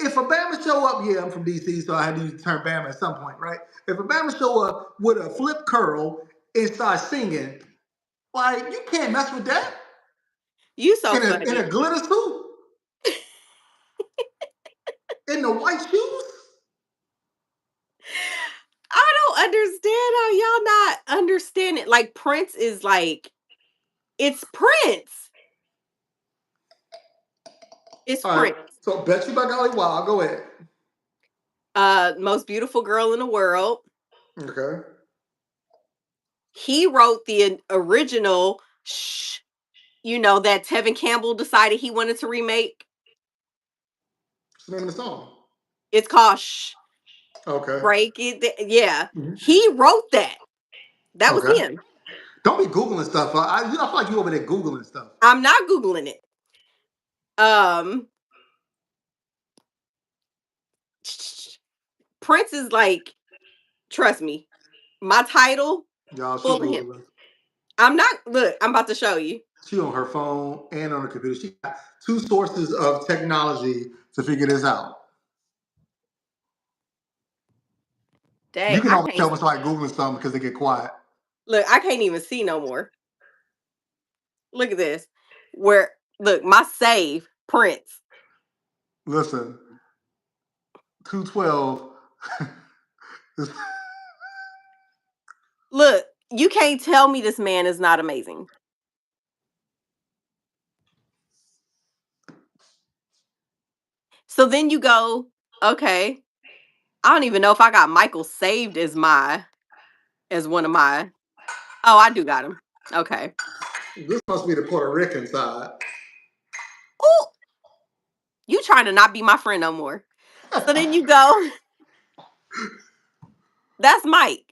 if a Bama show up, yeah, I'm from DC, so I had to use the term Bama at some point, right? If a Bama show up with a flip curl and start singing, like you can't mess with that you so in funny. a glitter suit, in the white shoes. I don't understand how y'all not understand it. Like Prince is like it's Prince. It's All right, Prince. so bet you by golly, wow, go ahead. Most Beautiful Girl in the World. Okay, He wrote the original Shh, that Tevin Campbell decided he wanted to remake. what's the name of the song? It's called Shh, Okay, Break It. Yeah. Mhm. He wrote that. That was Okay. him. Don't be googling stuff. I feel like you over there googling stuff. I'm not Googling it. Um Prince is like, trust me, my title, Y'all, she full of him. googling. I'm not look, I'm about to show you. She on her phone and on her computer. She got 2 sources of technology to figure this out. You Dang, can I always can't tell when somebody googling something because they get quiet. look, I can't even see no more. Look at this. Where look, my save, Prince. Listen, 212. Look, you can't tell me this man is not amazing. So then you go, okay, I don't even know if I got Michael saved as one of my. Oh, I do got him. Okay. This must be the Puerto Rican side. Oh, you trying to not be my friend no more. So then you go, that's Mike.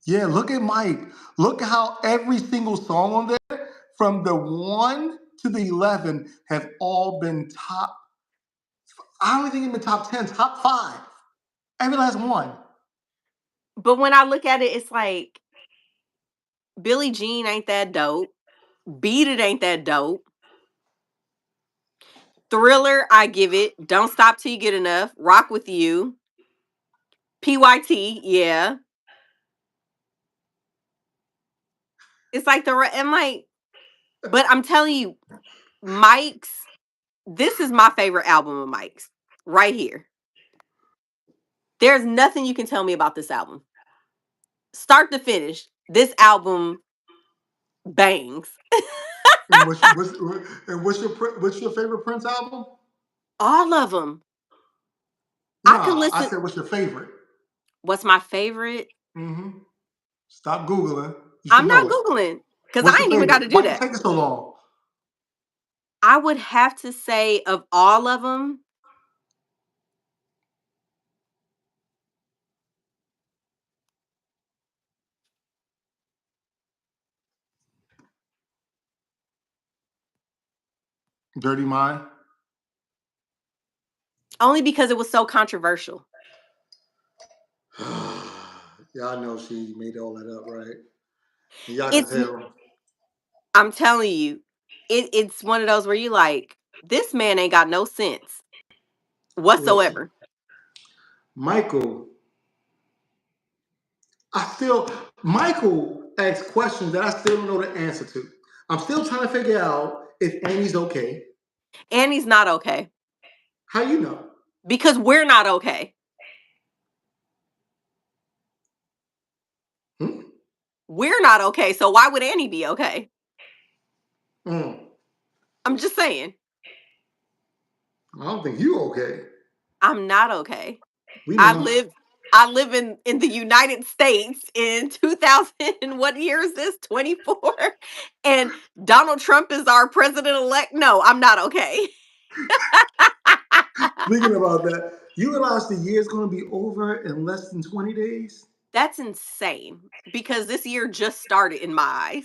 Yeah, look at Mike. Look how every single song on there, from the 1 to the 11, have all been top. I don't even think even top 10, top 5. Every last one. But when I look at it, it's like Billie Jean ain't that dope. Beat It ain't that dope. Thriller, I give it. Don't Stop Till You Get Enough. Rock With You. PYT, yeah. It's like and like, but I'm telling you, Mike's, this is my favorite album of Mike's right here. There's nothing you can tell me about this album. Start to finish, this album bangs. And what's your favorite Prince album? All of them. I could Nah, I listen. said what's your favorite? What's my favorite? Mm-hmm. Stop Googling. You should I'm know not it. Googling because I What's your ain't even got favorite? to do Why you that. taking so long? I would have to say, of all of them, Dirty Mind. only because it was so controversial. Y'all know she made all that up, right? And y'all can It's, tell. I'm telling you, it's one of those where you like, this man ain't got no sense Listen, whatsoever. Michael, I still Michael asks questions that I still don't know the answer to. I'm still trying to figure out if Annie's okay. And he's not okay How you know? because we're not okay. Hmm? We're not okay. So why would Annie be okay? Mm. I'm just saying, I don't think you okay. I'm not okay. We I know. live I live in the United States in 2000 and what year is this? 24 and Donald Trump is our president elect. No, I'm not okay. Speaking about that, you realize the year's going to be over in less than 20 days, That's insane because this year just started in my eyes.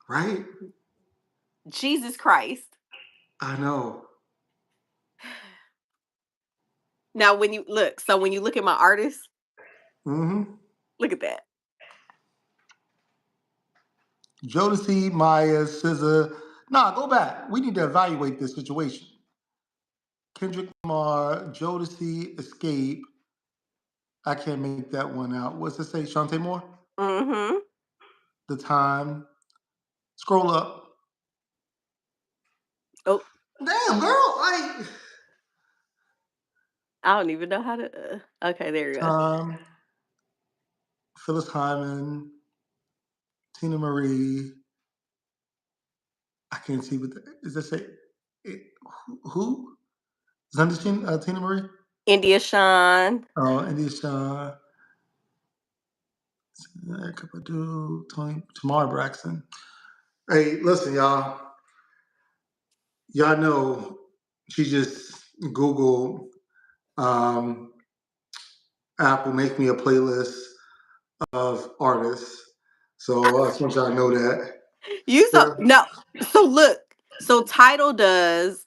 right? Jesus Christ. I know. Now when you look, so when you look at my artists, Mm-hmm. look at that. Jodeci, Maya, SZA. Nah, go back. We need to evaluate this situation. Kendrick Lamar, Jodeci, Escape. I can't make that one out. What's it say? Shantae Moore? Mhm. The Time. Scroll up. Oh, Damn, girl. Like, I don't even know how to okay, there you go. Time. Phyllis Hyman. Tina Marie. I can't see what does that say? It, who? Zundachin, Tina Marie? India Shawn. Oh, India Shaw. Kapadu, Tony, Tamar Braxton. Hey, listen, y'all. Y'all know she just Googled um, Apple make me a playlist of artists. So I just want y'all to know that. You so Yeah. no. So look, so Title does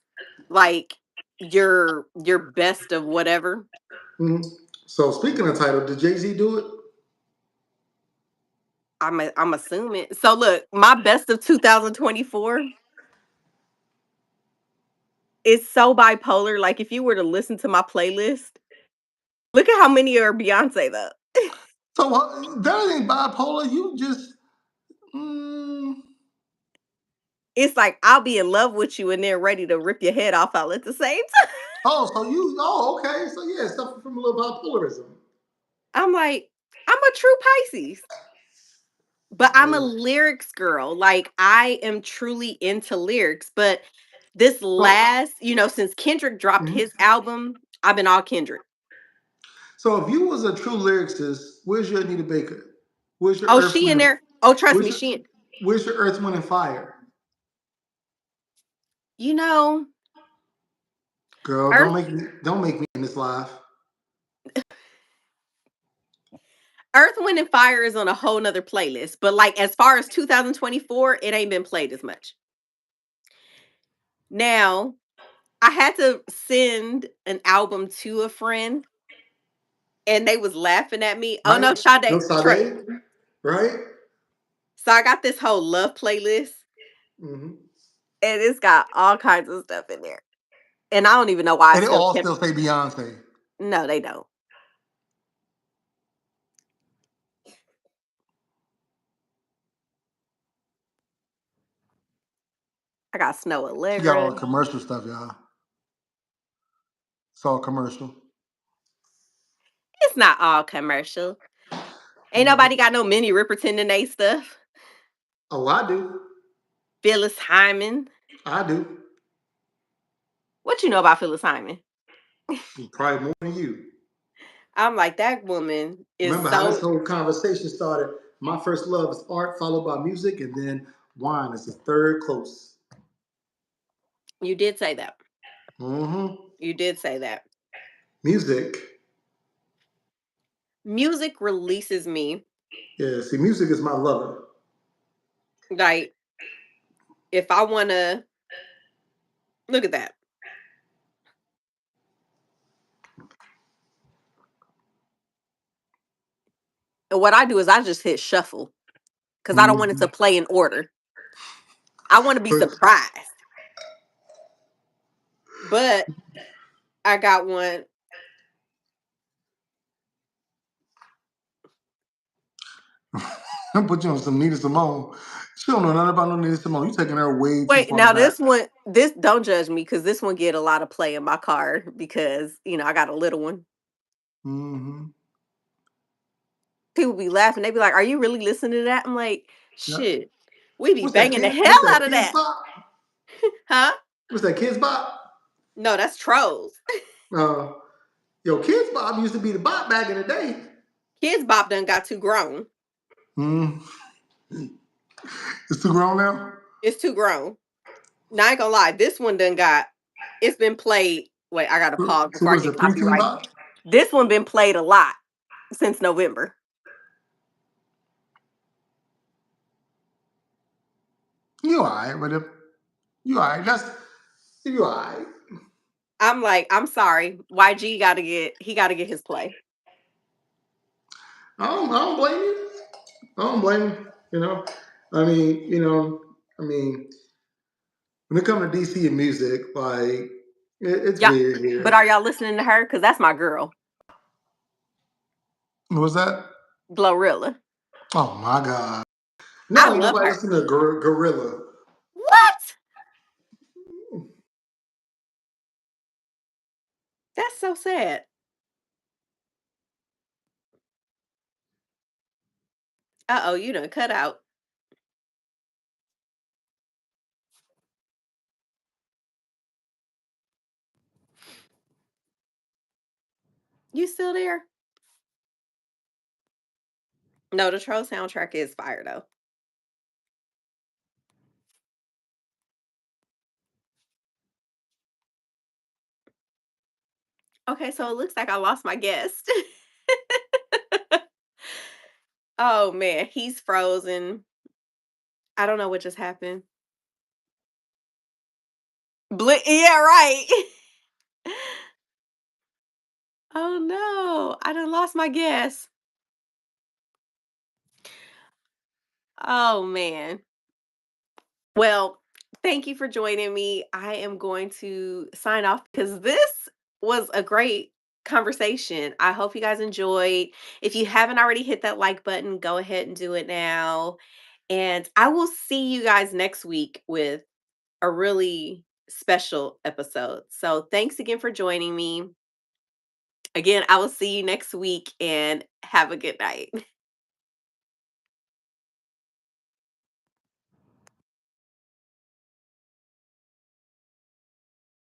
like your best of whatever. Mhm. So speaking of title, did Jay-Z do it? I'm assuming. So look, my best of 2024 is so bipolar. Like if you were to listen to my playlist, look at how many are Beyonce though. So that ain't bipolar. You just mm, It's like I'll be in love with you and then ready to rip your head off all at the same time. okay. So yeah, suffer from a little bipolarism. I'm like, I'm a true Pisces. But I'm a lyrics girl. Like I am truly into lyrics. But this So, last, since Kendrick dropped mhm. his album, I've been all Kendrick. So if you was a true lyricist, where's your Anita Baker? Where's your Oh, Earth, she in Wind? there. Oh, trust Where's me, your she. Where's your Earth, Wind, and Fire? You know, Girl, Earth don't make me in this live. Earth, Wind, and Fire is on a whole nother playlist. But like as far as 2024, it ain't been played as much. Now, I had to send an album to a friend, and they was laughing at me. Oh no, Right? No Sade, Trey. Sade, right? So I got this whole love playlist, Hmm. and it's got all kinds of stuff in there. And I don't even know why I And they still all kept. still say Beyonce. No, they don't. I got Snow She got all Allegra. the commercial stuff, y'all. It's all commercial. It's not all commercial. Ain't Mhm. nobody got no Minnie Riperton in they stuff. Oh, I do. Phyllis Hyman. I do. What you know about Phyllis Hyman? Probably more than you. I'm like, that woman is Remember how this so. whole conversation started? My first love is art, followed by music, and then wine is the third close. You did say that. Hmm. You did say that. Music. Music releases me. Yeah, see, music is my lover. Like, if I want to look at that. And what I do is I just hit shuffle because I don't want it Hmm. to play in order. I want to be But surprised. But I got one. I put you on some Nina Simone. She don't know nothing about no Nina Simone. You taking her way too Wait, far now back. this one, this don't judge me because this one get a lot of play in my car because I got a little one. Hmm. People be laughing. They be like, "Are you really listening to that?" I'm like, Yeah. "Shit, we be What's that banging the kid? hell What's that out of kids that, bop? huh?" What's that kids bop? No, that's trolls. Uh, yo, kids bop used to be the bop back in the day. Kids Bop done got too grown. Mm. It's too grown now. It's too grown. Now I ain't gonna lie, this one done got. It's been played. Wait, I gotta pause So before I what is get it? Preteen copyrighted. bop? This one been played a lot since November. You alright, but if you alright, that's you alright. I'm like, I'm sorry. YG he gotta get his play. I don't blame you. I don't blame you. I mean, when it comes to DC and music, like it's Yeah. weird But here. are y'all listening to her? Because that's my girl, What was that? Glorilla. Oh my god! I Now ain't love nobody her. listening to Gorilla. What? That's so sad. Uh-oh, you done cut out. You still there? No, the Troll soundtrack is fire though. Okay, so it looks like I lost my guest. Oh man, he's frozen. I don't know what just happened. Yeah, right. Oh no, I done lost my guest. Oh man. Well, thank you for joining me. I am going to sign off because this was a great conversation. I hope you guys enjoyed. If you haven't already hit that like button, go ahead and do it now. And I will see you guys next week with a really special episode. So thanks again for joining me. Again, I will see you next week and have a good night.